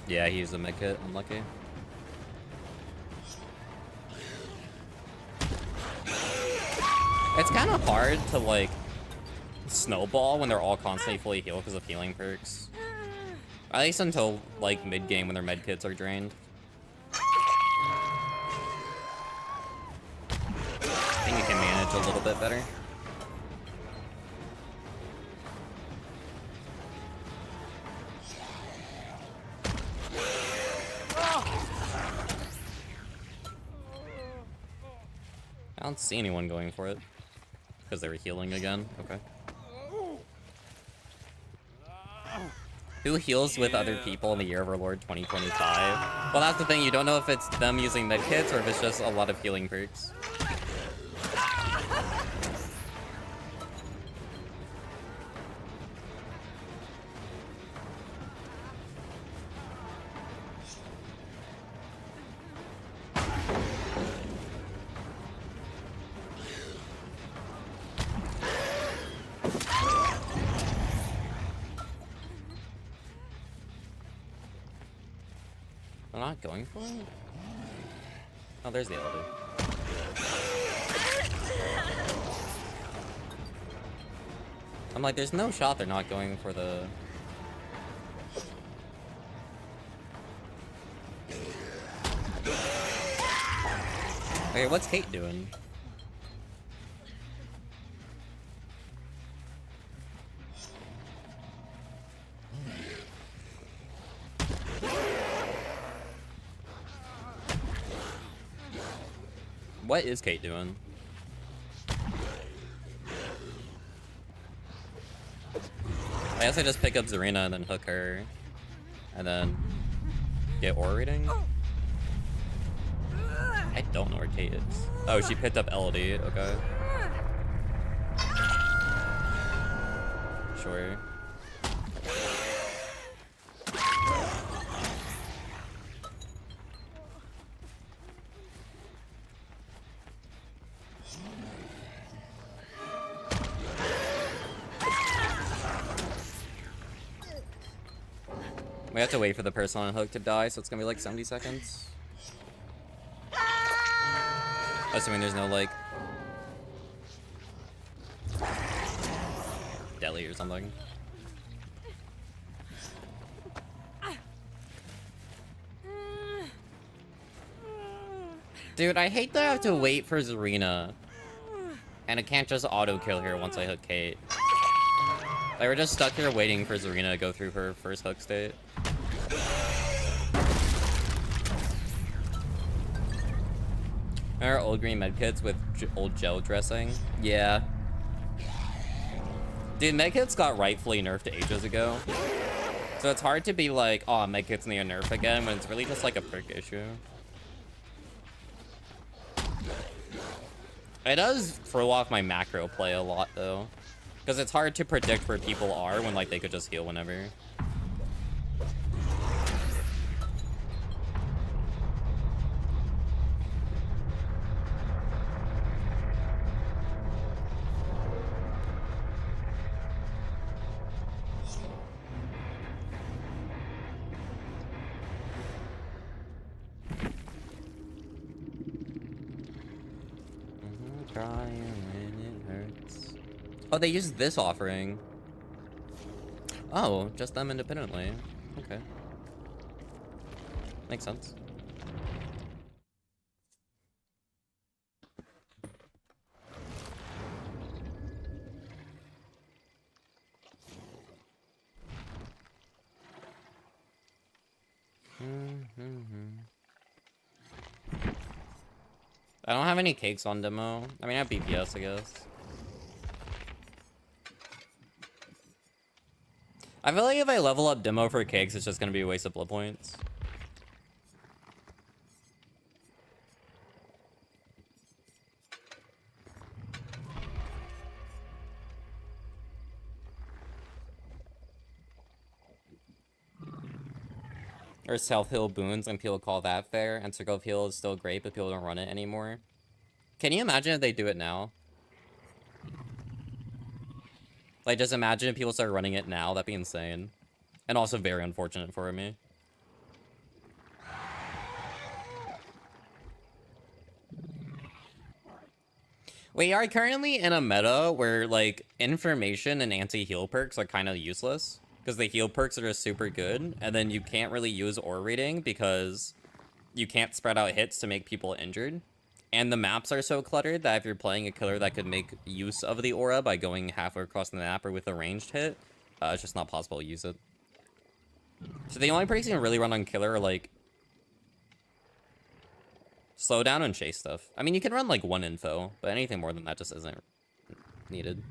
S1: Yeah, he used the medkit. Unlucky. It's kind of hard to, like, snowball when they're all constantly fully healed because of healing perks. At least until, like, mid-game when their medkits are drained. I think you can manage a little bit better. I don't see anyone going for it. Because they were healing again? Okay. Who heals with other people in the Year of Our Lord 2025? Well, that's the thing. You don't know if it's them using medkits or if it's just a lot of healing perks. I'm not going for it? Oh, there's the elder. I'm like, there's no shot they're not going for the... Okay, what's Kate doing? What is Kate doing? I guess I just pick up Zarina and then hook her. And then get aura reading? I don't know where Kate is. Oh, she picked up Elodie. Okay. Sure. We have to wait for the person on hook to die, so it's gonna be like 70 seconds. Assuming there's no, like, deli or something. Dude, I hate that I have to wait for Zarina. And I can't just auto-kill her once I hook Kate. Like, we're just stuck here waiting for Zarina to go through her first hook state. Remember old green medkits with old gel dressing? Yeah. Dude, medkits got rightfully nerfed ages ago. So it's hard to be like, oh, my kid's need a nerf again, when it's really just like a perk issue. It does throw off my macro play a lot, though. Because it's hard to predict where people are when, like, they could just heal whenever. Crying when it hurts. Oh, they used this offering. Oh, just them independently. Okay. Makes sense. I don't have any cakes on demo. I mean, I have BPS, I guess. I feel like if I level up demo for cakes, it's just gonna be a waste of blood points. Or self-heal boons, and people call that fair, and circle of heal is still great, but people don't run it anymore. Can you imagine if they do it now? Like, just imagine if people start running it now. That'd be insane. And also very unfortunate for me. We are currently in a meta where, like, information and anti-heal perks are kind of useless. Because the heal perks are just super good, and then you can't really use aura rating because you can't spread out hits to make people injured. And the maps are so cluttered that if you're playing a killer that could make use of the aura by going halfway across the map or with a ranged hit, it's just not possible to use it. So the only perks you can really run on killer are, like, slow down and chase stuff. I mean, you can run, like, one info, but anything more than that just isn't needed.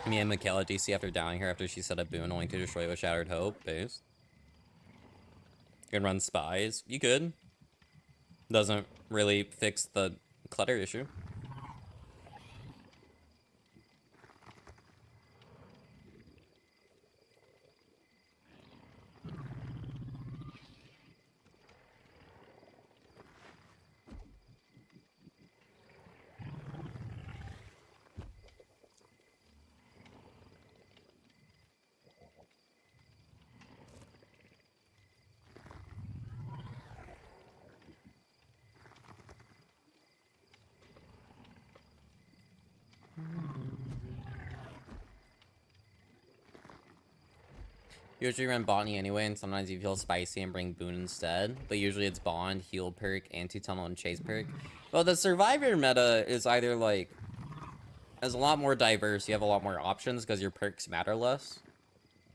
S1: Me and Michaela DC after downing her after she set a boon only to destroy it with Shattered Hope. Base. You can run spies. You could. Doesn't really fix the clutter issue. Usually run Botany anyway, and sometimes you feel spicy and bring Boon instead. But usually it's Bond, Heal perk, Anti-Tunnel, and Chase perk. Well, the Survivor meta is either, like, is a lot more diverse. You have a lot more options because your perks matter less.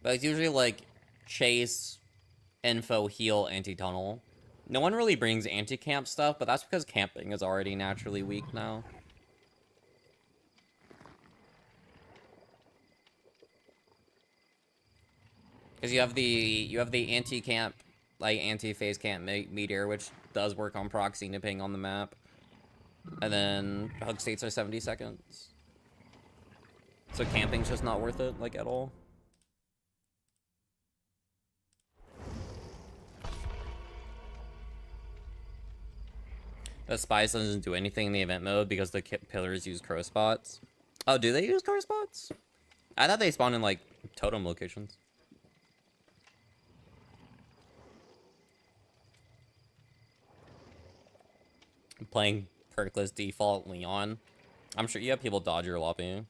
S1: But it's usually, like, Chase, Info, Heal, Anti-Tunnel. No one really brings anti-camp stuff, but that's because camping is already naturally weak now. Because you have the anti-camp, like, anti-phase camp meteor, which does work on proxy depending on the map. And then hug states are 70 seconds. So camping's just not worth it, like, at all. The spies doesn't do anything in the event mode because the pillars use crow spots. Oh, do they use crow spots? I thought they spawn in, like, totem locations. Playing perkless default Leon. I'm sure you have people dodge your lobby.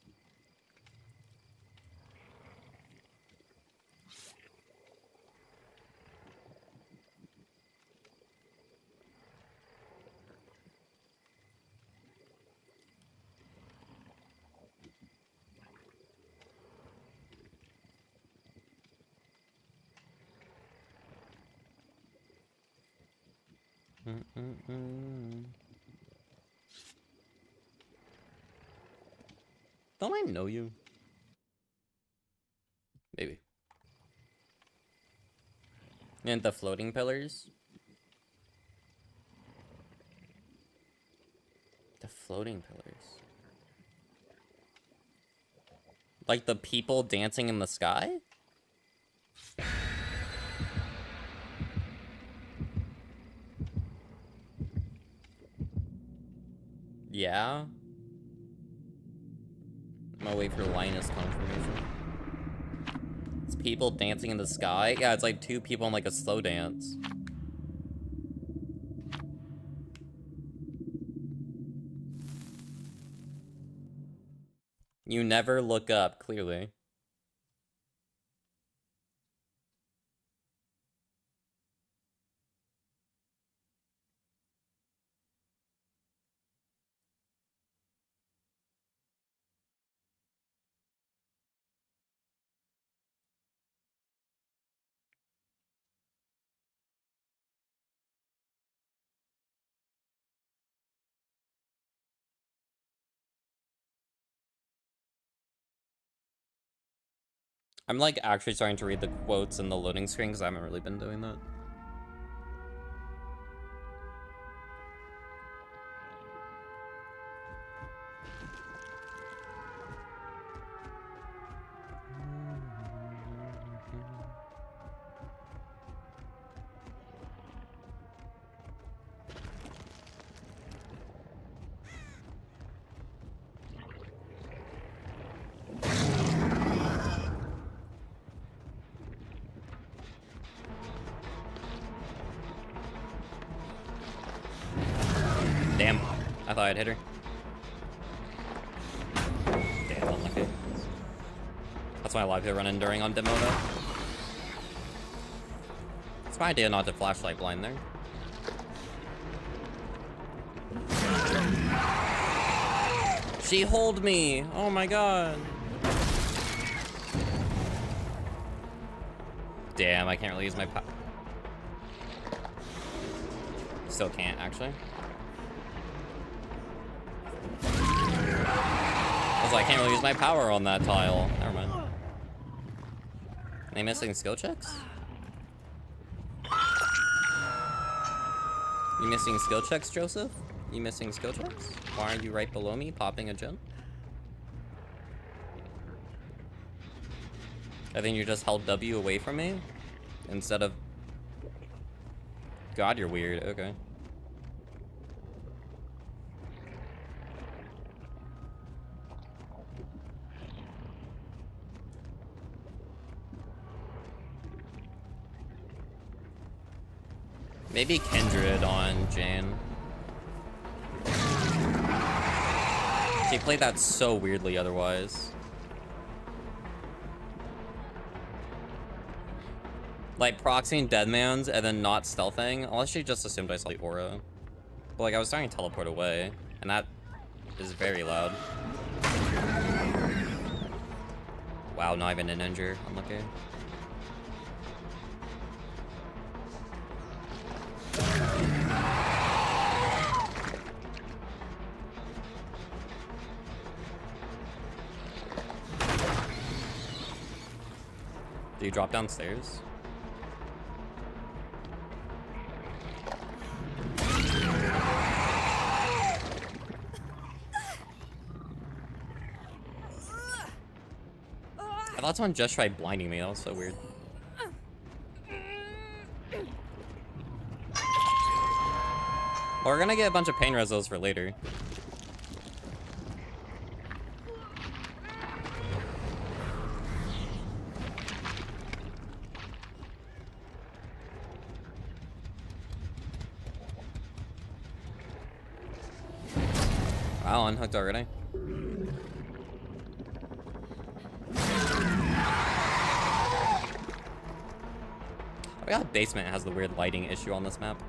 S1: Don't I know you? Maybe. And the floating pillars? The floating pillars. Like the people dancing in the sky? Yeah. I'm gonna wait for Linus confirmation. It's people dancing in the sky? Yeah, it's like two people in like a slow dance. You never look up, clearly. I'm like actually starting to read the quotes in the loading screen because I haven't really been doing that. Damn. I thought I'd hit her. Damn, unlucky. That's why a lot of people run Enduring on demo though. It's my idea not to flashlight blind there. She hold me! Oh my god. Damn, I can't really use my power. Still can't, actually. Also, I can't really use my power on that tile. Never mind. Any missing skill checks? You missing skill checks, Joseph? You missing skill checks? Why are you right below me, popping a gem? I think you just held W away from me instead of... God, you're weird. Okay. Maybe Kindred on Jane. She played that so weirdly otherwise. Like proxying Deadman's and then not stealthing, unless she just assumed I saw the aura. But like I was starting to teleport away, and that is very loud. Wow, not even an injure. Unlucky. Do you drop downstairs? I thought someone just tried blinding me. That was so weird. Well, we're gonna get a bunch of pain resos for later. Wow, unhooked already. I forgot basement has the weird lighting issue on this map.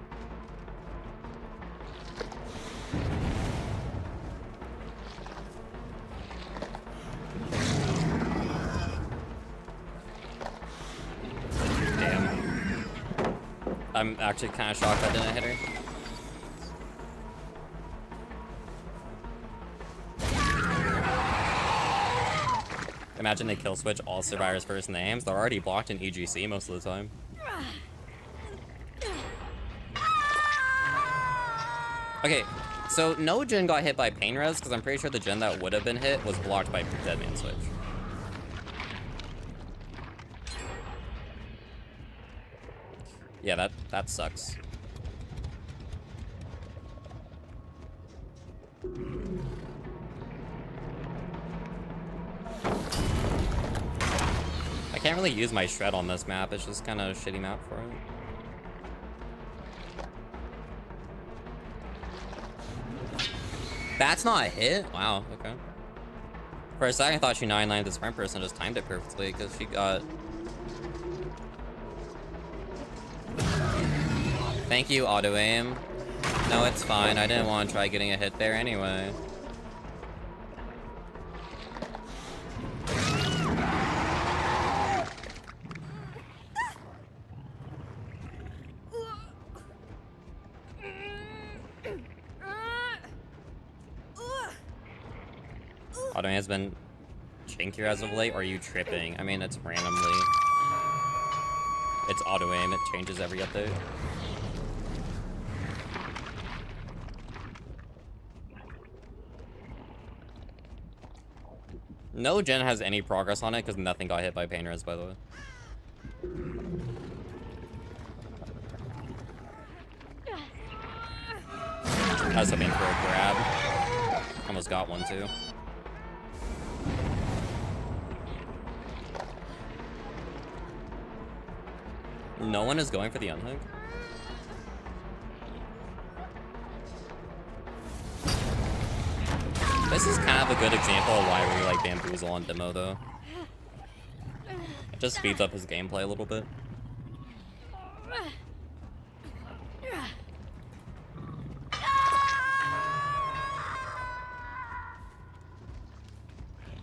S1: Damn. I'm actually kind of shocked I didn't hit her. imagine they kill switch all survivors' first names. They're already blocked in EGC most of the time. Okay, so no gen got hit by pain res, because I'm pretty sure the gen that would have been hit was blocked by dead man switch. Yeah, that sucks. I can't really use my shred on this map. It's just kind of a shitty map for it. That's not a hit? Wow, okay. For a second, I thought she 9-9'd the sprint person, just timed it perfectly, because she got... Thank you, auto-aim. No, it's fine. I didn't want to try getting a hit there anyway. Auto-aim has been chinkier as of late, or are you tripping? I mean, it's randomly. It's auto-aim, it changes every update. No gen has any progress on it, because nothing got hit by pain res, by the way. I was hoping for a grab. Almost got one, too. No one is going for the unhook? This is kind of a good example of why we like Bamboozle on demo, though. It just speeds up his gameplay a little bit.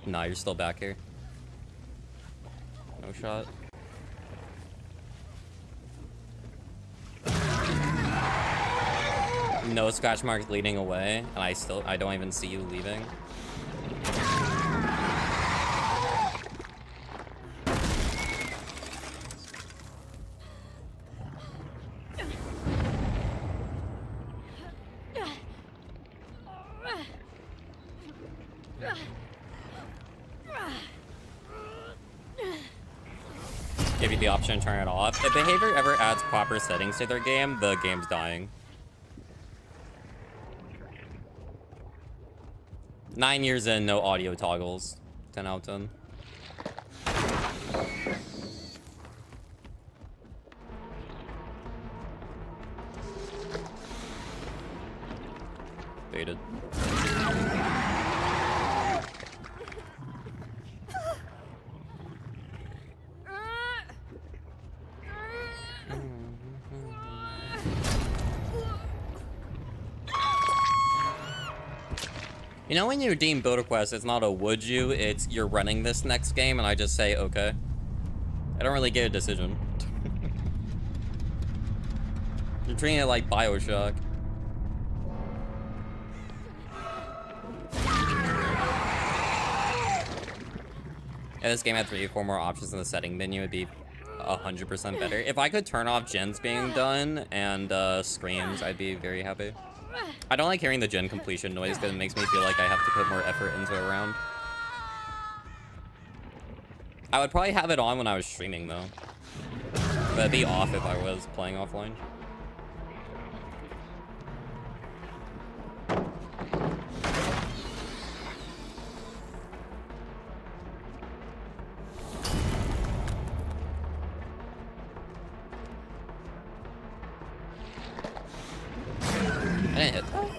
S1: Nah, you're still back here. No shot. No scratch marks leading away, and I don't even see you leaving. Give you the option to turn it off. If behavior ever adds proper settings to their game, the game's dying. 9 years in, no audio toggles. 10 out of 10. Baited. You know when you redeem build request, it's not a would you, it's you're running this next game, and I just say, okay. I don't really get a decision. You're treating it like BioShock. If this game had 3 or 4 more options in the setting menu, it'd be 100% better. If I could turn off gens being done and screams, I'd be very happy. I don't like hearing the gen completion noise because it makes me feel like I have to put more effort into a round. I would probably have it on when I was streaming though. But it'd be off if I was playing offline. I didn't hit that.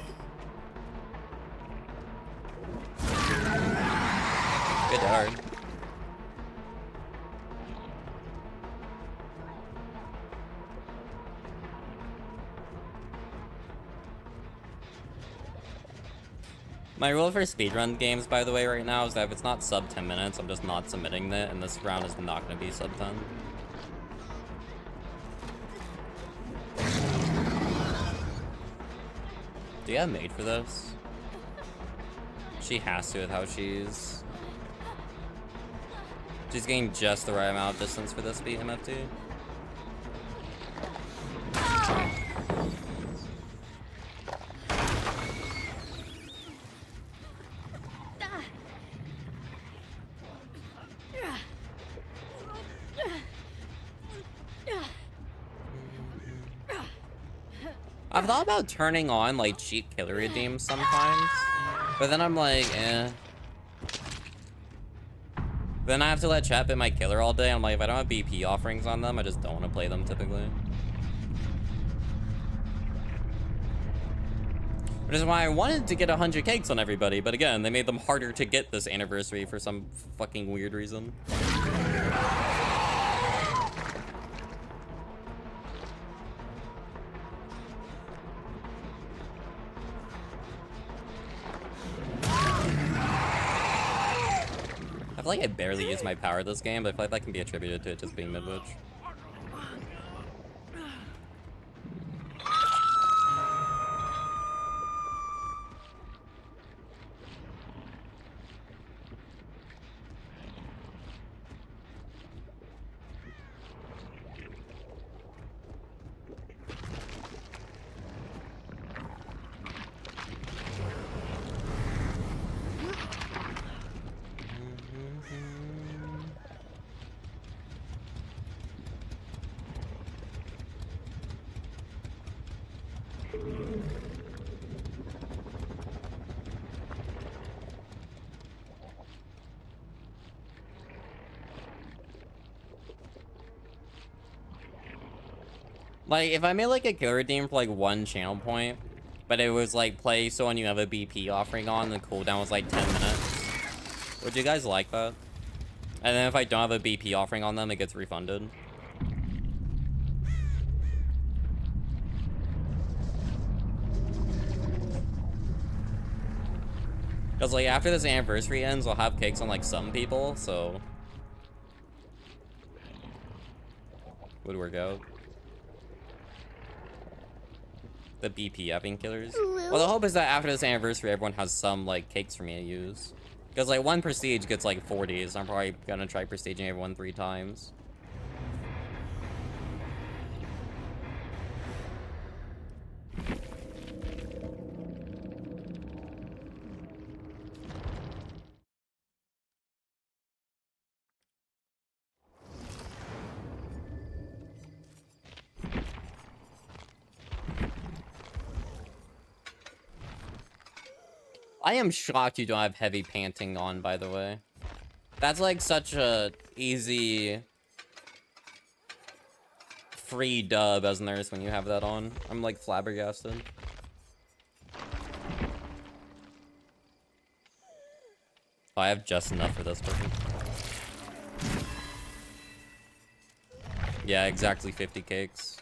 S1: Good dart. My rule for speedrun games, by the way, right now is that if it's not sub 10 minutes, I'm just not submitting it, and this round is not going to be sub 10. Do you have made for this? She has to with how she's... She's getting just the right amount of distance for this beat MFT. I've thought about turning on, like, cheap killer redeems sometimes, but then I'm like, eh. Then I have to let chat bit my killer all day. I'm like, if I don't have BP offerings on them, I just don't want to play them typically. Which is why I wanted to get 100 cakes on everybody, but again, they made them harder to get this anniversary for some fucking weird reason. I feel like I barely use my power this game, but I feel like that can be attributed to it just being mid-witch. Like, if I made, like, a killer redeem for, like, 1 channel point, but it was, like, play someone you have a BP offering on, the cooldown was, like, 10 minutes, would you guys like that? And then if I don't have a BP offering on them, it gets refunded. Because, like, after this anniversary ends, I'll have cakes on, like, some people, so... would work out. The BP having killers.
S4: Really?
S1: Well, the hope is that after this anniversary, everyone has some, like, cakes for me to use. Because, like, 1 prestige gets, like, 40, so I'm probably gonna try prestiging everyone 3 times. I am shocked you don't have heavy panting on, by the way. That's like such a easy free dub as nurse when you have that on. I'm like flabbergasted. Oh, I have just enough for this person. Yeah, exactly 50 cakes.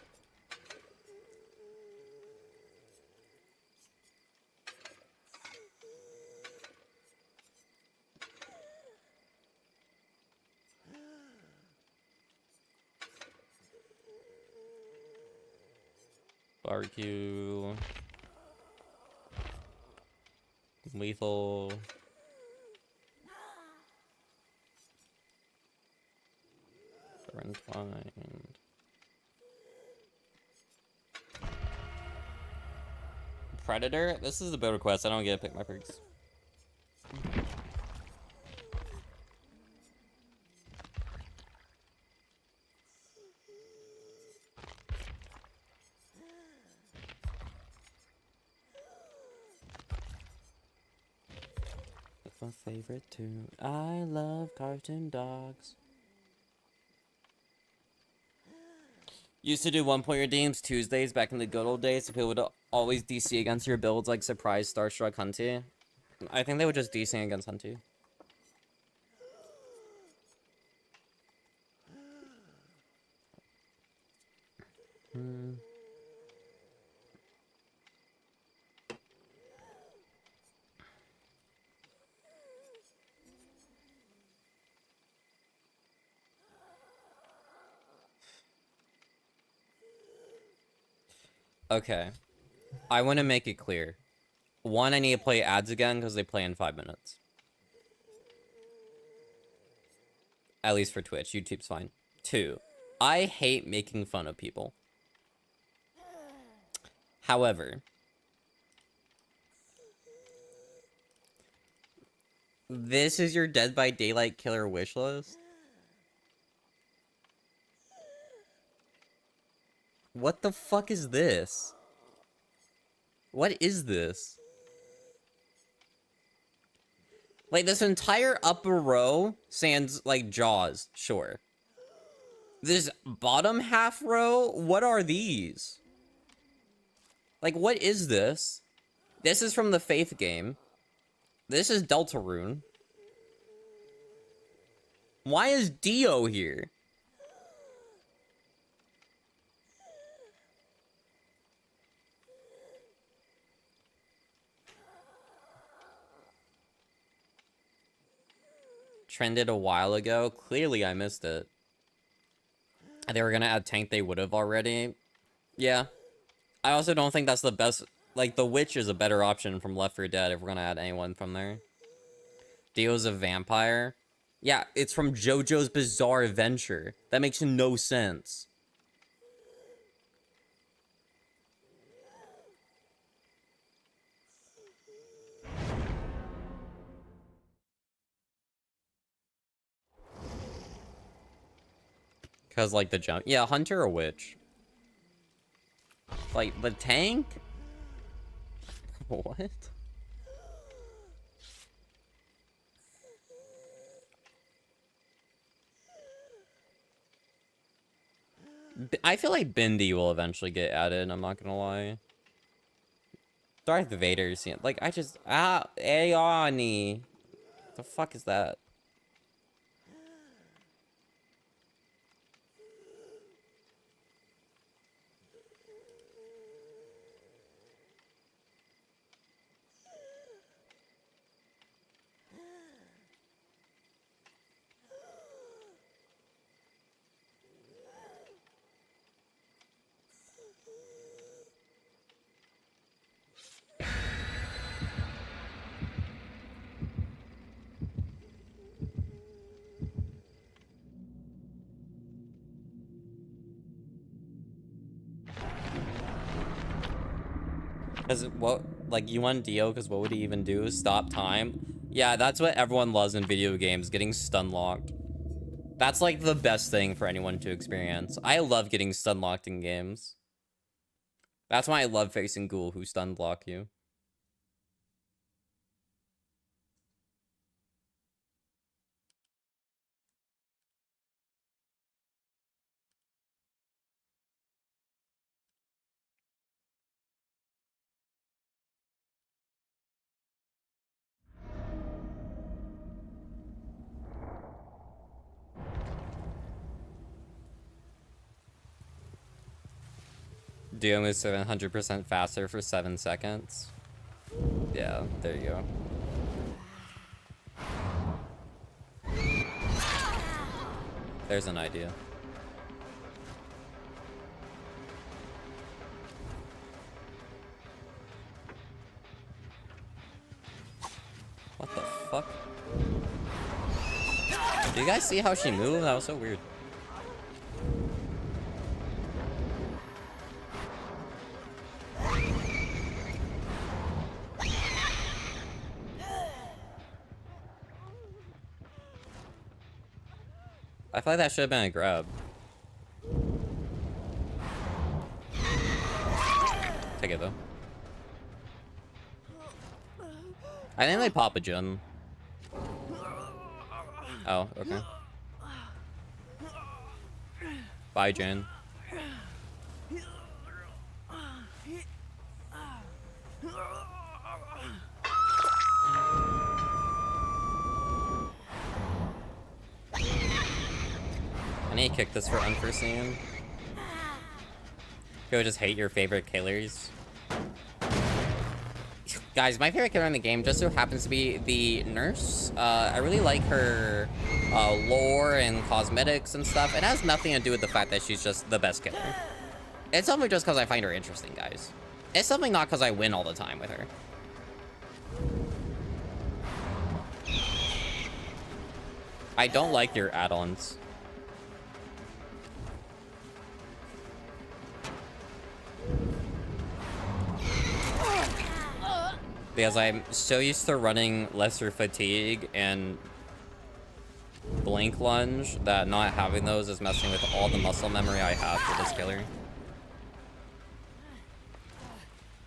S1: Barbecue. Lethal. Entwined. Predator? This is a build request. I don't get to pick my perks. My favorite too. I love cartoon dogs. Used to do 1 point redeems Tuesdays back in the good old days, so people would always DC against your builds like Surprise, Starstruck, Hunty. I think they would just DC against Hunty. Okay. I want to make it clear. 1, I need to play ads again because they play in 5 minutes. At least for Twitch. YouTube's fine. 2, I hate making fun of people. However, this is your Dead by Daylight killer wish list? What the fuck is this? What is this? Like, this entire upper row sans, like, Jaws, sure. This bottom half row, what are these? Like, what is this? This is from the Faith game. This is Deltarune. Why is Dio here? Trended a while ago. Clearly, I missed it. They were gonna add Tank, they would have already. Yeah. I also don't think that's the best. Like, the Witch is a better option from Left 4 Dead if we're gonna add anyone from there. Dio's a vampire. Yeah, it's from JoJo's Bizarre Adventure. That makes no sense. Because, like, the jump. Yeah, Hunter or Witch. Like, the Tank? What? I feel like Bindi will eventually get added, I'm not gonna lie. Darth Vader, like, I just... Aeoni. The fuck is that? Because what, like, you want Dio, because what would he even do? Stop time? Yeah, that's what everyone loves in video games, getting stun locked. That's, like, the best thing for anyone to experience. I love getting stun locked in games. That's why I love facing Ghoul who stun block you. Dio moves 700% faster for 7 seconds. Yeah, there you go. There's an idea. What the fuck? Do you guys see how she moved? That was so weird. I feel like that should have been a grab. Take it though. I think they pop a gem. Oh, okay. Bye, Jen. I need to kick this for unforeseen. Go just hate your favorite killers. Guys, my favorite killer in the game just so happens to be the nurse. I really like her lore and cosmetics and stuff. It has nothing to do with the fact that she's just the best killer. It's something just because I find her interesting, guys. It's something not because I win all the time with her. I don't like your add-ons. Because I'm so used to running lesser fatigue and blink lunge that not having those is messing with all the muscle memory I have for this killer.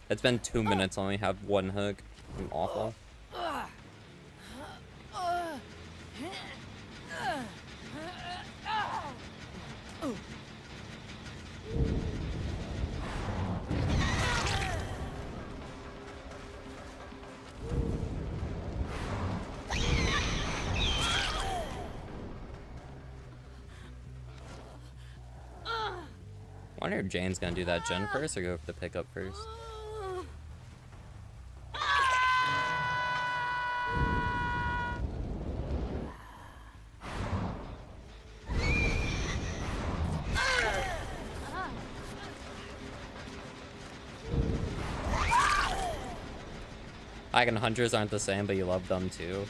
S1: It's been 2 minutes, I only have one hook. I'm awful. I wonder if Jane's gonna do that gen first or go for the pickup first. Icon hunters aren't the same, but you love them too.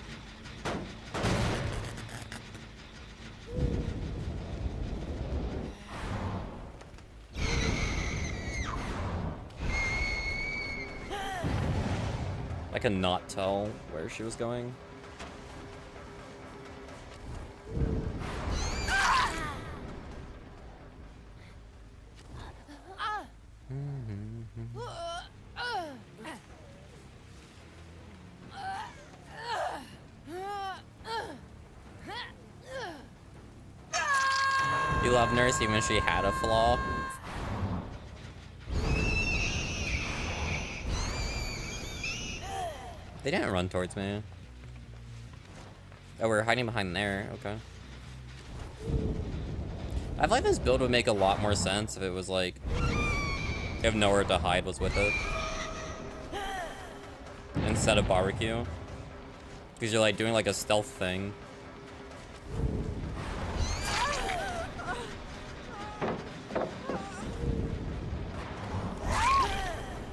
S1: I cannot tell where she was going. You love Nurse even if she had a flaw. They didn't run towards me. Oh, we're hiding behind there. Okay. I feel like this build would make a lot more sense if it was like, if nowhere to hide was with it. Instead of barbecue. Because you're like doing like a stealth thing.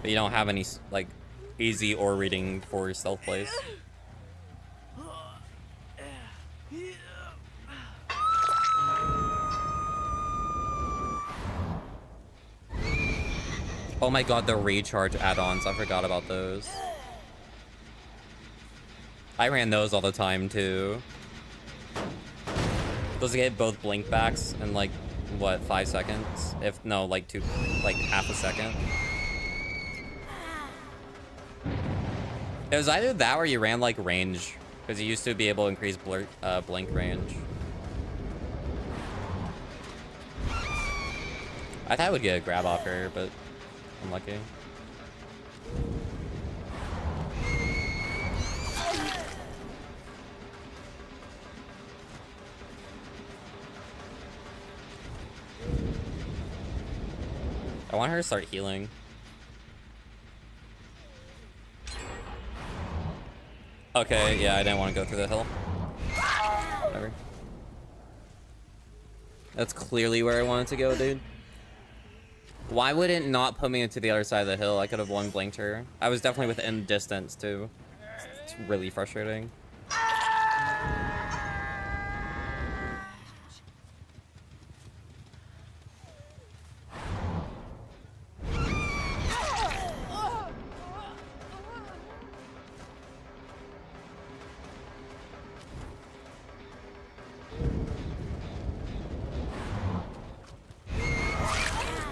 S1: But you don't have any like easy ore reading for stealth plays. Oh my god, the recharge add-ons. I forgot about those. I ran those all the time too. Those get both blink backs in like, what, 5 seconds? If, no, like half a second. It was either that or you ran like range. Because you used to be able to increase blink range. I thought I would get a grab off her, but unlucky. I want her to start healing. Okay, yeah, I didn't want to go through the hill. Whatever. That's clearly where I wanted to go, dude. Why would it not put me into the other side of the hill? I could have one blinked her. I was definitely within distance, too. It's really frustrating.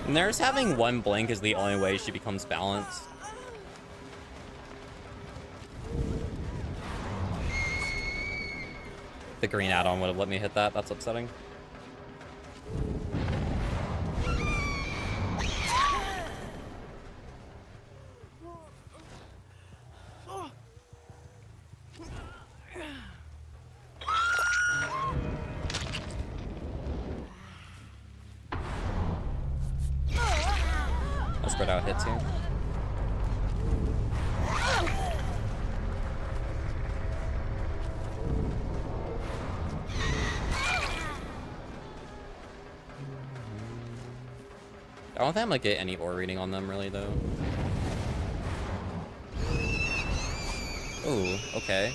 S1: Nurse having one blink is the only way she becomes balanced. The green add-on would have let me hit that. That's upsetting. Spread out hits here. I don't think I'm gonna get any ore reading on them really though. Ooh, okay.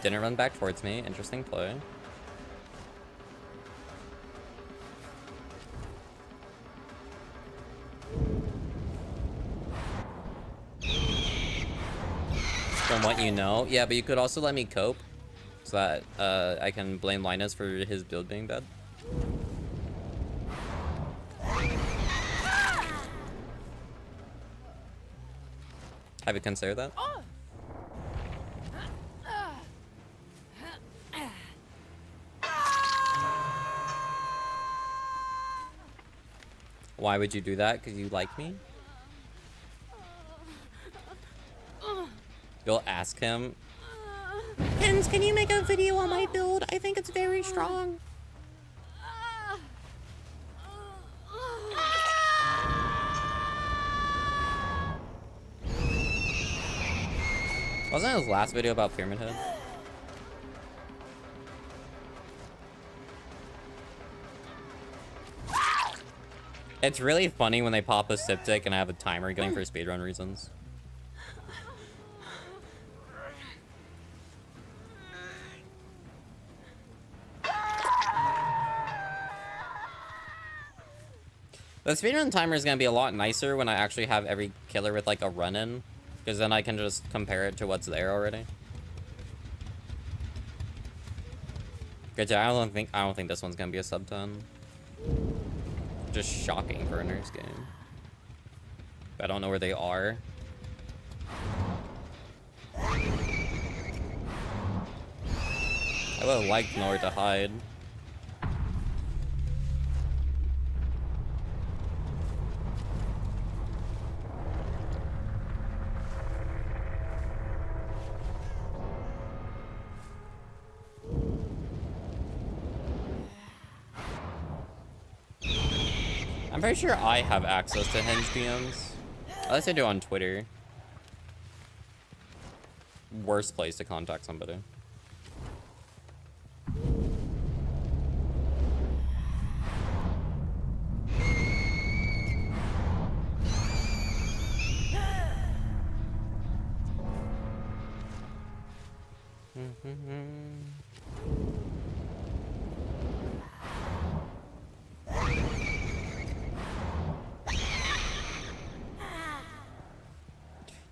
S1: Didn't run back towards me. Interesting play. from what you know. Yeah, but you could also let me cope. So that I can blame Linus for his build being bad. Have you considered that? Why would you do that? Because you like me? You'll ask him. Hens, can you make a video on my build? I think it's very strong. Wasn't his last video about Pyramid Head? It's really funny when they pop a Siptic and I have a timer going for speedrun reasons. The speedrun timer is going to be a lot nicer when I actually have every killer with like a run-in, because then I can just compare it to what's there already. Good job. I don't think this one's going to be a sub 10. Just shocking for a nurse game. I don't know where they are. I would have liked nowhere to hide. I'm pretty sure I have access to Hinge DMs. At least I do on Twitter. Worst place to contact somebody.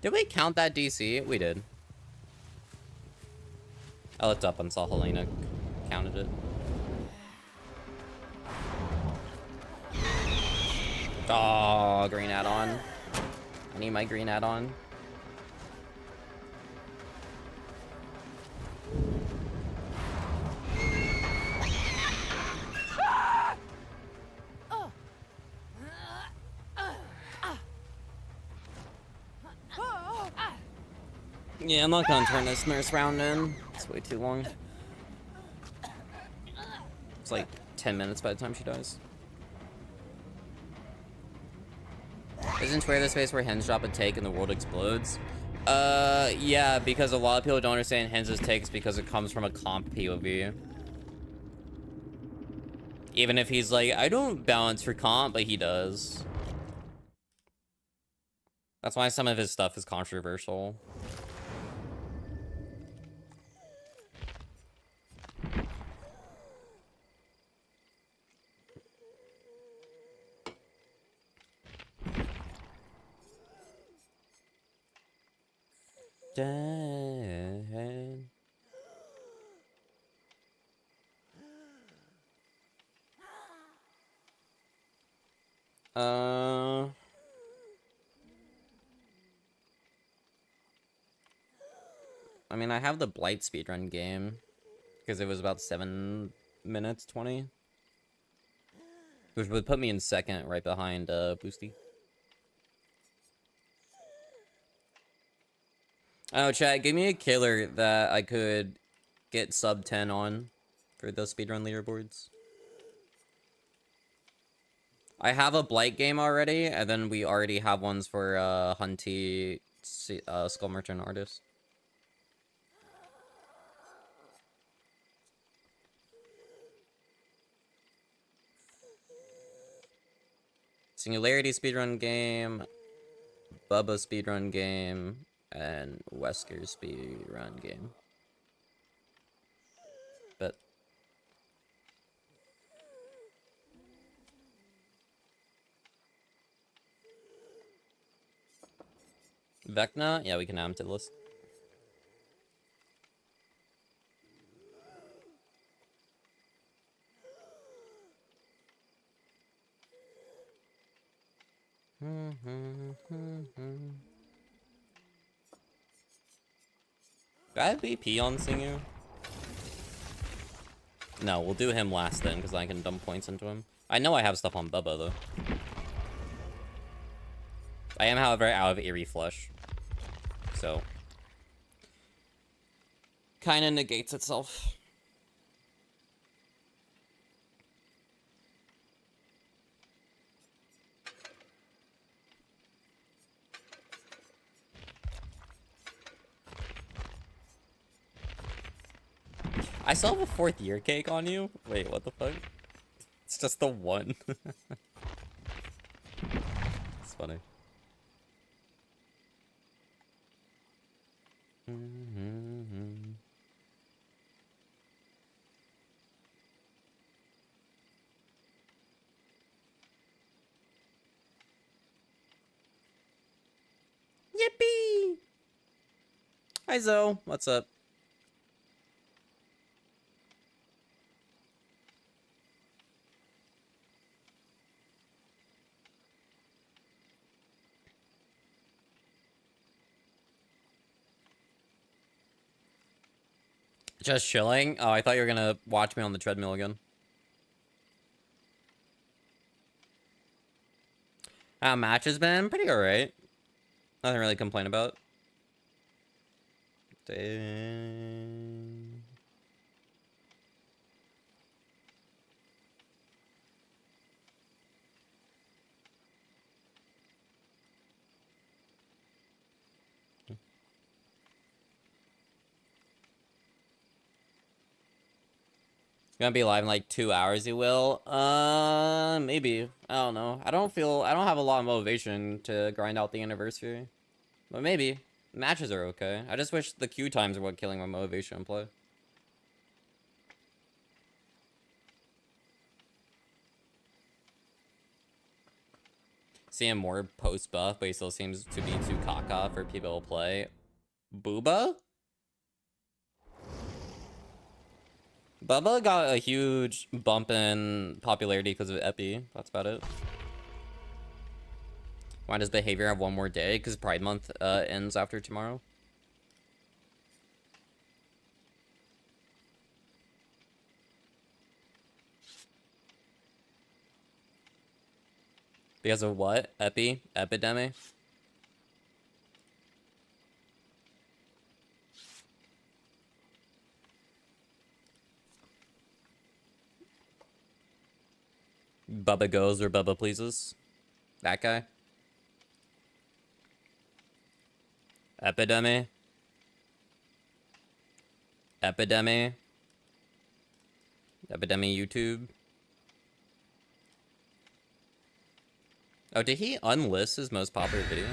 S1: Did we count that DC? We did. I looked up and saw Helena counted it. Oh, green add-on. I need my green add-on. Yeah, I'm not gonna turn this nurse round in. It's way too long. It's like 10 minutes by the time she dies. Isn't Twitter the space where hens drop a take and the world explodes? Yeah, because a lot of people don't understand hens' takes because it comes from a comp POV. Even if he's like, I don't balance for comp, but he does. That's why some of his stuff is controversial. Dead. I mean, I have the Blight speedrun game because it was about 7 minutes 20, which would put me in second, right behind Boosty. Oh, chat, give me a killer that I could get sub 10 on for those speedrun leaderboards. I have a Blight game already, and then we already have ones for Hunty, Skull Merchant Artist. Singularity speedrun game, Bubba speedrun game, and Wesker speedrun game. But Vecna? Yeah, we can add him to the list. Do I have BP on Singu? No, we'll do him last then, because I can dump points into him. I know I have stuff on Bubba, though. I am, however, out of Eerie Flush. So. Kinda negates itself. I still have a 4th year cake on you? Wait, what the fuck? It's just the one. It's funny. Yippee! Hi, Zoe. What's up? Just chilling? Oh, I thought you were gonna watch me on the treadmill again. Match has been pretty alright. Nothing really to complain about. Dang. Gonna be live in like 2 hours, you will? Maybe. I don't know. I don't have a lot of motivation to grind out the anniversary. But maybe. Matches are okay. I just wish the queue times are what killing my motivation in play. Seeing more post buff, but he still seems to be too caca for people to play. Booba? Bubba got a huge bump in popularity because of Epi. That's about it. Why does Behavior have one more day? Because Pride Month ends after tomorrow. Because of what? Epi? Epidemic? Bubba goes or Bubba pleases. That guy. Epidemic. Epidemic. Epidemic YouTube. Oh, did he unlist his most popular video?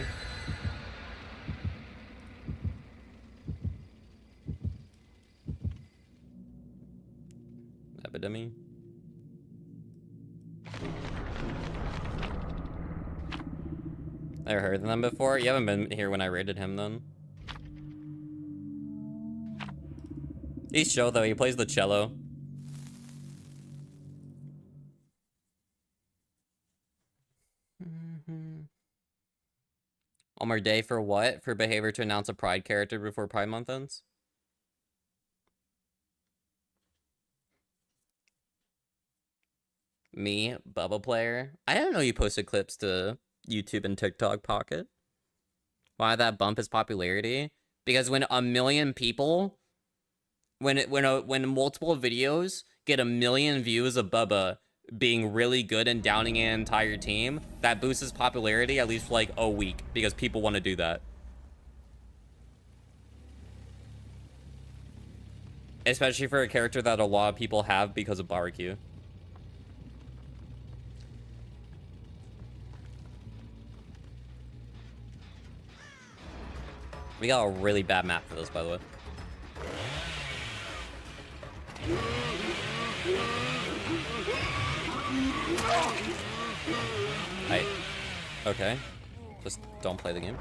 S1: Epidemic. Never heard of them before? You haven't been here when I raided him, then. He's chill, though. He plays the cello. On our day for what? For Behavior to announce a Pride character before Pride Month ends? Me, Bubba Player. I didn't know you posted clips to YouTube and TikTok Pocket. Why that bump his popularity? Because when a million people, when multiple videos get 1 million views of Bubba being really good and downing an entire team, that boosts his popularity at least for like a week because people want to do that. Especially for a character that a lot of people have because of barbecue. We got a really bad map for this, by the way. Okay. Just don't play the game.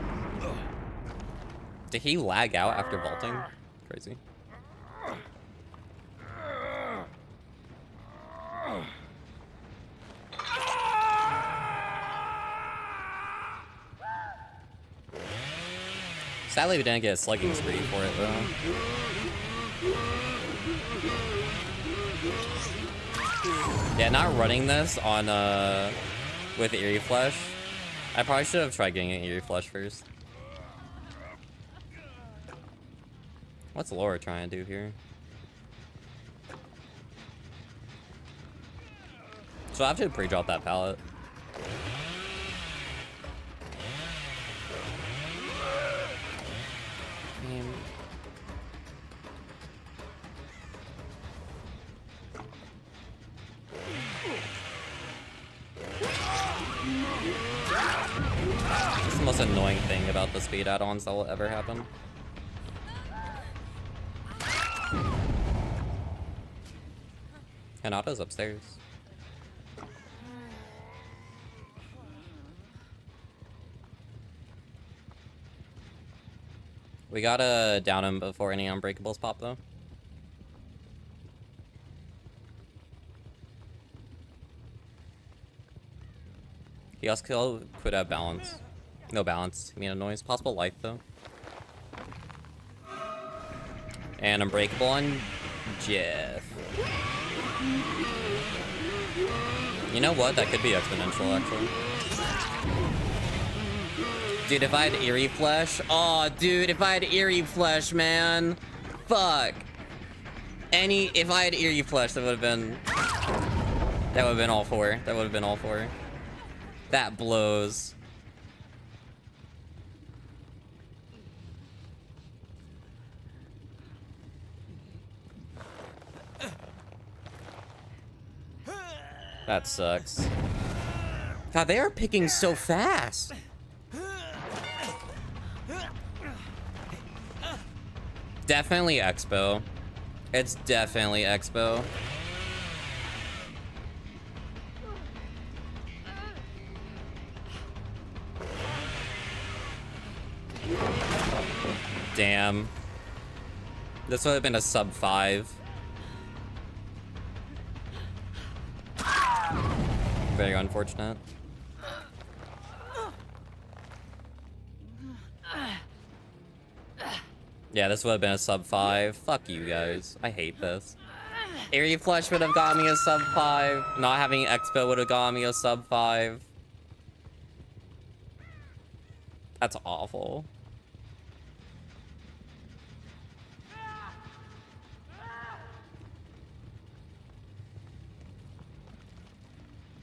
S1: Did he lag out after vaulting? Crazy. Sadly, we didn't get a slugging spree for it, though. Yeah, not running this on, with Eerie Flesh. I probably should have tried getting an Eerie Flesh first. What's Laura trying to do here? So I have to pre-drop that pallet. It's the most annoying thing about the speed add-ons that will ever happen. And Otto's upstairs. We gotta down him before any unbreakables pop, though. He also could have balance. No balance. I mean, a noise. Possible life, though. And unbreakable on Jeff. You know what? That could be exponential, actually. Dude, if I had Eerie Flesh... Oh, dude, if I had Eerie Flesh, man. Fuck. If I had Eerie Flesh, that would have been... That would have been all four. That would have been all four. That blows. That sucks. God, they are picking so fast. Definitely Expo. It's definitely Expo. Damn. This would have been a sub 5. Very unfortunate. Yeah, this would have been a sub 5. Fuck you guys. I hate this. Eerie Flesh would have got me a sub 5. Not having Expo would have got me a sub 5. That's awful.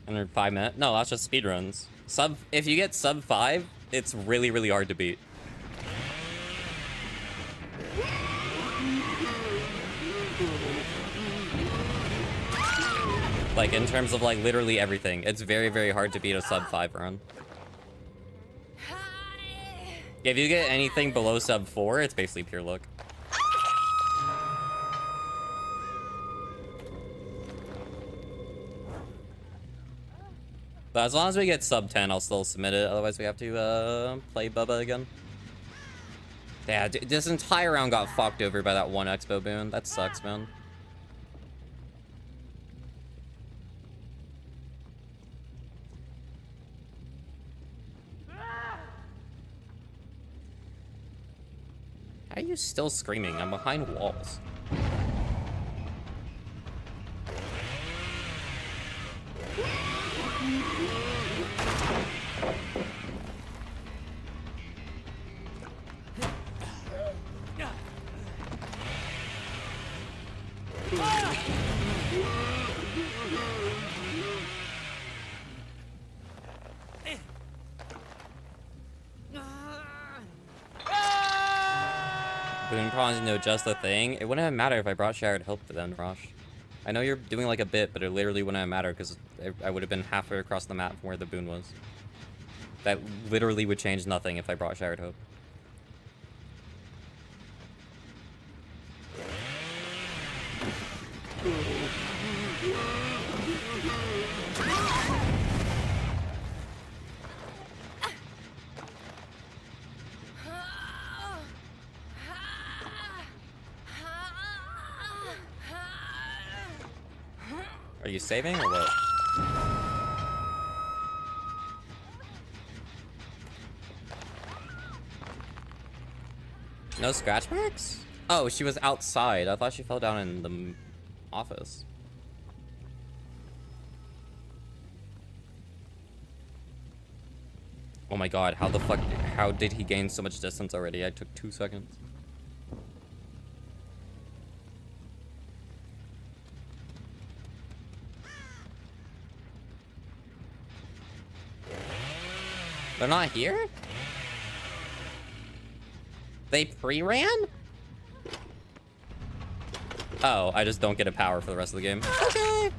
S1: Under 5 minutes? No, that's just speedruns. If you get sub 5, it's really, really hard to beat. Like, in terms of, like, literally everything. It's very, very hard to beat a sub 5 run. If you get anything below sub 4, it's basically pure luck. But as long as we get sub 10, I'll still submit it. Otherwise, we have to play Bubba again. Yeah, this entire round got fucked over by that one Expo boon. That sucks, man. How are you still screaming? I'm behind walls. Boon prawns know just the thing. It wouldn't have mattered if I brought Shared Hope to then, Rosh. I know you're doing like a bit, but it literally wouldn't have mattered because I would have been halfway across the map from where the boon was. That literally would change nothing if I brought Shared Hope. Are you saving or what? No scratch marks? Oh, she was outside. I thought she fell down in the office. Oh my god, how the fuck, how did he gain so much distance already? I took 2 seconds. They're not here? They pre-ran? Oh, I just don't get a power for the rest of the game. Okay.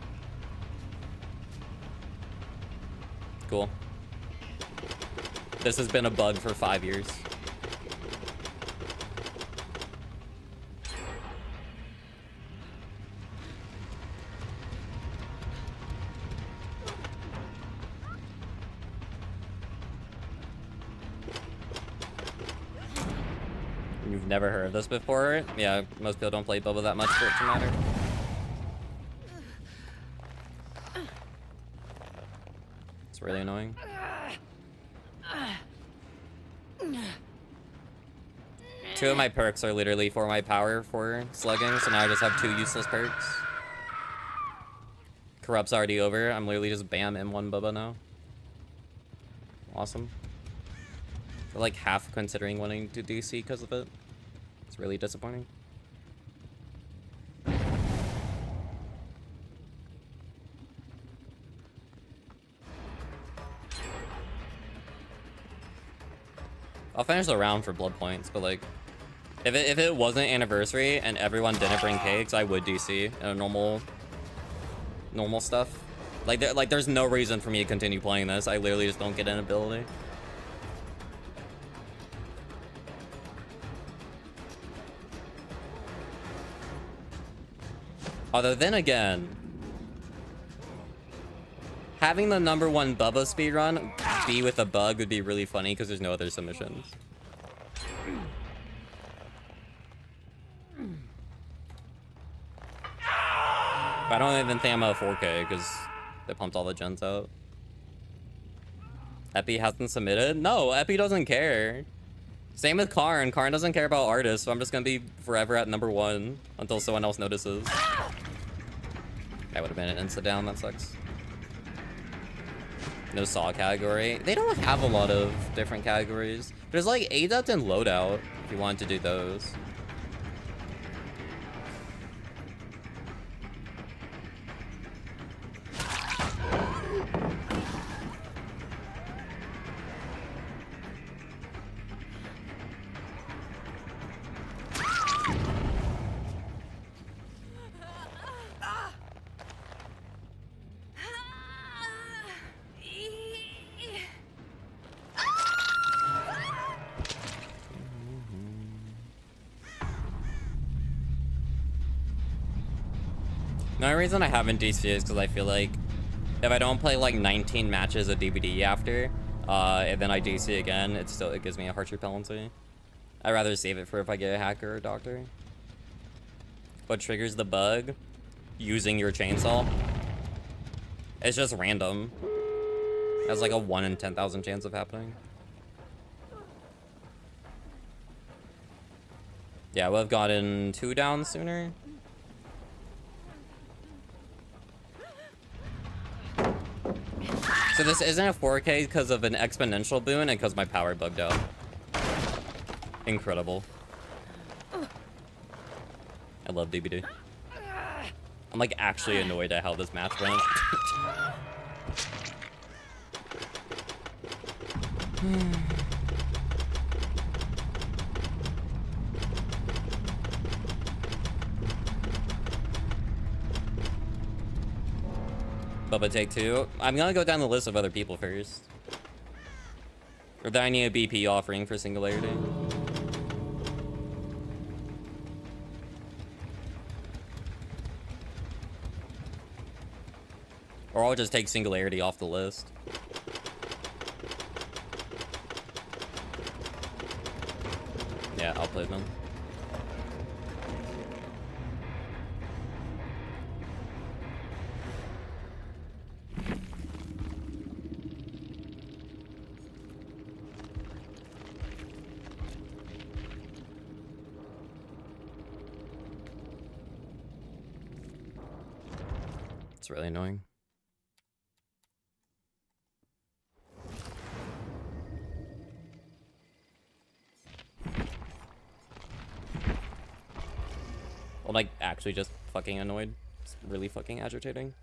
S1: Cool. This has been a bug for 5 years. You've never heard of this before? Yeah, most people don't play Bubba that much for it to matter. It's really annoying. Two of my perks are literally for my power for slugging, so now I just have 2 useless perks. Corrupt's already over. I'm literally just bam M1 Bubba now. Awesome. We're like half considering wanting to DC because of it. It's really disappointing. I'll finish the round for blood points, but like, if it wasn't anniversary and everyone didn't bring cakes, I would DC in a normal stuff. Like there's no reason for me to continue playing this. I literally just don't get an ability. Although then again, having the #1 Bubba speedrun be with a bug would be really funny because there's no other submissions. But I don't even think I'm a 4K because they pumped all the gens out. Epi hasn't submitted? No, Epi doesn't care. Same with Karn. Karn doesn't care about artists, so I'm just gonna be forever at #1 until someone else notices. That would have been an insta down, that sucks. No saw category. They don't have a lot of different categories. There's like ADEPT and loadout if you want to do those. The only reason I haven't DC is because I feel like if I don't play like 19 matches of DBD after, and then I DC again, it gives me a harsher penalty. I'd rather save it for if I get a hacker or a doctor. What triggers the bug? Using your chainsaw. It's just random. It has like a 1 in 10,000 chance of happening. Yeah, we've gotten 2 down sooner. So this isn't a 4K because of an exponential boon and because my power bugged out. Incredible. I love DBD. I'm like actually annoyed at how this match went. Bubba take 2. I'm gonna go down the list of other people first. Or that I need a BP offering for Singularity. Or I'll just take Singularity off the list. Yeah, I'll play them. It's really annoying. Well, like, actually just fucking annoyed. It's really fucking agitating.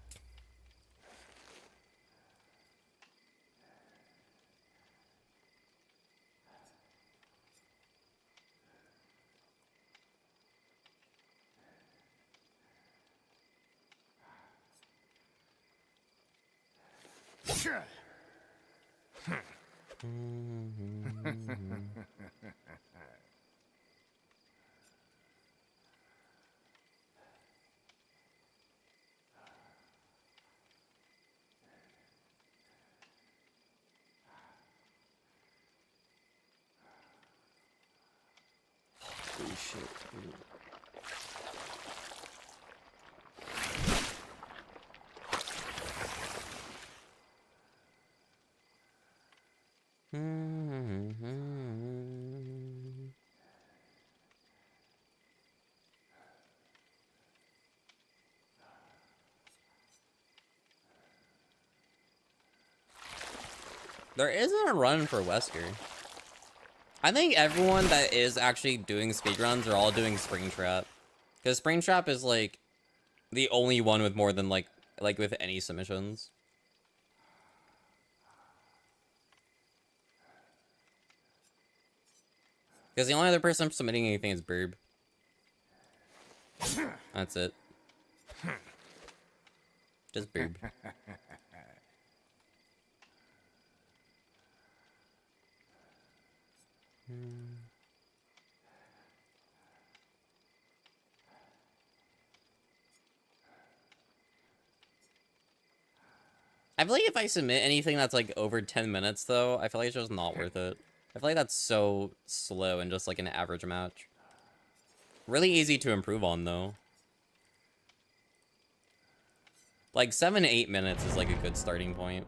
S1: Holy shit, dude. There isn't a run for Wesker. I think everyone that is actually doing speedruns are all doing Springtrap. Because Springtrap is, like, the only one with more than, like with any submissions. Because the only other person submitting anything is Burb. That's it. Just Burb. I feel like if I submit anything that's like over 10 minutes though, I feel like it's just not worth it. I feel like that's so slow and just like an average match. Really easy to improve on though. Like 7 to 8 minutes is like a good starting point.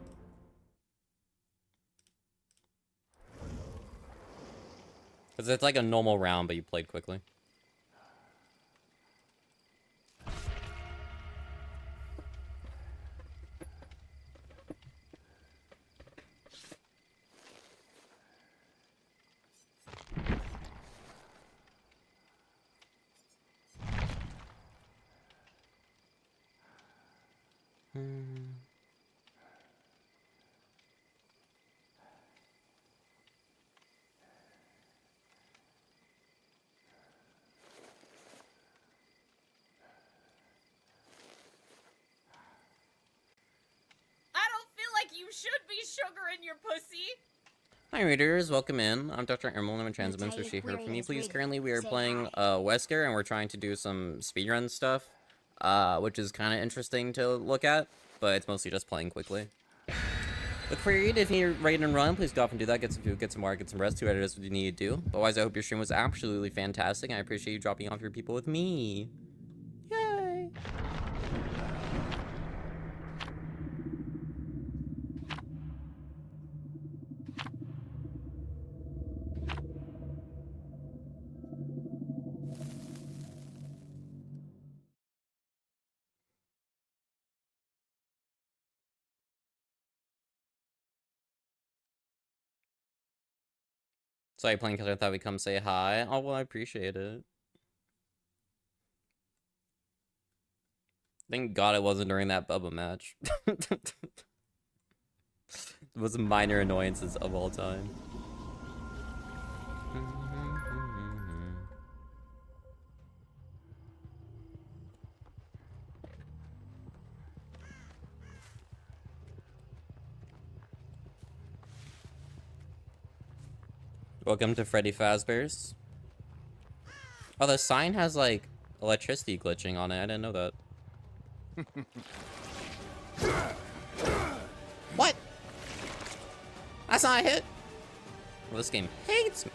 S1: Because it's like a normal round, but you played quickly.
S2: You should be sugar in your pussy.
S1: Hi readers, welcome in. I'm Dr. Emerald, I'm a trans woman, so she, her, for me, please. Currently we are playing Wesker, and we're trying to do some speedrun stuff, which is kind of interesting to look at, but it's mostly just playing quickly. Look for your read. If you're ready to run, please go off and do that. Get some food, get some water, get some rest, do whatever it is you need to do. Otherwise, I hope your stream was absolutely fantastic, and I appreciate you dropping off your people with me. Yay! Sorry, playing because I thought we'd come say hi. Oh, well, I appreciate it. Thank God it wasn't during that Bubba match. It was minor annoyances of all time. Welcome to Freddy Fazbear's. Oh, the sign has, like, electricity glitching on it. I didn't know that. What? That's not a hit? Well, this game hates me.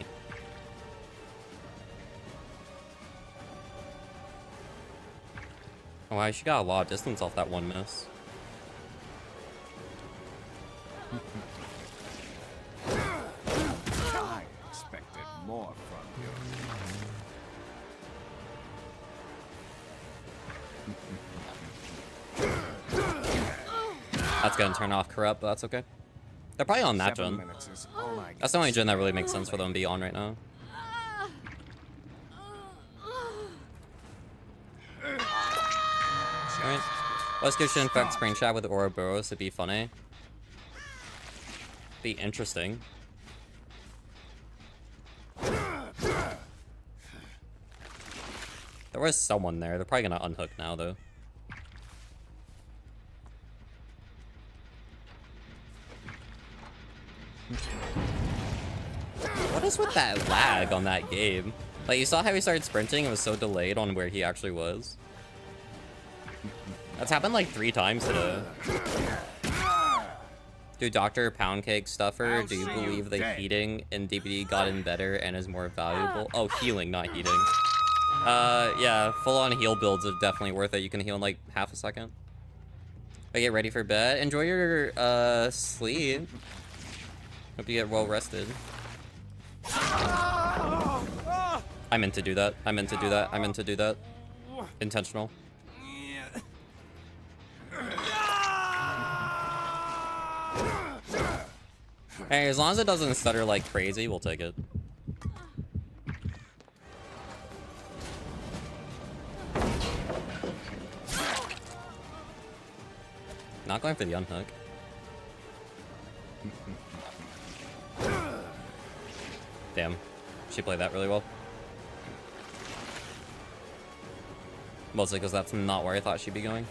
S1: Oh, wow, she got a lot of distance off that one miss.
S3: I expected more from you.
S1: That's gonna turn off corrupt, but that's okay. They're probably on that
S3: 7
S1: gen.
S3: minutes is all I
S1: That's the only gen that really makes sense for them to be on right now. Alright. Let's go to infect spring chat with Ouroboros. It'd be funny. Be interesting. There was someone there. They're probably gonna unhook now, though. What is with that lag on that game? Like, you saw how he started sprinting? It was so delayed on where he actually was. That's happened like 3 times today. Dude, Dr. Poundcake Stuffer, do you believe the heating in DBD gotten better and is more valuable? Oh, healing, not heating. Yeah, full-on heal builds are definitely worth it. You can heal in like half a second. But get ready for bed. Enjoy your, sleep. Hope you get well rested. I meant to do that. I meant to do that. I meant to do that. Intentional. Hey, as long as it doesn't stutter like crazy, we'll take it. Not going for the unhook. Damn. She played that really well. Mostly because that's not where I thought she'd be going.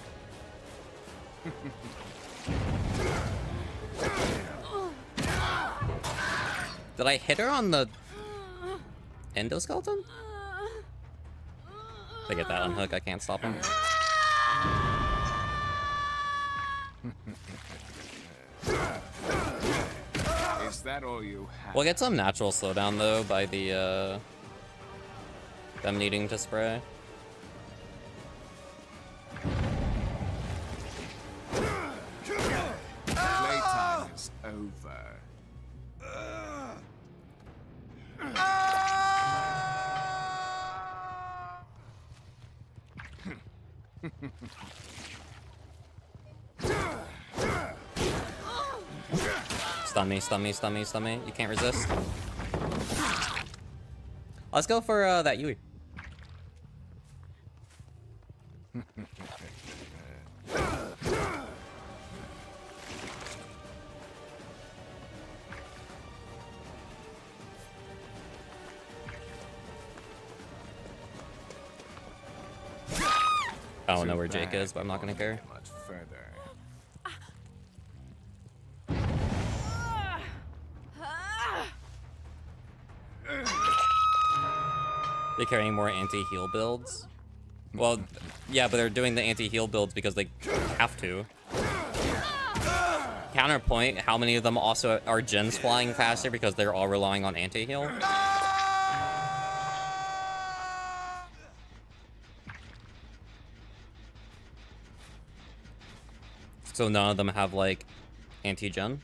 S1: Did I hit her on the endoskeleton? If I get that unhook, I can't stop him.
S3: Is that all you have?
S1: We'll get some natural slowdown though by the them needing to spray.
S3: Playtime is over.
S1: Stun me, stun me, stun me, stun me. You can't resist. Let's go for that Yui. I don't know where Jake is, but I'm not gonna care.
S3: Much further.
S1: They're carrying more anti-heal builds. Well, yeah, but they're doing the anti-heal builds because they have to. Counterpoint, how many of them also are gens flying faster because they're all relying on anti-heal? So none of them have, like, anti-gen?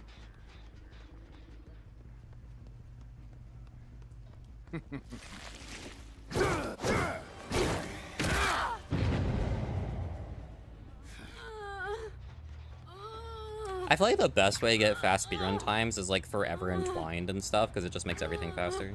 S1: I feel like the best way to get fast speedrun times is like forever entwined and stuff, because it just makes everything faster.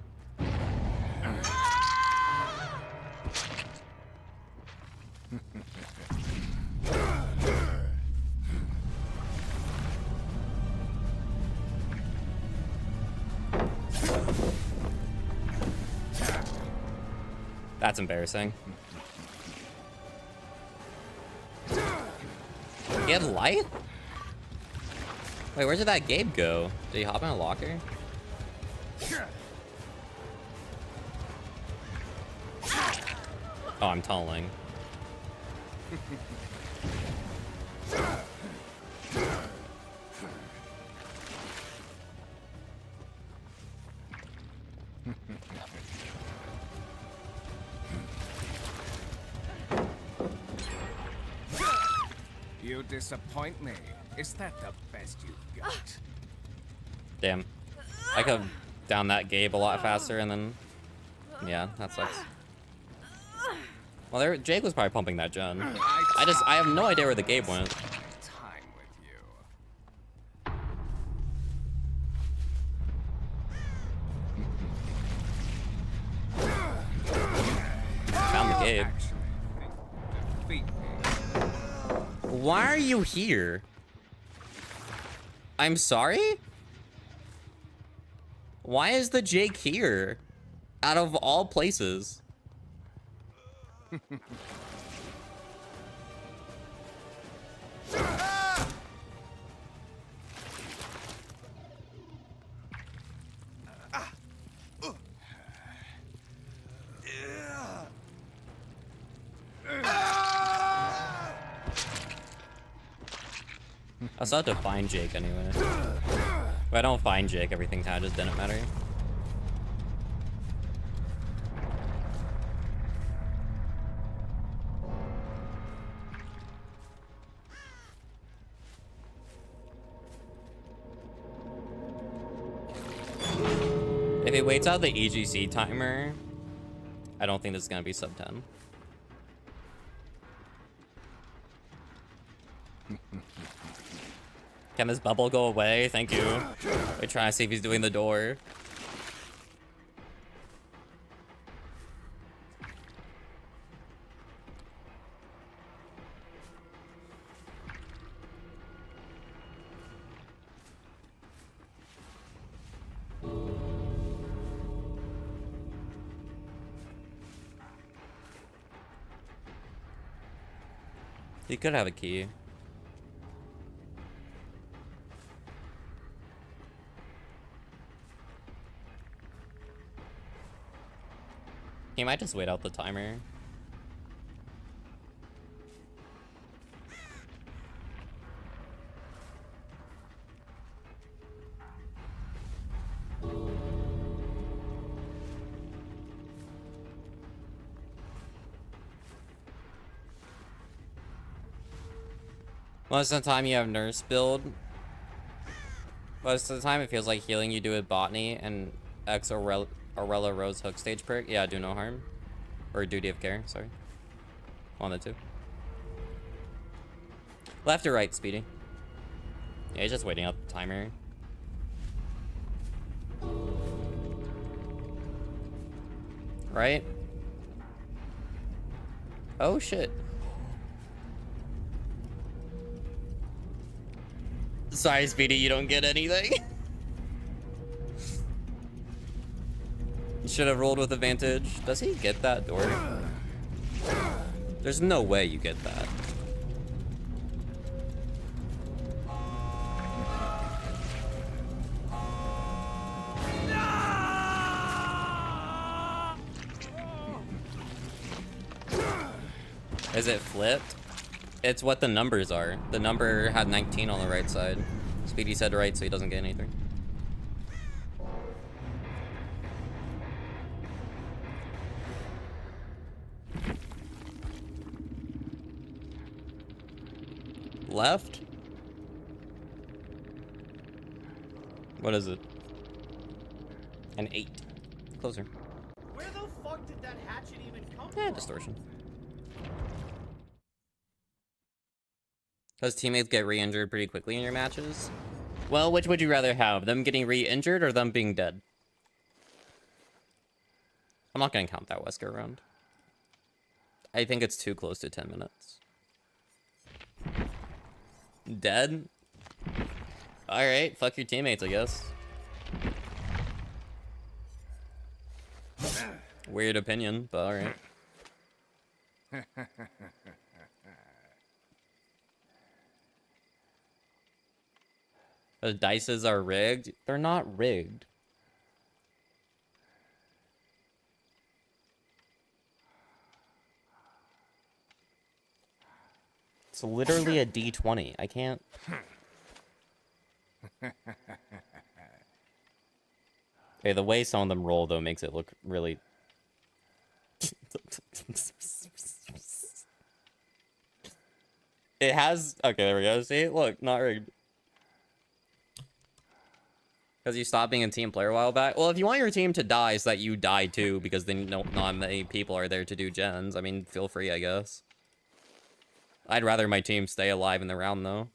S1: That's embarrassing. He had light? Wait, where did that Gabe go? Did he hop in a locker? Oh, I'm tunneling.
S3: You disappoint me. Is that the best you've got?
S1: Damn. I could have downed that Gabe a lot faster and then... Yeah, that sucks. Well, Jake was probably pumping that gen. I have no idea where the Gabe went.
S3: Time with you.
S1: Gabe.
S3: actually think defeat me?
S1: Why are you here? I'm sorry? Why is the Jake here? Out of all places. I still have to find Jake anyway. If I don't find Jake, everything kind of just didn't matter. If it waits out the EGC timer, I don't think this is gonna be sub 10. Can this bubble go away? Thank you. We're trying to see if he's doing the door. He could have a key. He might just wait out the timer. Most of the time you have nurse build. Most of the time it feels like healing you do with botany and X Aurella Rose hook stage perk. Yeah, do no harm. Or duty of care, sorry. One of the two. Left or right, Speedy? Yeah, he's just waiting out the timer. Right? Oh shit. Sorry, Speedy, you don't get anything. You should have rolled with advantage. Does he get that door? There's no way you get that. Is it flipped? It's what the numbers are. The number had 19 on the right side. Speedy said right, so he doesn't get anything. Left? What is it? An 8. Closer.
S6: Where the fuck did that hatchet even come
S1: Yeah,
S6: from?
S1: distortion. Because teammates get re-injured pretty quickly in your matches. Well, which would you rather have? Them getting re-injured or them being dead? I'm not gonna count that Wesker round. I think it's too close to 10 minutes. Dead? Alright, fuck your teammates, I guess. Weird opinion, but alright. The dices are rigged? They're not rigged. It's literally a D20. I can't... Okay, the way some of them roll, though, makes it look really... It has... Okay, there we go. See? Look, not rigged. Because you stopped being a team player a while back. Well, if you want your team to die so that you die too, because then not many people are there to do gens, I mean, feel free, I guess. I'd rather my team stay alive in the round, though.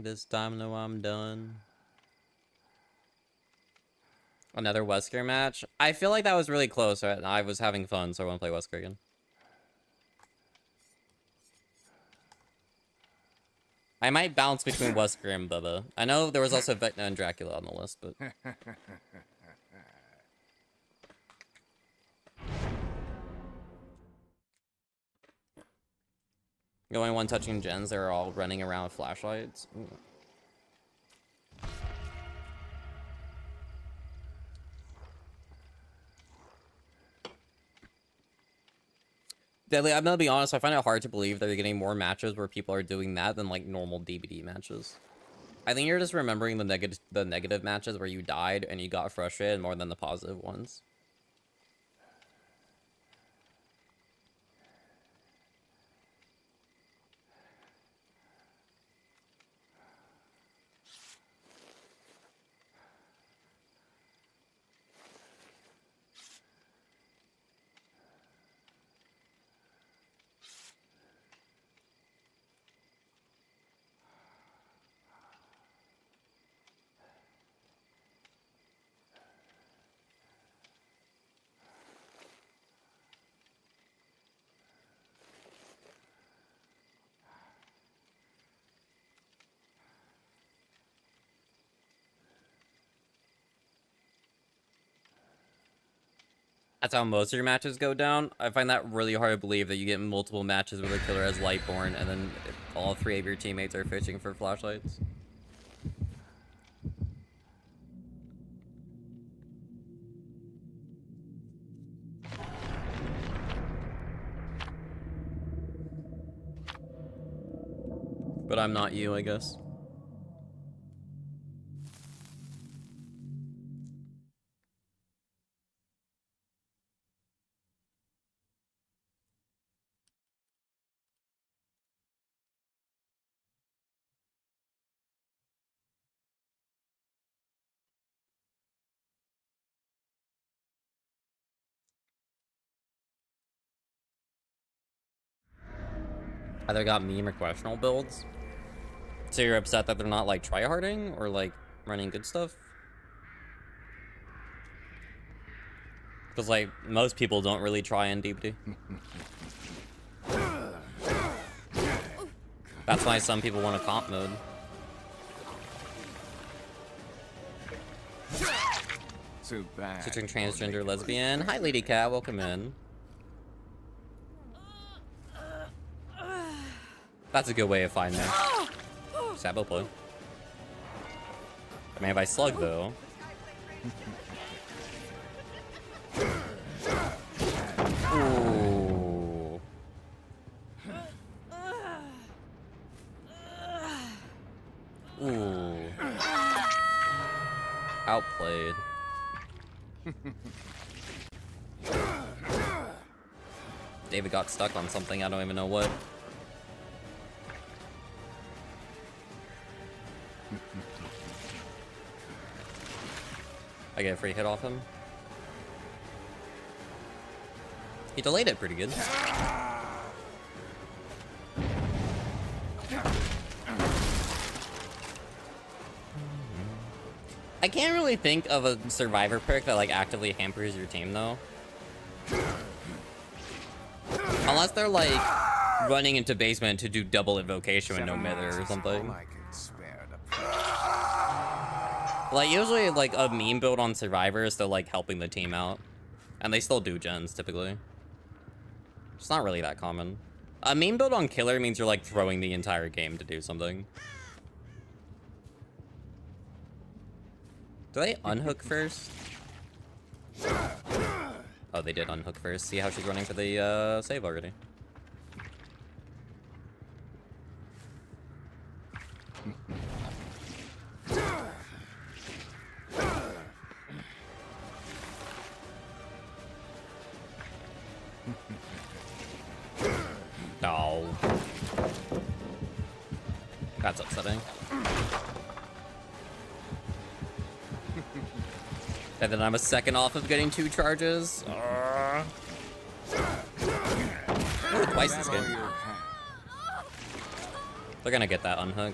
S1: This time, no, I'm done. Another Wesker match? I feel like that was really close. Right? I was having fun, so I want to play Wesker again. I might bounce between Wesker and Bubba. I know there was also Vecna and Dracula on the list, but... The only one touching gens, they're all running around with flashlights. Ooh. Deadly, I'm gonna be honest, I find it hard to believe that you're getting more matches where people are doing that than, like, normal DBD matches. I think you're just remembering the negative matches where you died and you got frustrated more than the positive ones. That's how most of your matches go down. I find that really hard to believe that you get multiple matches where the killer has Lightborn and then all 3 of your teammates are fishing for flashlights. But I'm not you, I guess. Either got meme or questionable builds. So you're upset that they're not, like, tryharding or, like, running good stuff? Because, like, most people don't really try in DBD. That's why some people want a comp mode.
S3: Too bad.
S1: Switching transgender lesbian. Hi, Lady Cat. Welcome in. That's a good way of finding them. Sabo play. I mean, if I slug, though. Ooh. Ooh. Outplayed. David got stuck on something, I don't even know what. I get a free hit off him. He delayed it pretty good. I can't really think of a survivor perk that, like, actively hampers your team, though. Unless they're, like, running into basement to do double invocation with no mither or something. Like, usually, like, a meme build on survivors, they're, like, helping the team out. And they still do gens, typically. It's not really that common. A meme build on killer means you're, like, throwing the entire game to do something. Do they unhook first? Oh, they did unhook first. See how she's running for the save already. No. That's upsetting. And then I'm a second off of getting 2 charges. Ooh, twice
S3: That
S1: is
S3: all
S1: good.
S3: you have.
S1: They're gonna get that unhook.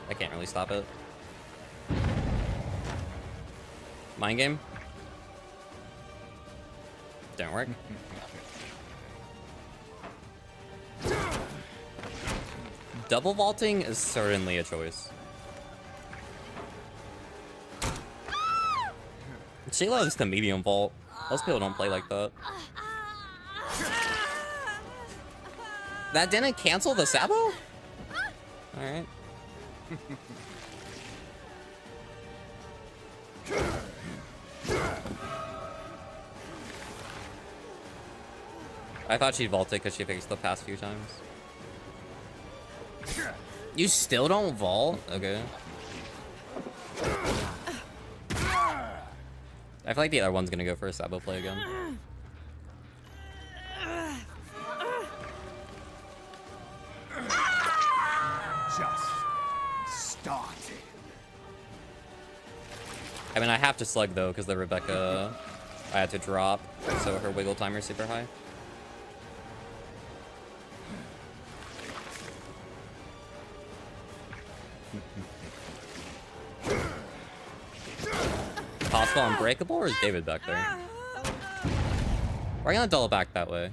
S1: I can't really stop it. Mind game? Didn't work. Double vaulting is certainly a choice. She loves the medium vault. Most people don't play like that. That didn't cancel the Sabo? Alright. I thought she'd vault it because she fixed the past few times. You still don't vault? Okay. I feel like the other one's gonna go for a Sabo play again.
S3: Just started.
S1: I mean, I have to slug though, because the Rebecca I had to drop, so her wiggle timer's super high. Possible unbreakable, or is David back there? We're gonna double back that way.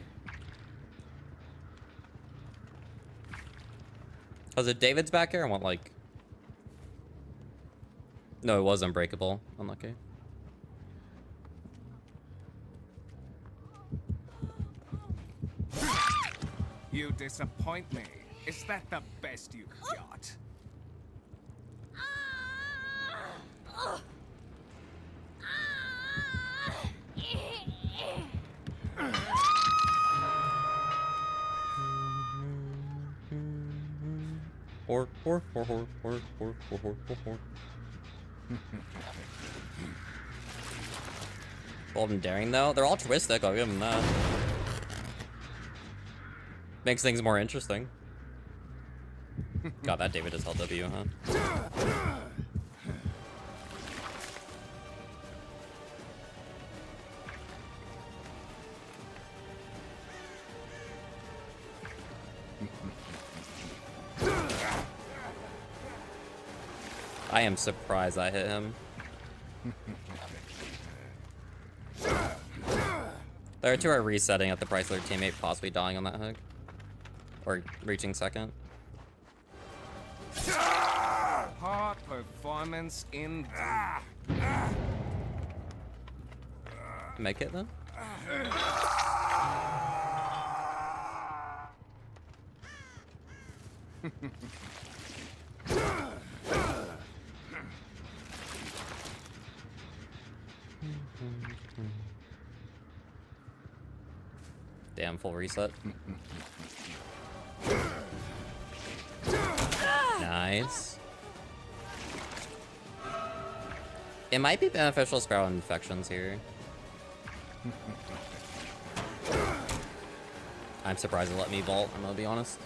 S1: Was it David's back here? I want like... No, it was unbreakable. Unlucky.
S3: You disappoint me. Is that the best you've got?
S1: Or. Bold and daring though. They're altruistic, I'll give them that. Makes things more interesting. God, that David is LW, huh? I am surprised I hit him. There two are resetting at the price of their teammate possibly dying on that hook. Or reaching second.
S3: Hard performance in.
S1: Make it then? Damn, full reset. Nice. It might be beneficial to sprout infections here. I'm surprised it let me vault, I'm gonna be honest.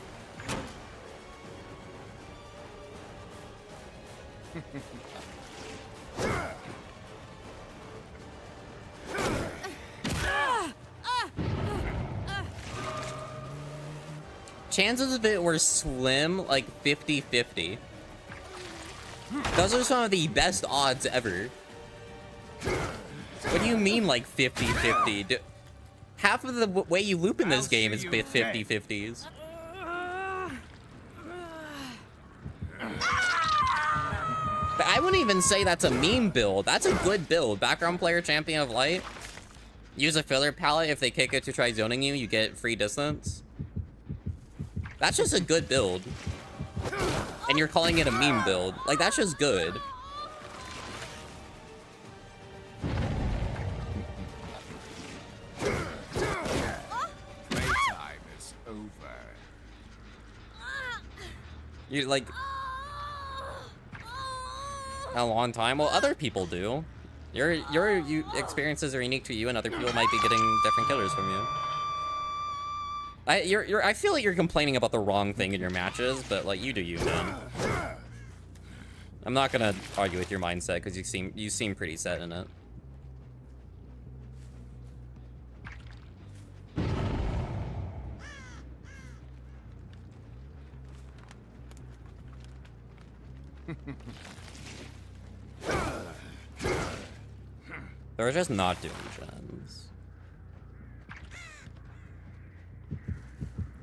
S1: Chances of it were slim, like 50-50. Those are some of the best odds ever. What do you mean, like 50-50? Half of the way you loop in this game is 50-50s. But I wouldn't even say that's a meme build. That's a good build. Background player, champion of light. Use a filler palette. If they kick it to try zoning you, you get free distance. That's just a good build. And you're calling it a meme build. Like, that's just good.
S3: Playtime is over.
S1: You like a long time? Well, other people do. Your experiences are unique to you, and other people might be getting different killers from you. I feel like you're complaining about the wrong thing in your matches, but like you do you, man. I'm not gonna argue with your mindset because you seem pretty set in it. They're just not doing gems.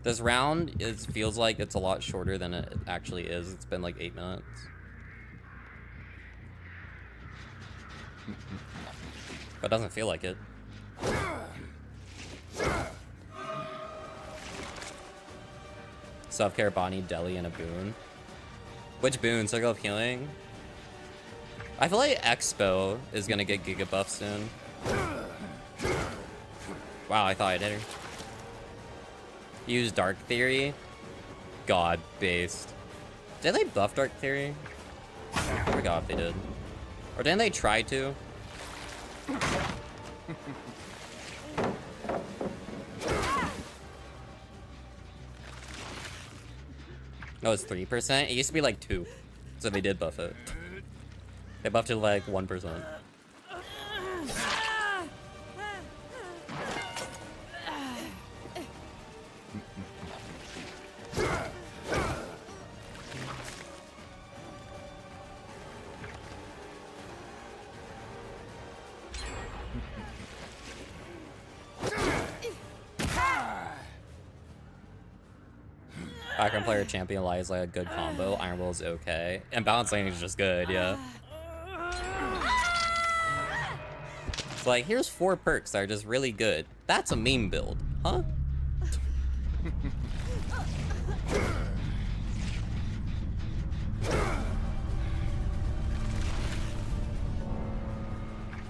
S1: This round feels like it's a lot shorter than it actually is. It's been like 8 minutes. But it doesn't feel like it. Self-care, Bonnie, Deli, and a boon. Which boon? Circle of Healing? I feel like Expo is gonna get Giga buff soon. Wow, I thought I did her. Use Dark Theory. God based. Did they buff Dark Theory? I forgot if they did. Or didn't they try to? No, it's 3%. It used to be like 2. So they did buff it. They buffed it like 1%. Background player champion lies like a good combo. Iron Will is okay. And balance lane is just good, yeah. It's like, here's 4 perks that are just really good. That's a meme build, huh?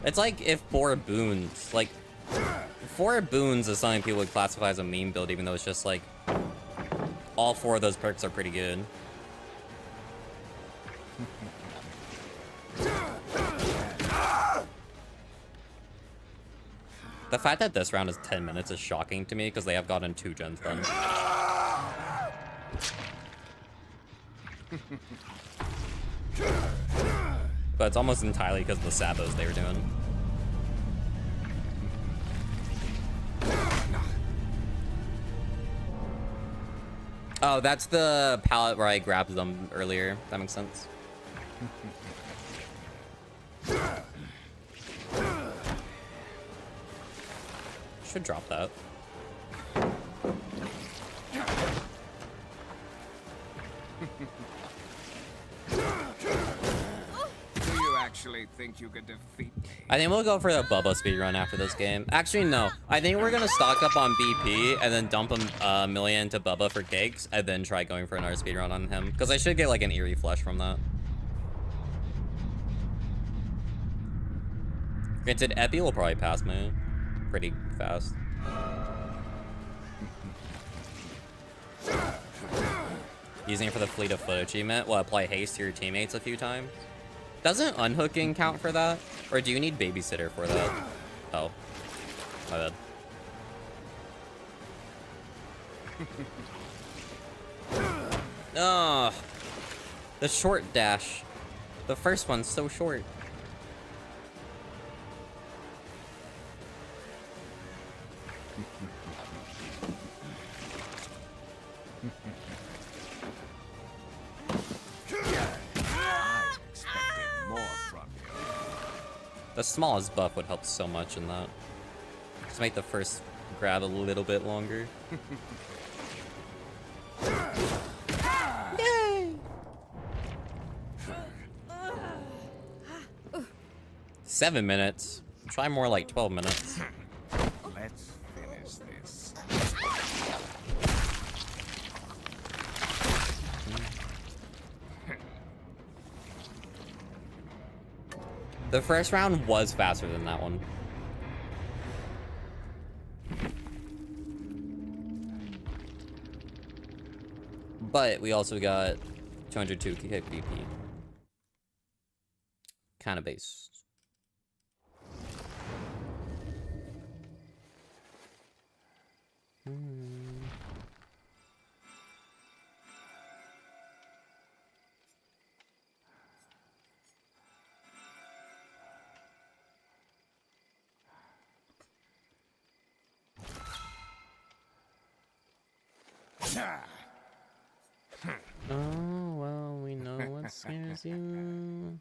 S1: It's like if 4 boons, like, 4 boons is something people would classify as a meme build, even though it's just like, all 4 of those perks are pretty good. The fact that this round is 10 minutes is shocking to me because they have gotten 2 gens done. But it's almost entirely because of the sabos they were doing. Oh, that's the pallet where I grabbed them earlier. That makes sense. Should drop that.
S3: Do you actually think you could defeat me?
S1: I think we'll go for the Bubba speedrun after this game. Actually, no. I think we're gonna stock up on BP and then dump a million into Bubba for cakes and then try going for another speedrun on him. Because I should get like an eerie flush from that. Granted, Epi will probably pass me pretty fast. Using it for the Fleet of Foot achievement will apply haste to your teammates a few times. Doesn't unhooking count for that? Or do you need babysitter for that? Oh. My bad. Oh. The short dash. The first one's so short. The smallest buff would help so much in that. Just make the first grab a little bit longer. Yay! 7 minutes. Try more like 12 minutes.
S3: Let's finish this.
S1: The first round was faster than that one. But we also got 202 kick BP. Kind of based. Oh, well, we know what scares is you.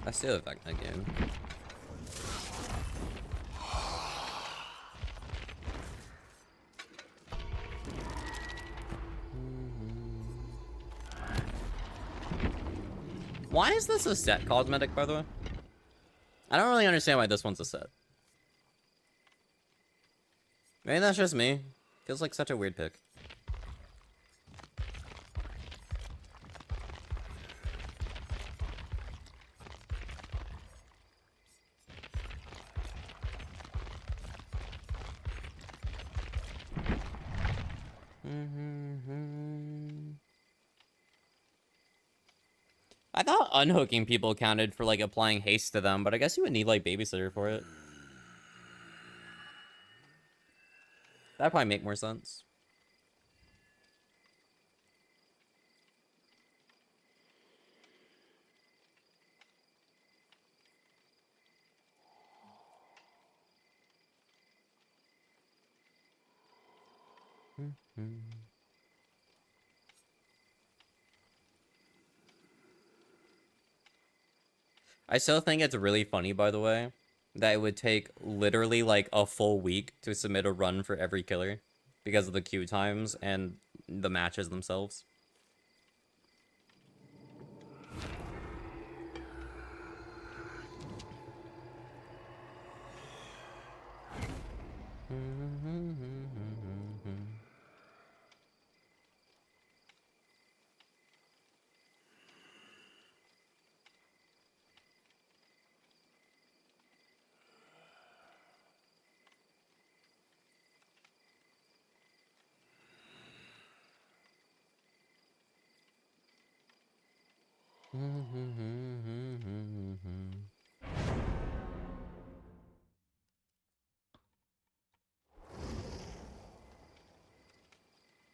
S1: I still affect that game. Why is this a set cosmetic, by the way? I don't really understand why this one's a set. Maybe that's just me. Feels like such a weird pick. I thought unhooking people counted for, like, applying haste to them, but I guess you would need, like, babysitter for it. That'd probably make more sense. I still think it's really funny, by the way, that it would take literally like a full week to submit a run for every killer because of the queue times and the matches themselves.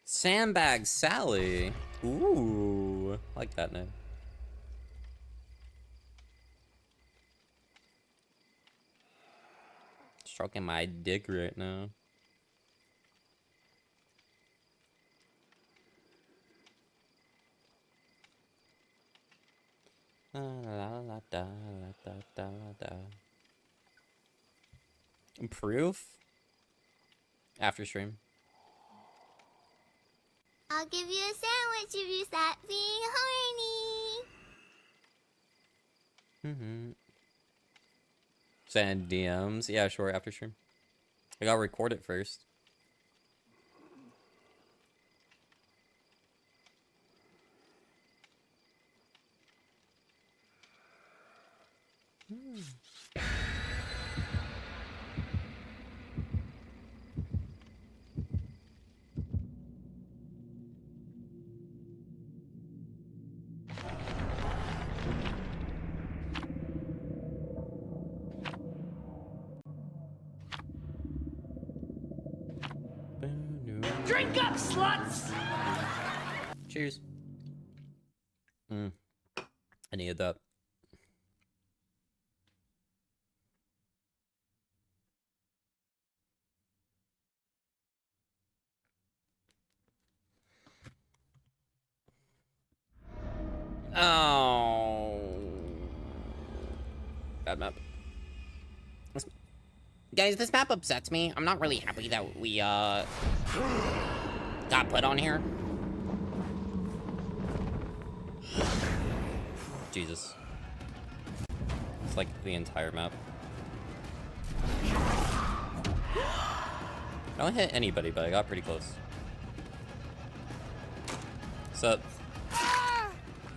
S1: Sandbag Sally. Ooh, I like that name. Stroking my dick right now. La, la, la, da, da, da, da. Improve? After stream.
S4: I'll give you a sandwich if you stop being horny.
S1: Send DMs. Yeah, sure, after stream. I gotta record it first.
S2: Drink up, sluts!
S1: Cheers. I needed that. Oh. Bad map. Guys, this map upsets me. I'm not really happy that we, got put on here. Jesus. It's like the entire map. I don't hit anybody, but I got pretty close. What's up?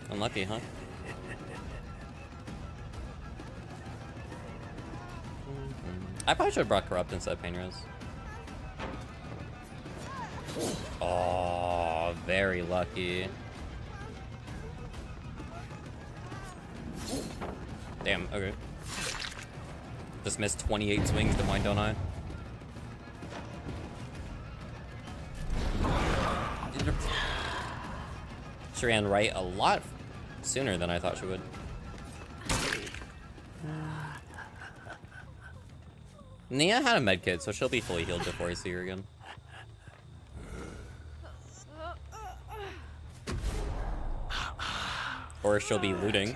S1: Unlucky, huh? I probably should have brought Corrupt instead of Pain Res. Oh, very lucky. Damn, okay. Just missed 28 swings to mine, don't I? She ran right a lot sooner than I thought she would. Nia had a medkit, so she'll be fully healed before I see her again. Or she'll be looting.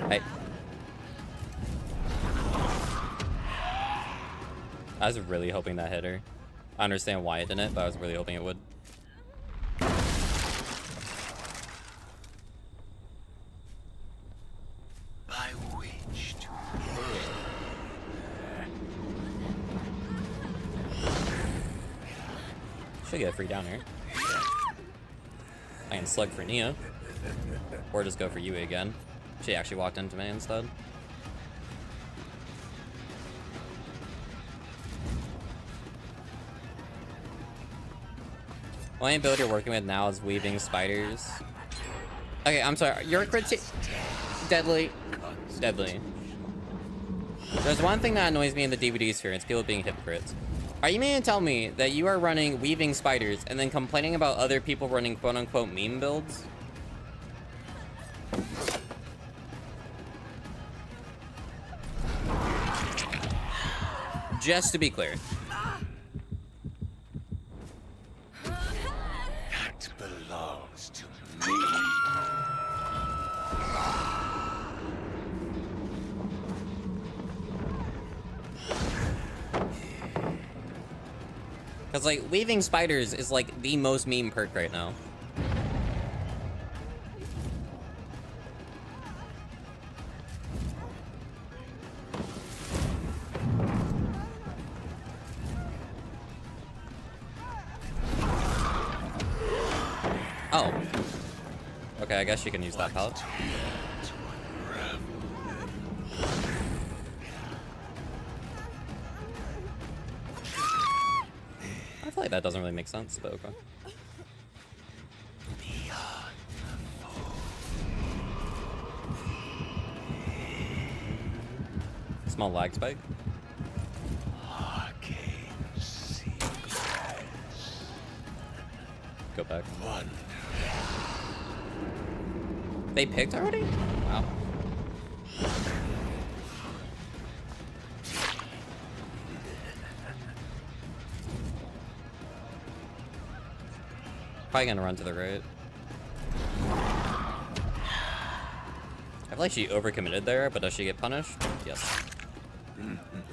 S1: Hey. I was really hoping that hit her. I understand why it didn't, but I was really hoping it would.
S7: By which to
S1: Should get a free down here. I can slug for Nia. Or just go for Yui again. She actually walked into me instead. Only ability you're working with now is weaving spiders. Okay, I'm sorry. Your critique. Deadly. Deadly. There's one thing that annoys me in the DBD sphere, it's people being hypocrites. Are you meaning to tell me that you are running weaving spiders and then complaining about other people running quote-unquote meme builds? Just to be clear.
S7: that belongs to me.
S1: Because, like, weaving spiders is, like, the most meme perk right now. Oh. Okay, I guess you can use that pallet. I feel like that doesn't really make sense, but okay. Small lag spike. Go back. They picked already? Wow. Probably gonna run to the right. I feel like she overcommitted there, but does she get punished? Yes.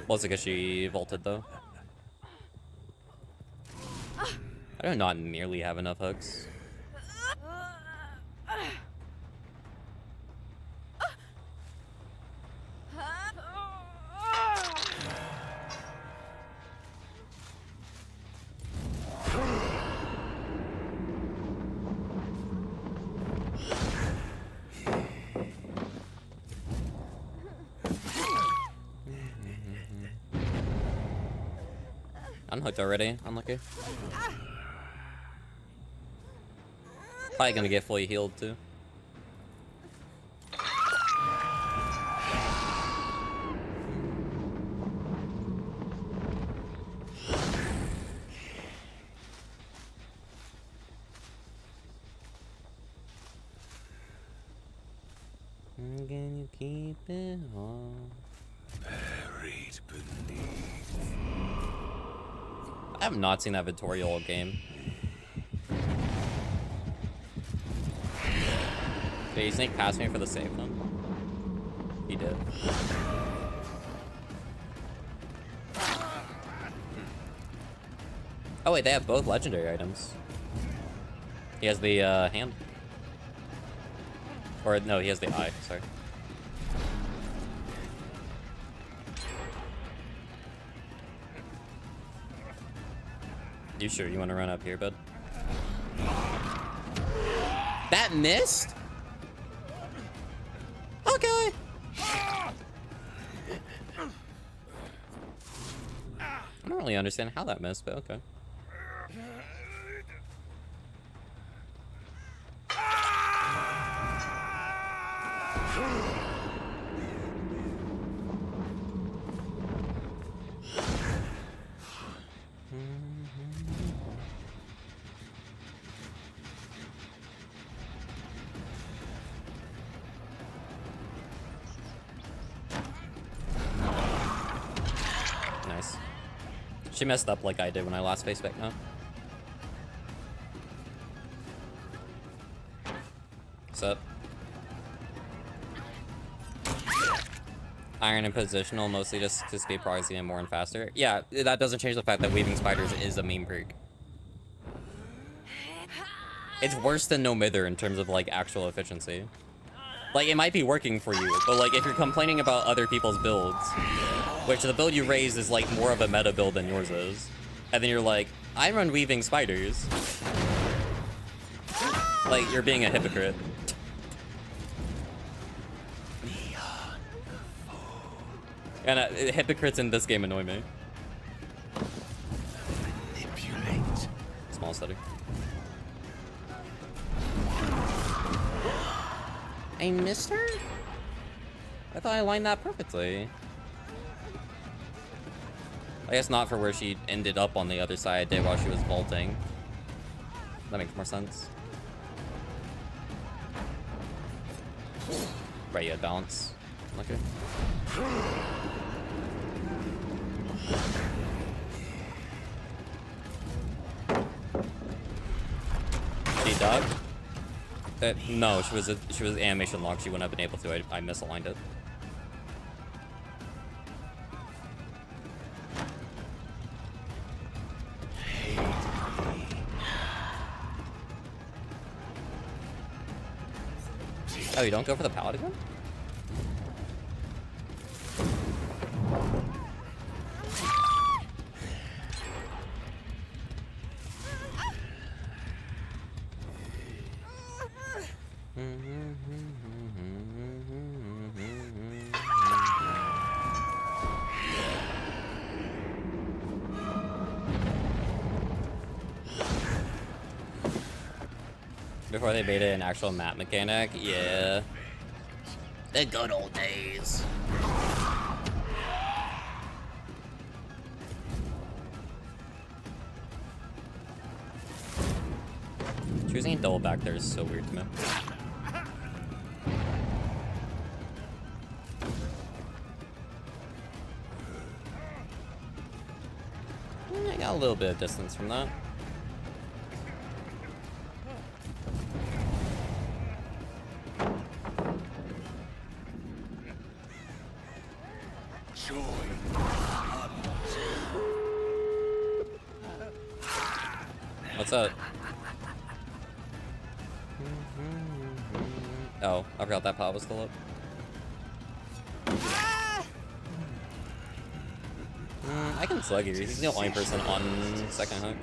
S1: Mostly because she vaulted though. I do not nearly have enough hooks. Unhooked already. Unlucky. Probably gonna get fully healed too. Can you keep it all?
S7: Buried beneath.
S1: I have not seen that Vittorio all game. Did he sneak past me for the save then? He did. Oh wait, they have both legendary items. He has the hand. Or no, he has the eye, sorry. You sure you want to run up here, bud? That missed? Okay. I don't really understand how that missed, but okay. She messed up like I did when I last faced back now. What's up? Iron and positional, mostly just to speed proxy and more and faster. Yeah, that doesn't change the fact that weaving spiders is a meme perk. It's worse than no mither in terms of like actual efficiency. Like it might be working for you, but like if you're complaining about other people's builds, which the build you raised is like more of a meta build than yours is, and then you're like, I run weaving spiders. Like you're being a hypocrite. And hypocrites in this game annoy me.
S7: Manipulate.
S1: Small study. I missed her? I thought I lined that perfectly. I guess not for where she ended up on the other side I did while she was vaulting. That makes more sense. Right, yeah, balance. Okay. She dug? No, she was animation locked. She wouldn't have been able to. I misaligned it. Oh, you don't go for the pallet again? Before they made it an actual map mechanic, yeah. The good old days. Choosing a double back there is so weird to me. I got a little bit of distance from that. What's up? Oh, I forgot that pot was still up. I can slug you. He's the only person on second hook.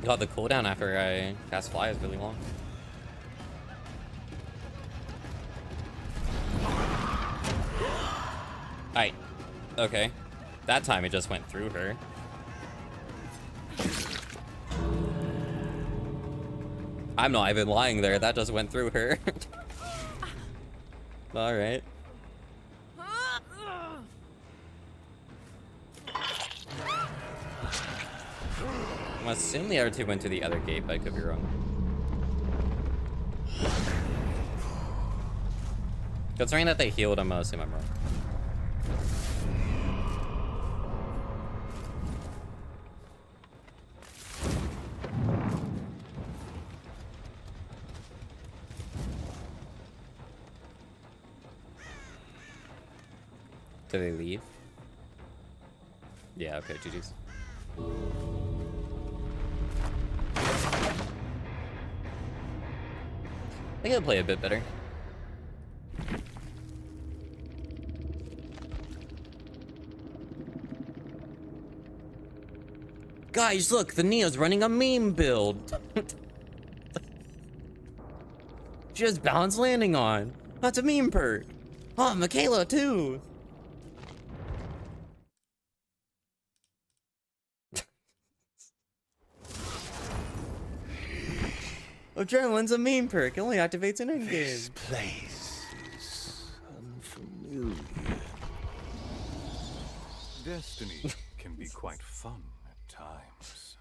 S1: God, the cooldown after I cast fly is really long. Alright. Okay. That time it just went through her. I'm not even lying there. That just went through her. Alright. I'm assuming the other two went to the other gate, but I could be wrong. Considering that they healed, I'm gonna assume I'm wrong. Did they leave? Yeah, okay, GG's. I gotta play a bit better. Guys, look, the Neo's running a meme build. She has balance landing on. That's a meme perk. Oh, Michaela too. Adrenaline's a meme perk. It only activates in endgame.
S7: This place is unfamiliar.
S3: Destiny can be quite fun at times.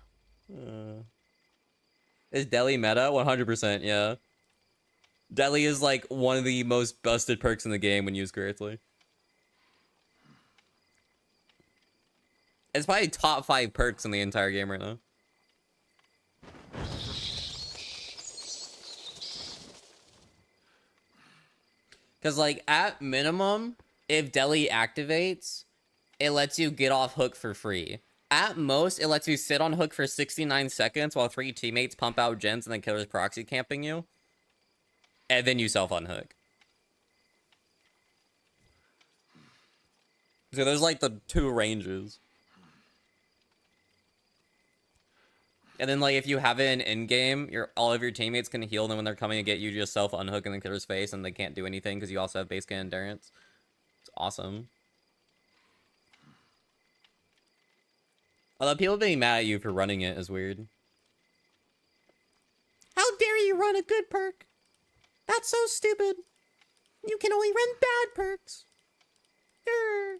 S1: Is Delhi meta? 100%, yeah. Deli is like one of the most busted perks in the game when used correctly. It's probably top 5 perks in the entire game right now. Because, like, at minimum, if Deli activates, it lets you get off hook for free. At most, it lets you sit on hook for 69 seconds while 3 teammates pump out gens and the killer's proxy camping you. And then you self-unhook. So there's, like, the 2 ranges. And then, like, if you have it in in-game, all of your teammates can heal them when they're coming to get you, just self-unhook in the killer's face, and they can't do anything because you also have base scan endurance. It's awesome. Although people being mad at you for running it is weird. How dare you run a good perk? That's so stupid. You can only run bad perks. Grr.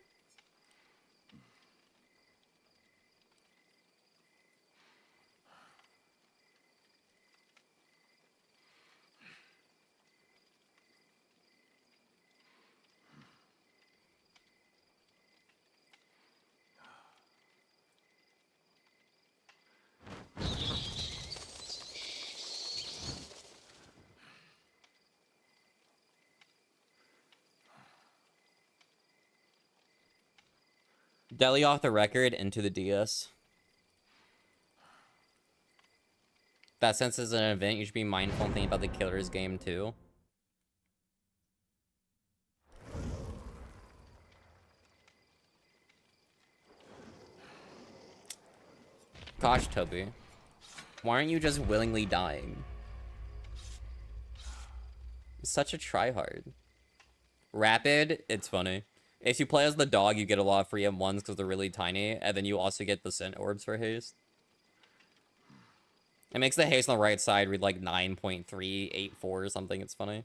S1: Deli off the record into the DS. That since it's an event, you should be mindful and think about the killer's game too. Gosh, Toby. Why aren't you just willingly dying? Such a tryhard. Rapid, it's funny. If you play as the dog, you get a lot of free M1s because they're really tiny, and then you also get the scent orbs for haste. It makes the haste on the right side read like 9.384 or something, it's funny.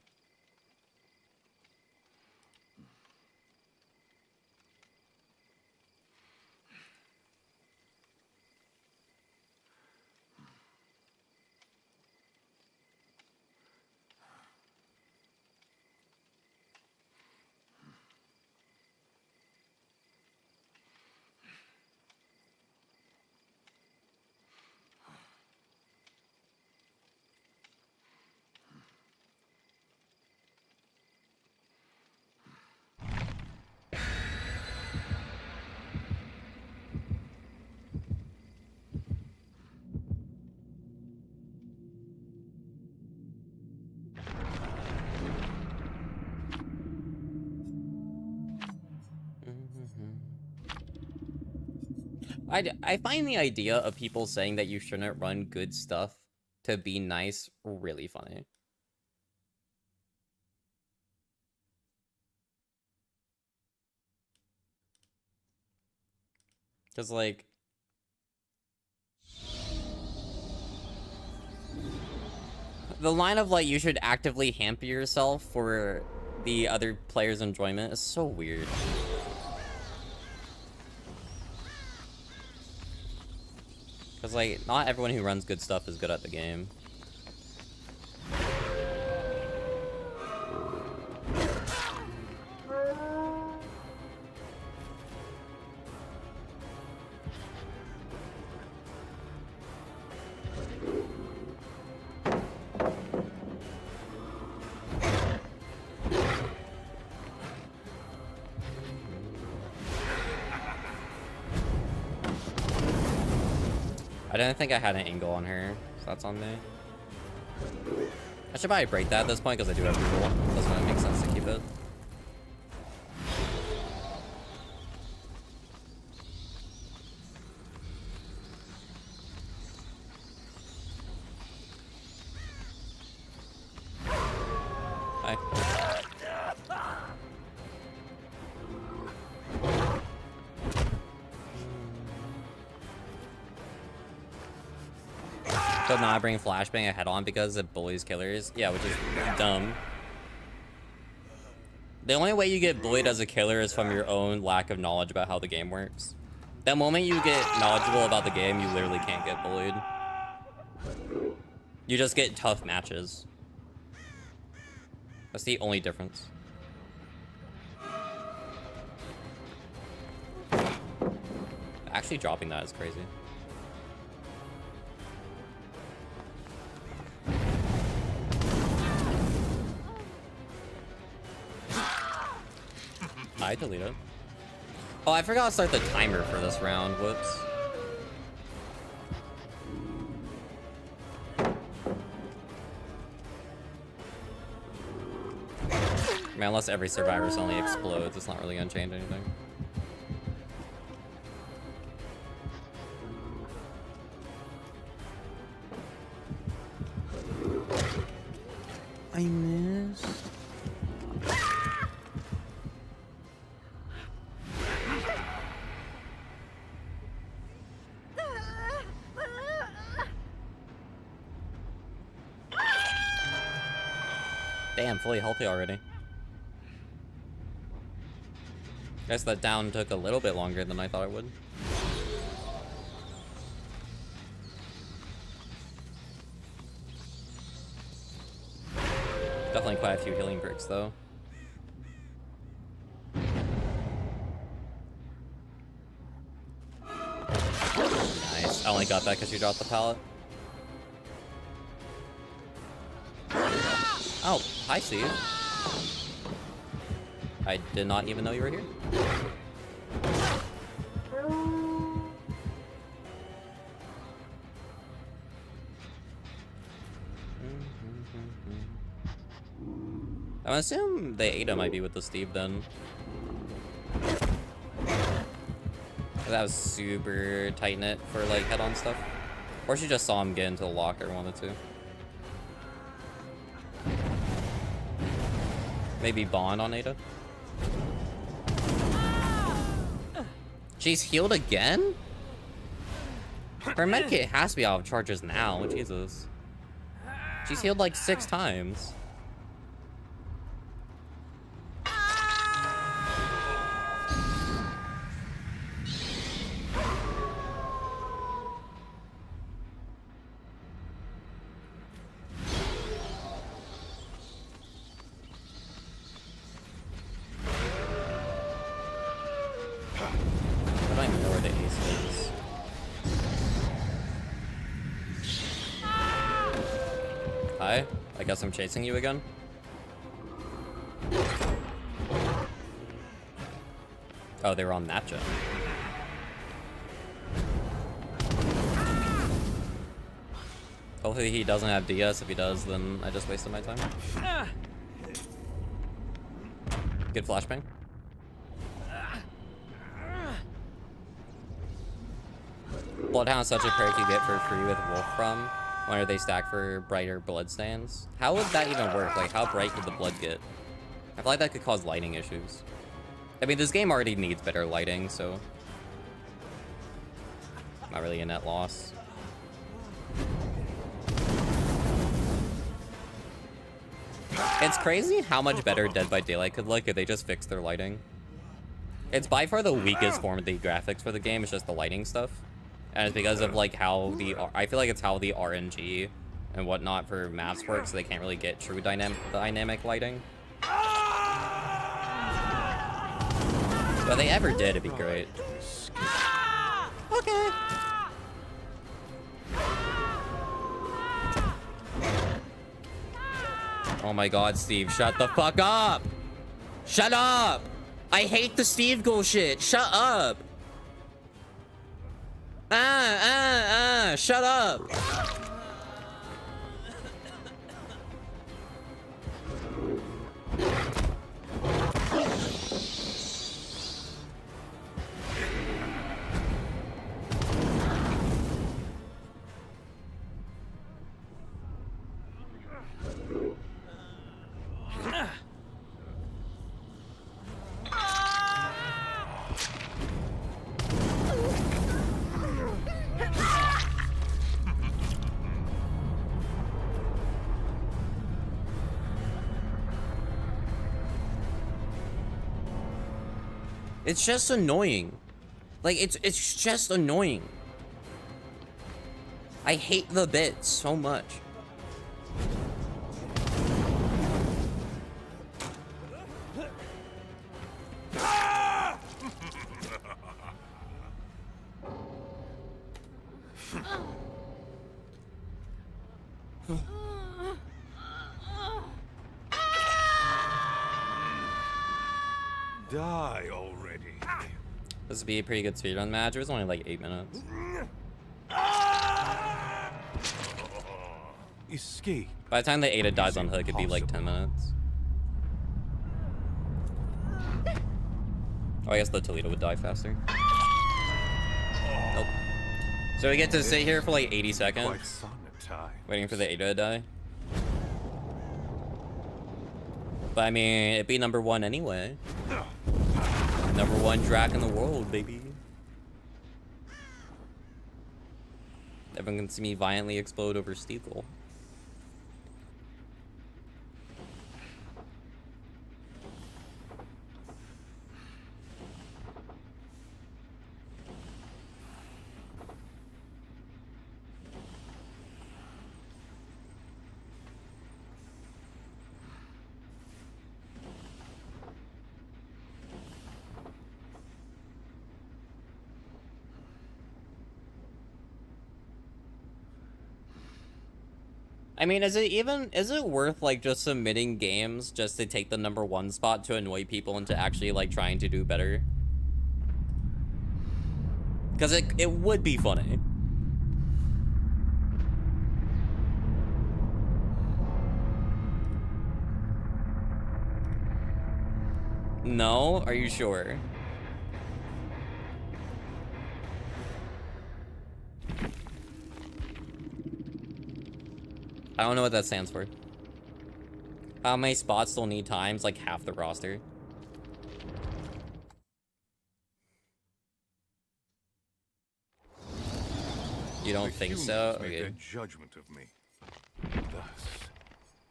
S1: I find the idea of people saying that you shouldn't run good stuff to be nice really funny. Because, like... the line of, like, you should actively hamper yourself for the other player's enjoyment is so weird. Because, like, not everyone who runs good stuff is good at the game. I didn't think I had an angle on her, so that's on me. I should probably break that at this point because I do have people. That's why it makes sense to keep it. Hi. So not bring flashbang head on because it bullies killers. Yeah, which is dumb. The only way you get bullied as a killer is from your own lack of knowledge about how the game works. The moment you get knowledgeable about the game, you literally can't get bullied. You just get tough matches. That's the only difference. Actually dropping that is crazy. I deleted. Oh, I forgot to start the timer for this round. Whoops. I mean, unless every survivor suddenly explodes, it's not really gonna change anything. I missed. Damn, fully healthy already. Guess that down took a little bit longer than I thought it would. Definitely quite a few healing bricks, though. Nice. I only got that because you dropped the pallet. Oh, hi, Steve. I did not even know you were here. I assume the Ada might be with the Steve then. That was super tight knit for like head-on stuff. Or she just saw him get into the locker, one of the two. Maybe Bond on Ada. She's healed again? Her medkit has to be out of charges now. Jesus. She's healed like 6 times. I don't even know where the ace is. Hi, I guess I'm chasing you again. Oh, they were on that gen. Hopefully he doesn't have DS. If he does, then I just wasted my time. Good flashbang. Bloodhound is such a perk you get for free with Wolfram. Whenever they stack for brighter bloodstains. How would that even work? Like, how bright would the blood get? I feel like that could cause lighting issues. I mean, this game already needs better lighting, so... not really a net loss. It's crazy how much better Dead by Daylight could look if they just fixed their lighting. It's by far the weakest form of the graphics for the game, it's just the lighting stuff. And it's because of like how the, I feel like it's how the RNG and whatnot for maps work, so they can't really get true dynamic lighting. But if they ever did, it'd be great. Okay. Oh my god, Steve, shut the fuck up! Shut up! I hate the Steve Goal shit. Shut up! Shut up! It's just annoying. Like, it's just annoying. I hate the bit so much.
S7: Die already.
S1: This would be a pretty good speedrun match. It was only like 8 minutes.
S7: Escape.
S1: By the time the Ada dies on hook, it'd be like 10 minutes. Oh, I guess the Toledo would die faster. Nope. So we get to sit here for like 80 seconds,
S7: Quite fun at times.
S1: waiting for the Ada to die. But I mean, it'd be number 1 anyway. Number 1 Drac in the world, baby. Everyone can see me violently explode over Steeple. I mean, is it worth, like, just submitting games just to take the number 1 spot to annoy people into actually, like, trying to do better? Because it would be funny. No? Are you sure? I don't know what that stands for. How many spots still need times? Like half the roster. You don't think so?
S7: Made
S1: Okay.
S7: their judgment of me. Thus,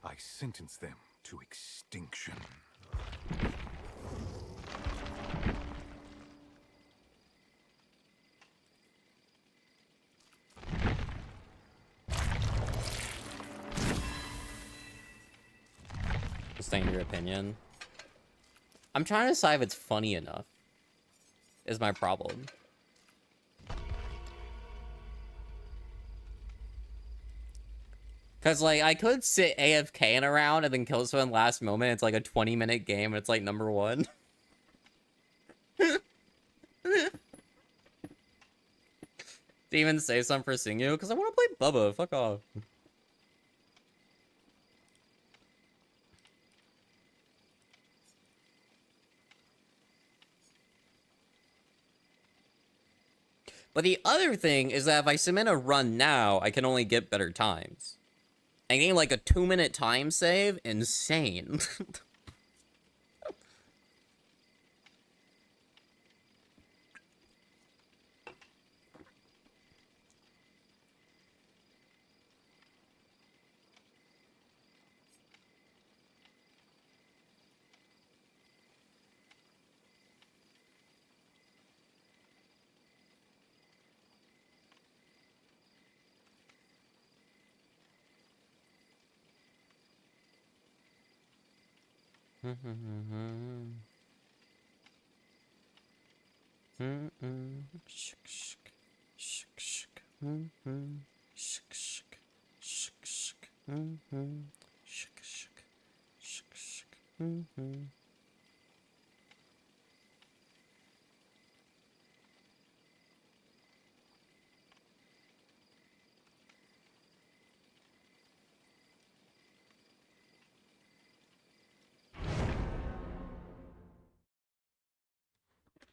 S7: I sentence them to extinction.
S1: Saying your opinion. I'm trying to decide if it's funny enough. Is my problem. Cause like I could sit AFK in a round and then kill someone last moment. It's like a 20-minute game and it's like number 1. To even say something for Singyu, because I want to play Bubba. Fuck off. But the other thing is that if I submit a run now, I can only get better times. And getting like a 2-minute time save? Insane.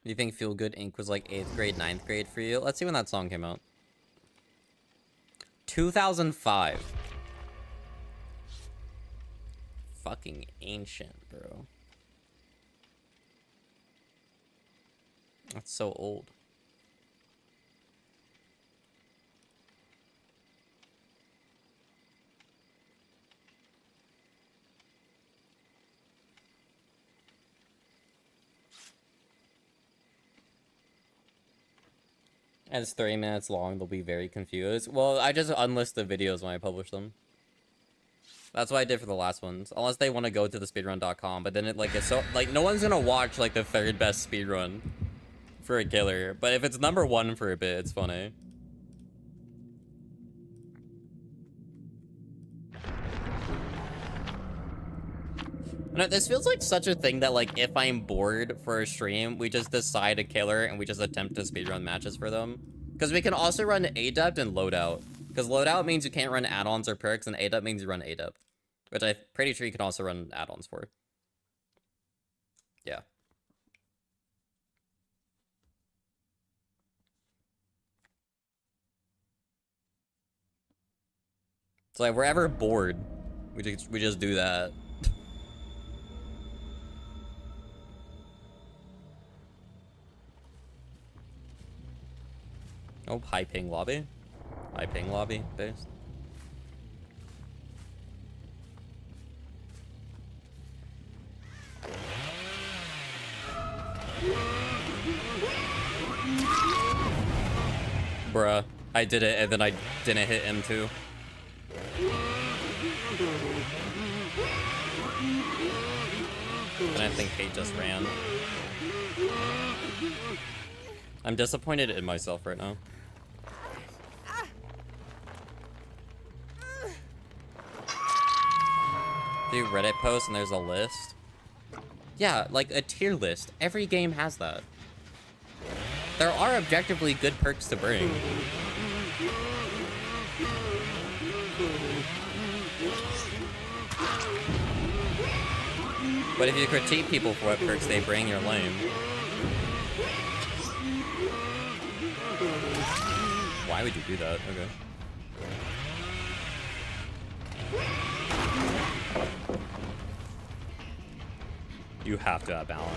S1: You think Feel Good Inc. was like 8th grade, 9th grade for you? Let's see when that song came out. 2005. Fucking ancient, bro. That's so old. And it's 30 minutes long, they'll be very confused. Well, I just unlist the videos when I publish them. That's what I did for the last ones. Unless they want to go to the speedrun.com, but then it like it's so like no one's gonna watch like the 3rd best speedrun for a killer. But if it's number 1 for a bit, it's funny. No, this feels like such a thing that, like, if I'm bored for a stream, we just decide a killer and we just attempt to speedrun matches for them. Because we can also run Adept and Loadout. Because Loadout means you can't run add-ons or perks, and Adept means you run Adept. Which I'm pretty sure you can also run add-ons for. Yeah. So, like, we're ever bored, we just do that. Oh, high ping lobby. High ping lobby based. Bruh, I did it and then I didn't hit him too. And I think Kate just ran. I'm disappointed in myself right now. Do Reddit post and there's a list? Yeah, like a tier list. Every game has that. There are objectively good perks to bring. But if you critique people for what perks they bring, you're lame. Why would you do that? Okay. You have to have balance.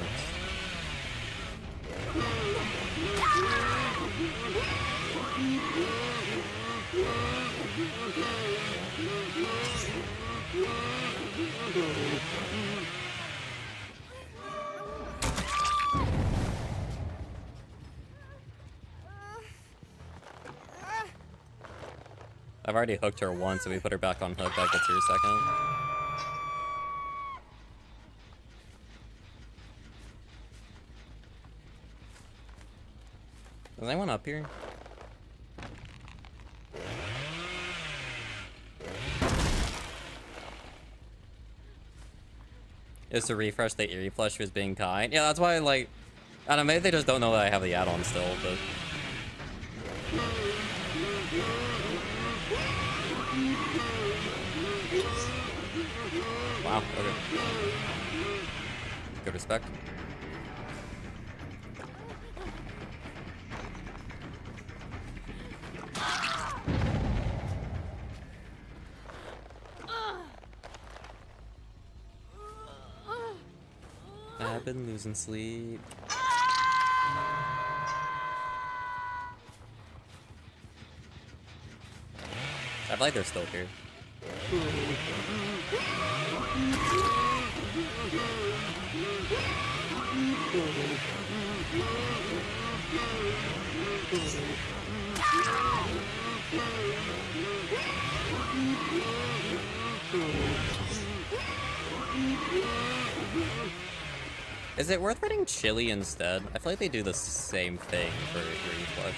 S1: I've already hooked her once, so we put her back on hook. That gets her a second. Is anyone up here? Is to refresh the Eerie Flush was being kind. Yeah, that's why, like, I don't know, maybe they just don't know that I have the add-on still, but... Wow, okay. Good respect. I've been losing sleep. I feel like they're still here. Is it worth running Chili instead? I feel like they do the same thing for Eerie Flush.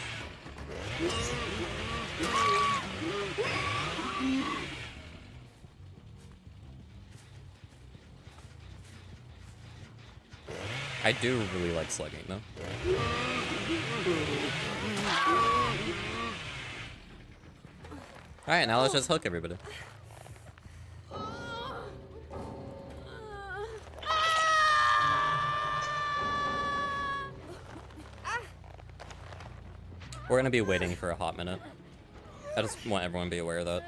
S1: I do really like slugging though. Alright, now let's just hook everybody. We're gonna be waiting for a hot minute. I just want everyone to be aware of that.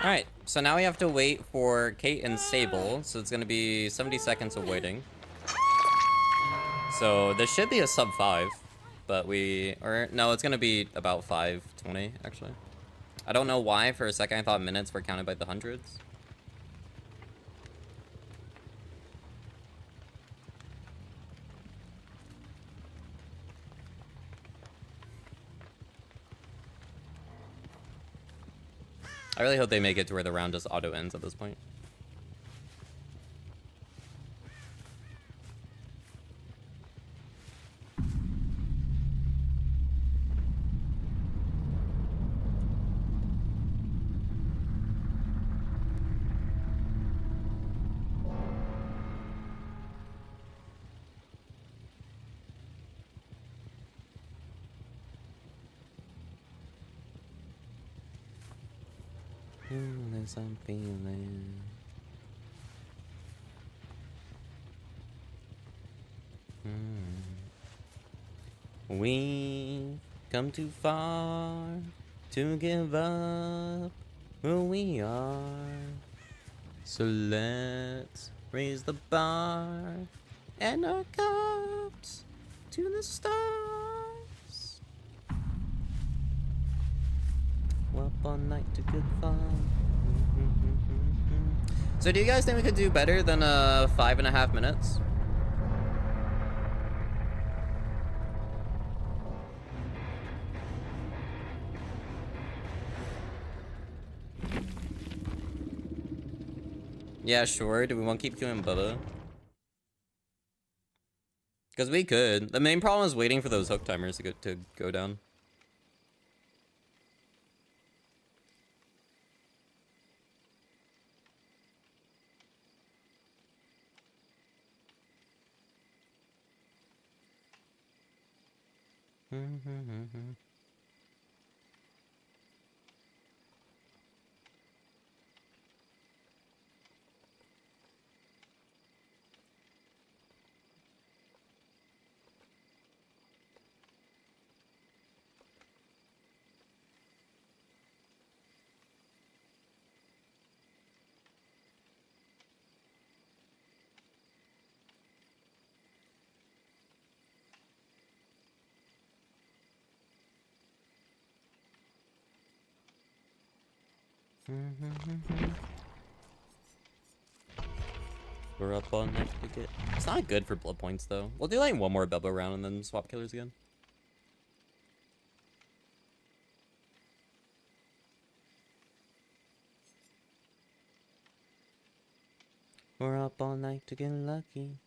S1: Alright, so now we have to wait for Kate and Sable, so it's gonna be 70 seconds of waiting. So this should be a sub 5, but no, it's gonna be about 5:20 actually. I don't know why, for a second I thought minutes were counted by the hundreds. I really hope they make it to where the round just auto ends at this point. There's some feeling. We've come too far to give up who we are. So let's raise the bar and our cups to the stars. We're up all night to good fun. So do you guys think we could do better than 5.5 minutes? Yeah, sure. Do we want to keep doing Bubba? Because we could. The main problem is waiting for those hook timers to go down. We're up all night to get... It's not good for blood points, though. We'll do like one more Bubba round and then swap killers again. We're up all night to get lucky.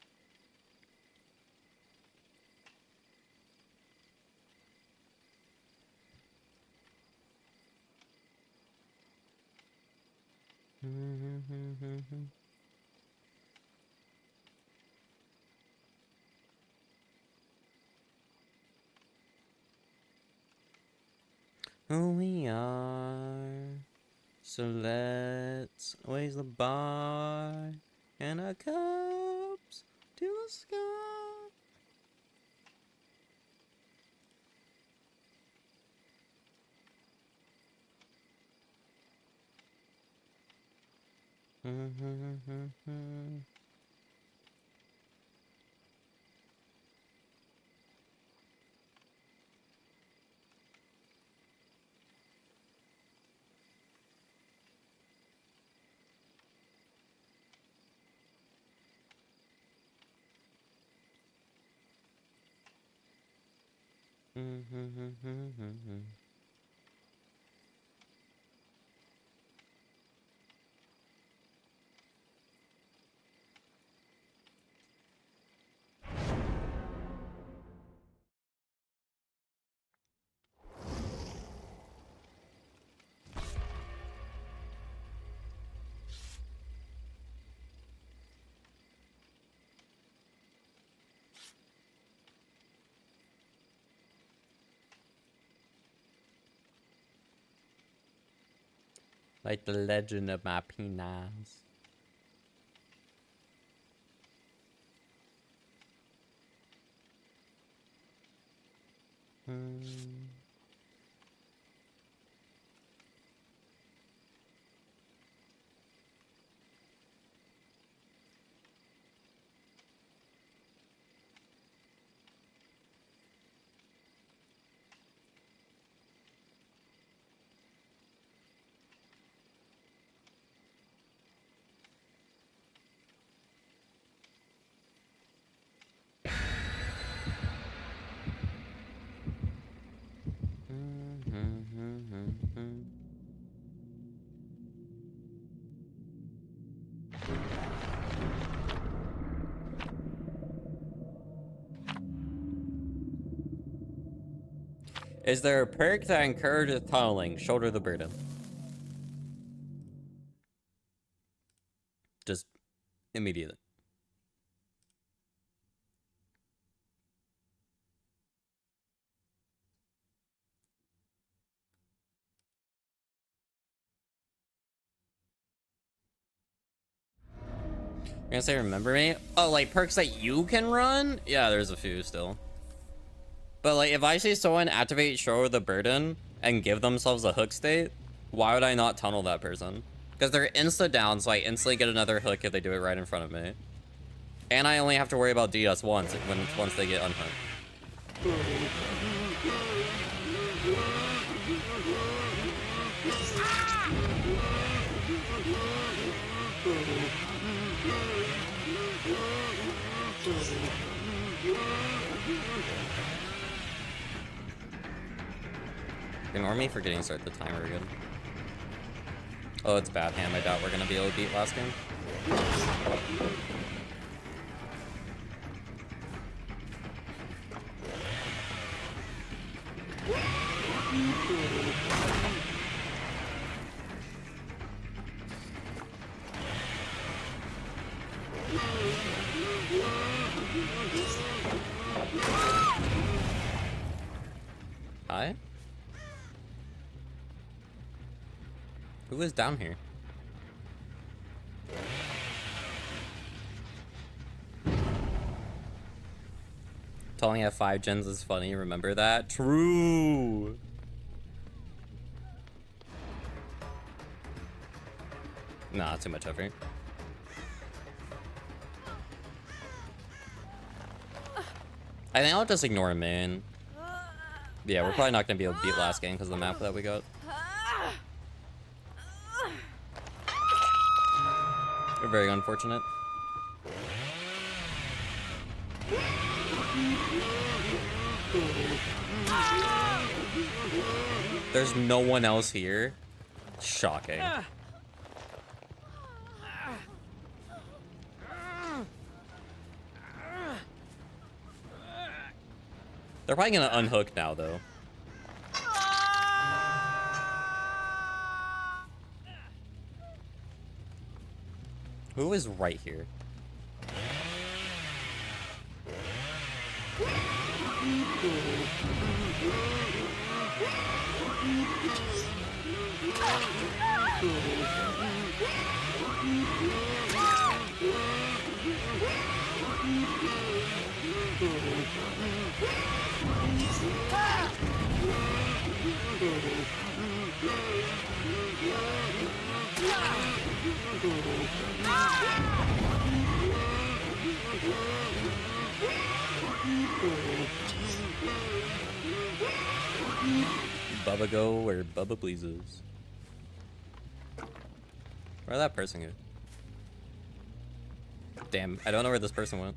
S1: Who we are. So let's raise the bar and our cups to the sky. Like the legend of my penis. Is there a perk that encourages tunneling? Shoulder the burden. Just immediately. You're gonna say remember me? Oh, like perks that you can run? Yeah, there's a few still. But like if I see someone activate shoulder the burden and give themselves a hook state, why would I not tunnel that person? Because they're insta down, so I instantly get another hook if they do it right in front of me. And I only have to worry about DS once they get unhooked. Ignore me for getting start the timer again. Oh, it's bad ham. I doubt we're gonna be able to beat last game. Hi? Who is down here? Telling you have 5 gens is funny, remember that? True! Nah, too much effort. I think I'll just ignore main. Yeah, we're probably not gonna be able to beat last game because of the map that we got. We're very unfortunate. There's no one else here. Shocking. They're probably gonna unhook now, though. Who is right here? Bubba go where Bubba pleases. Where'd that person go? Damn, I don't know where this person went.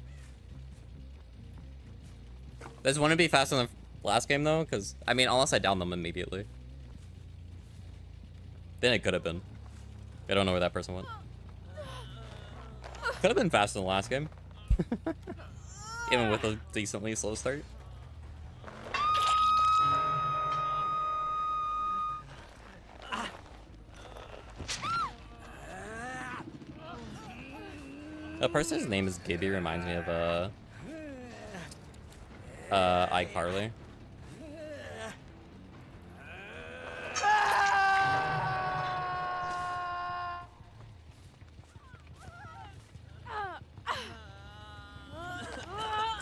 S1: This wouldn't be faster than last game though, because I mean, unless I down them immediately, then it could have been. I don't know where that person went. Could have been faster than last game, even with a decently slow start. A person's name is Gibby reminds me of iCarly.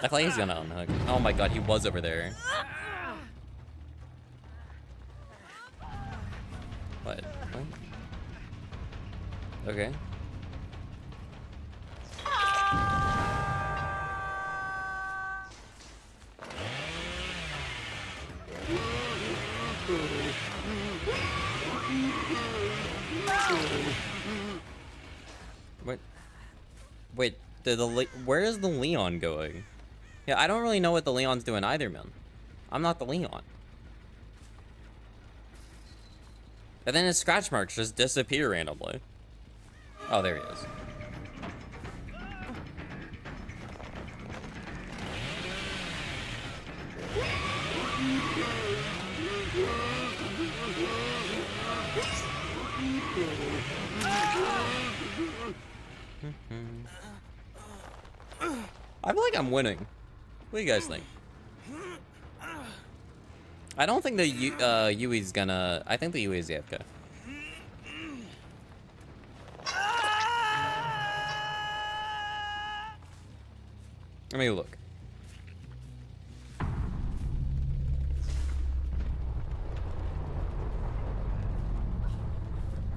S1: I feel like he's gonna unhook. Oh my god, he was over there. What? Okay. Wait, where is the Leon going? Yeah, I don't really know what the Leon's doing either, man. I'm not the Leon. And then his scratch marks just disappear randomly. Oh, there he is. I feel like I'm winning. What do you guys think? I don't think the Yui's gonna... I think the Yui's AFK. Let me look.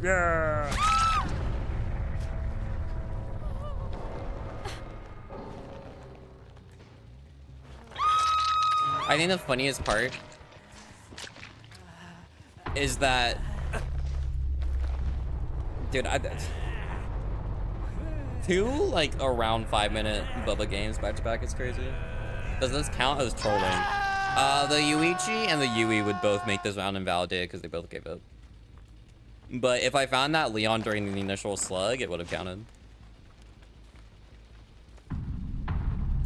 S1: Yeah. I think the funniest part is that, dude, two like around 5-minute Bubba games back to back is crazy. Does this count as trolling? The Yuichi and the Yui would both make this round invalidated because they both gave up. But if I found that Leon during the initial slug, it would have counted.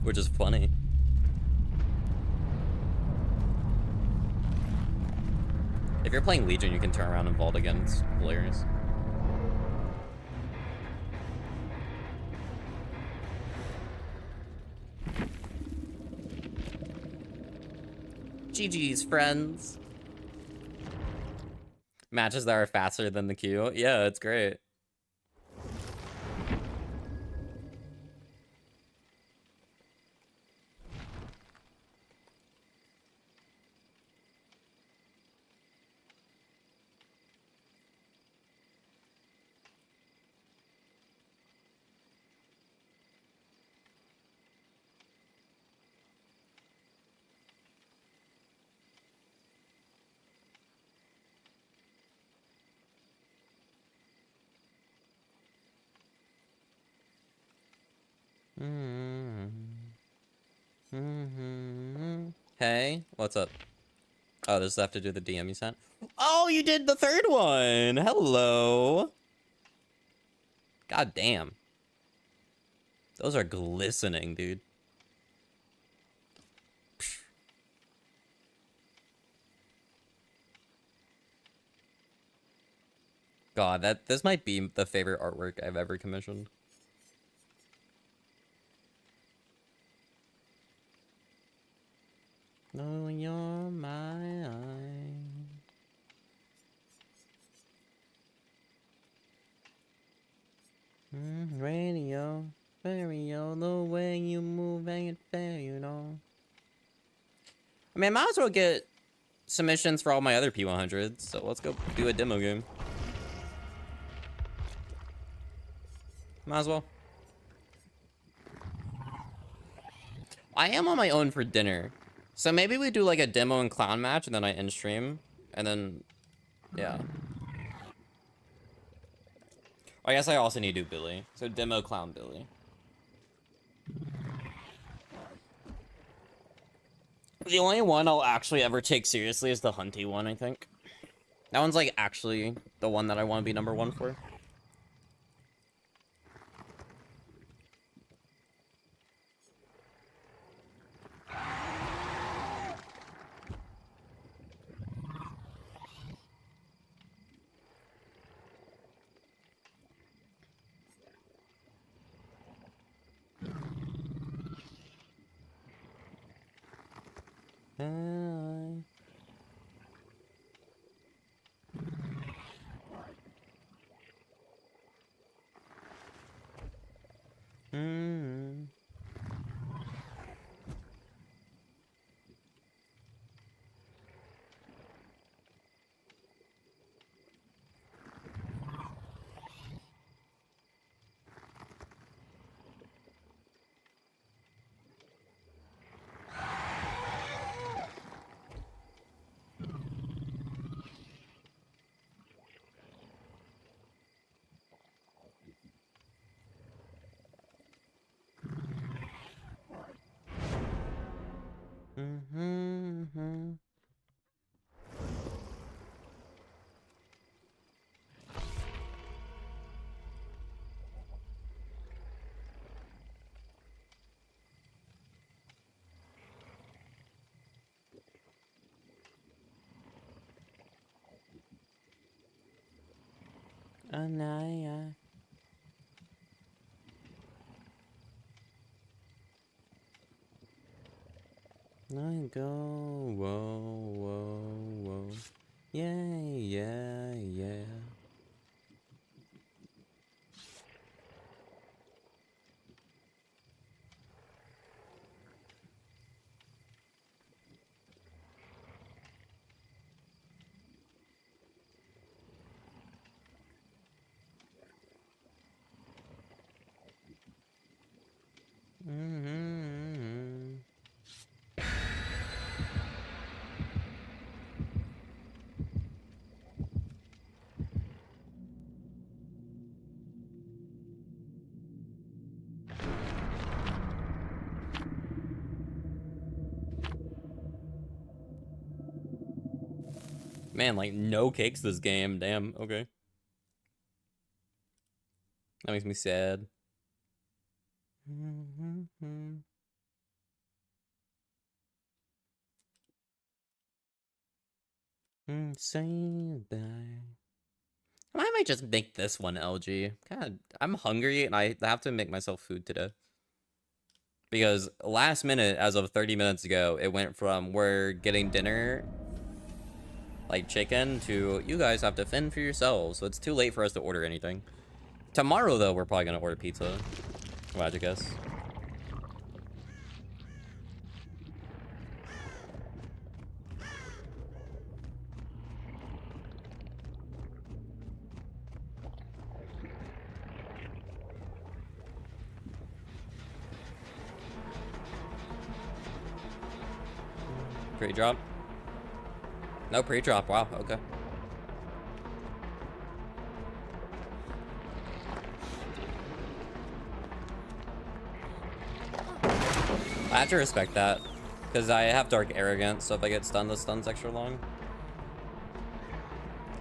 S1: Which is funny. If you're playing Legion, you can turn around and vault again. It's hilarious. GG's, friends. Matches that are faster than the queue. Yeah, it's great. Hey, what's up? Oh, does that have to do the DM you sent? Oh, you did the third one! Hello! God damn. Those are glistening, dude. God, this might be the favorite artwork I've ever commissioned. No, you're my eye. Radio, stereo, the way you move ain't fair, you know. I mean, I might as well get submissions for all my other P100s, so let's go do a demo game. Might as well. I am on my own for dinner. So maybe we do like a demo and clown match and then I end stream. And then, yeah. I guess I also need to do Billy. So demo clown Billy. The only one I'll actually ever take seriously is the Hunty one, I think. That one's like actually the one that I want to be #1 for. Anaya. I go, whoa, whoa, whoa. Yeah, yeah, yeah. Mm-hmm. Man, like, no cakes this game. Damn, okay. That makes me sad. Say bye. I might just make this one LG. God, I'm hungry and I have to make myself food today. Because last minute, as of 30 minutes ago, it went from we're getting dinner, like chicken, to you guys have to fend for yourselves. So it's too late for us to order anything. Tomorrow, though, we're probably going to order pizza. Why'd you guess? Pre-drop? No pre-drop, wow, okay. I have to respect that, because I have Dark Arrogance, so if I get stunned, the stun's extra long.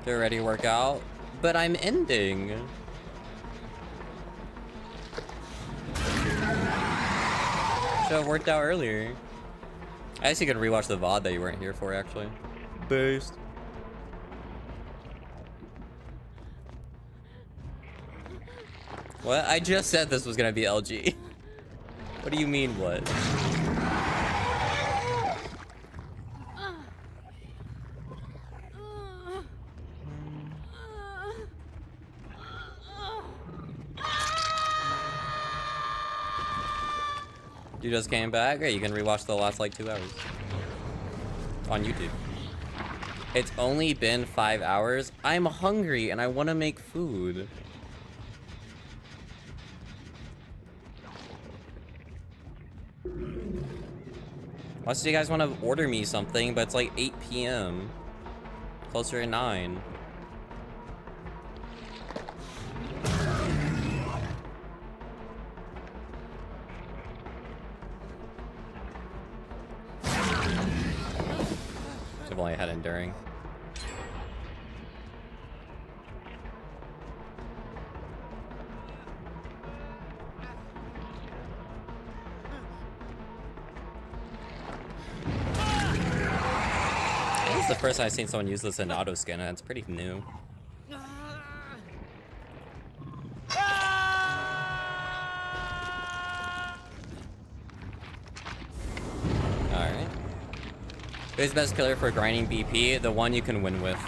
S1: Get ready to work out, but I'm ending. Should've worked out earlier. I guess you could rewatch the VOD that you weren't here for, actually. Based. What? I just said this was gonna be LG. What do you mean, what? You just came back? Great, you can rewatch the last, like, 2 hours. On YouTube. It's only been 5 hours. I'm hungry and I want to make food. Unless you guys want to order me something, but it's like 8 p.m. Closer to 9. I've only had enduring. This is the first time I've seen someone use this in auto skin, and it's pretty new. Alright. Who's the best killer for grinding BP? The one you can win with.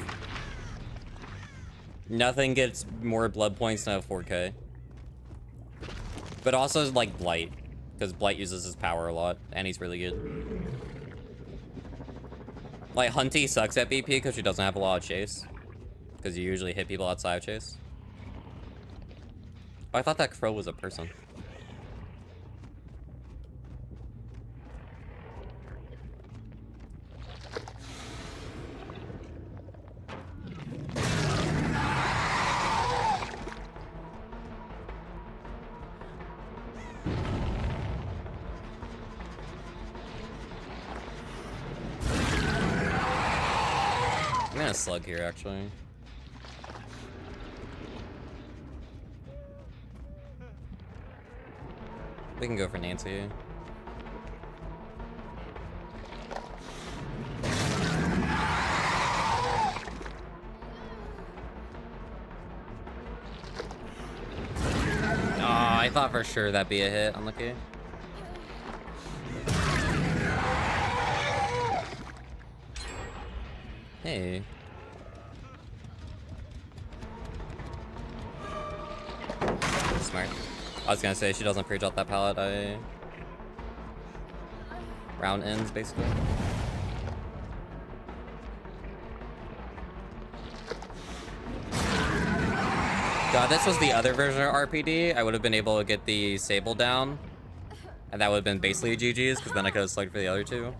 S1: Nothing gets more blood points than a 4K. But also, like, Blight. Because Blight uses his power a lot, and he's really good. Like, Hunty sucks at BP because she doesn't have a lot of chase. Because you usually hit people outside of chase. Oh, I thought that crow was a person. I'm gonna slug here, actually. We can go for Nancy. I thought for sure that'd be a hit. Unlucky. Hey. Smart. I was gonna say she doesn't pre-drop that pallet. Round ends basically. God, this was the other version of RPD. I would have been able to get the Sable down. And that would have been basically GG's, because then I could have slugged for the other two.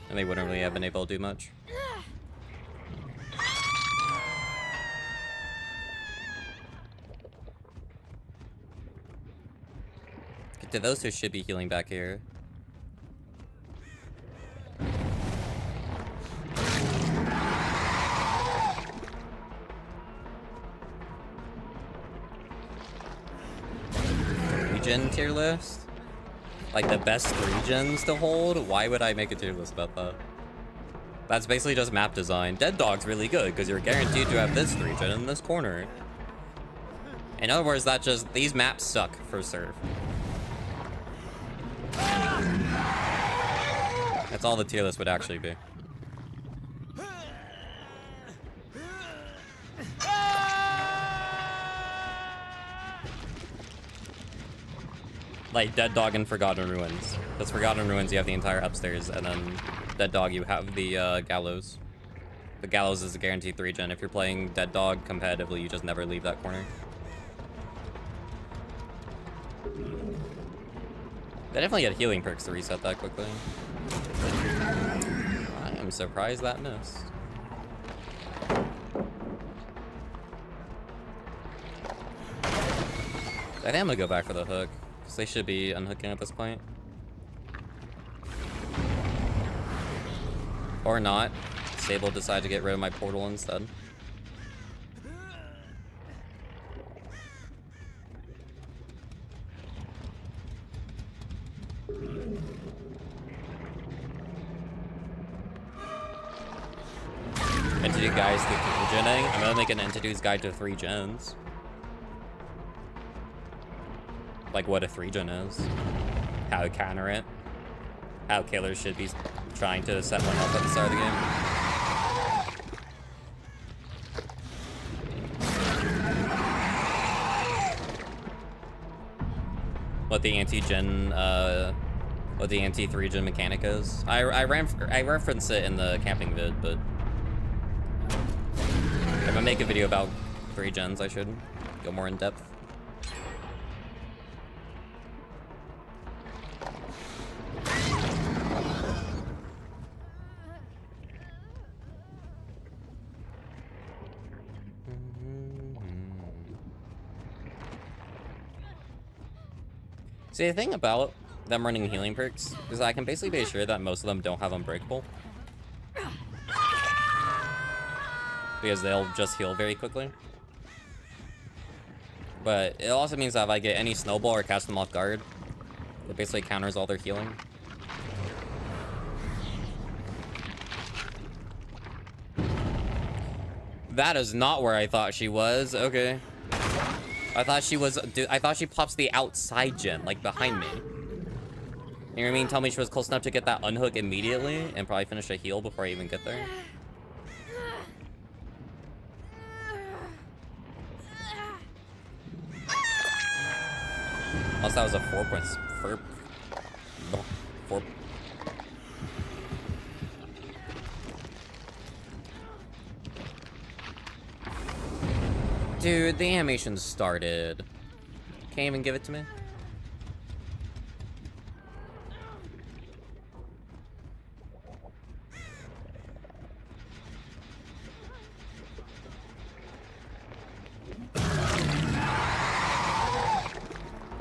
S1: And they wouldn't really have been able to do much. Those two should be healing back here. Regen tier list? Like the best 3 gens to hold? Why would I make a tier list about that? That's basically just map design. Dead Dog's really good because you're guaranteed to have this 3 gen in this corner. In other words, that just, these maps suck for Surf. That's all the tier list would actually be. Like Dead Dog and Forgotten Ruins. Because Forgotten Ruins you have the entire upstairs, and then Dead Dog you have the Gallows. The Gallows is a guaranteed 3 gen. If you're playing Dead Dog competitively, you just never leave that corner. They definitely had healing perks to reset that quickly. I am surprised that missed. I think I'm gonna go back for the hook, because they should be unhooking at this point. Or not. Sable decide to get rid of my portal instead. Entity guys through 3 genning. I'm gonna make an entity's guide to 3 gens. Like what a 3 gen is. How to counter it. How killers should be trying to set one up at the start of the game. What the anti-gen, what the anti-3 gen mechanic is. I referenced it in the camping vid, but if I make a video about 3 gens, I should go more in depth. See, the thing about them running healing perks is I can basically be sure that most of them don't have Unbreakable. Because they'll just heal very quickly. But it also means that if I get any snowball or catch them off guard, it basically counters all their healing. That is not where I thought she was. Okay. I thought she was, dude, I thought she pops the outside gen, like behind me. You know what I mean? Tell me she was close enough to get that unhook immediately and probably finish a heal before I even get there. Unless that was a 4. Dude, the animation started. Can't even give it to me.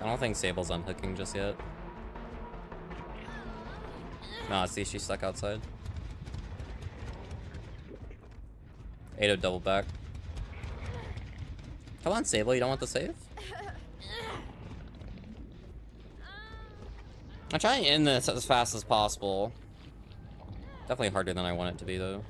S1: I don't think Sable's unhooking just yet. Nah, see, she's stuck outside. Ado double back. Come on, Sable, you don't want the save? I'm trying to end this as fast as possible. Definitely harder than I want it to be, though.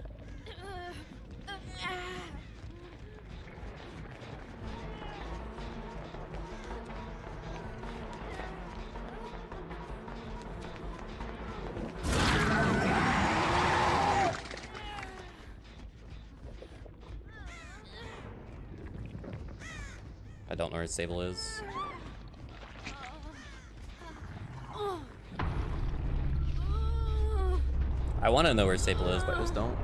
S1: I don't know where Sable is. I want to know where Sable is, but I just don't.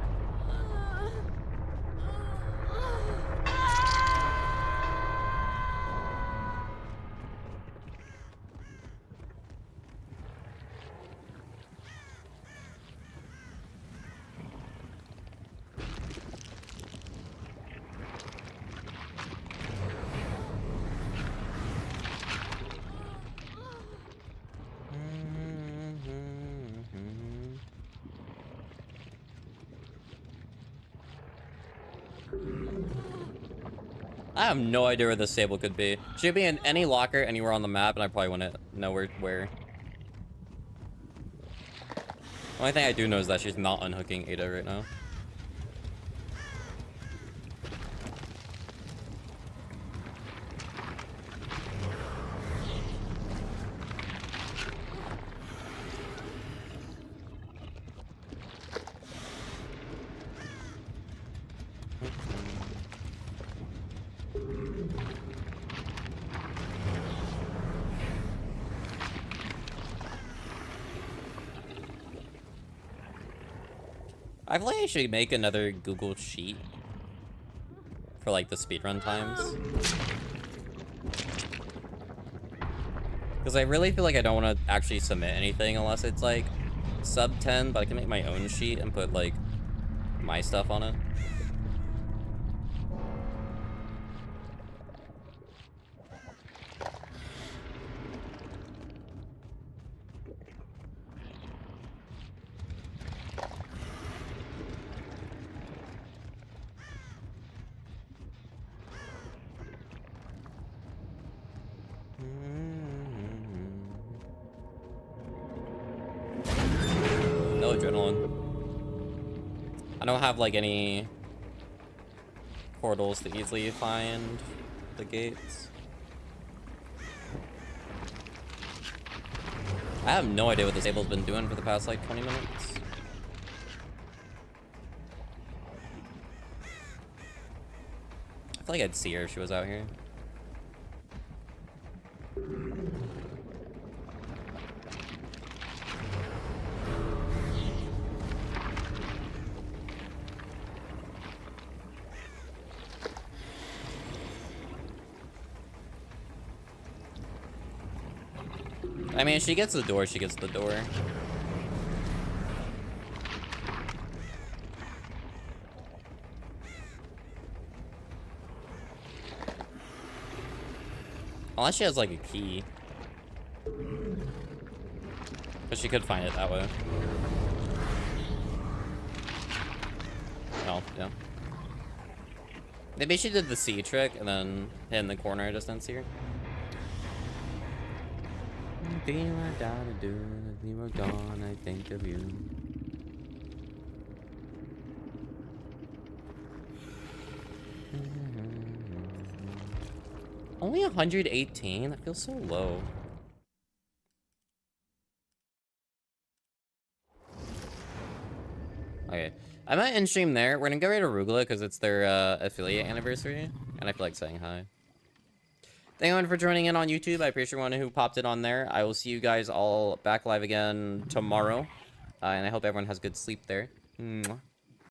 S1: I have no idea where the Sable could be. She'd be in any locker anywhere on the map, and I probably wouldn't know where. Only thing I do know is that she's not unhooking Ada right now. I feel like I should make another Google Sheet for like the speedrun times. Because I really feel like I don't want to actually submit anything unless it's like sub 10, but I can make my own sheet and put like my stuff on it. No adrenaline. I don't have like any portals to easily find the gates. I have no idea what this Sable's been doing for the past like 20 minutes. I feel like I'd see her if she was out here. I mean, if she gets the door, she gets the door. Unless she has like a key. But she could find it that way. Oh, yeah. Maybe she did the C trick and then hit in the corner, I just didn't see her. I think of you. Only 118? That feels so low. Okay. I might end stream there. We're gonna go right to Rugula because it's their affiliate anniversary. And I feel like saying hi. Thank everyone for joining in on YouTube. I appreciate everyone who popped in on there. I will see you guys all back live again tomorrow. And I hope everyone has good sleep there. Mwah.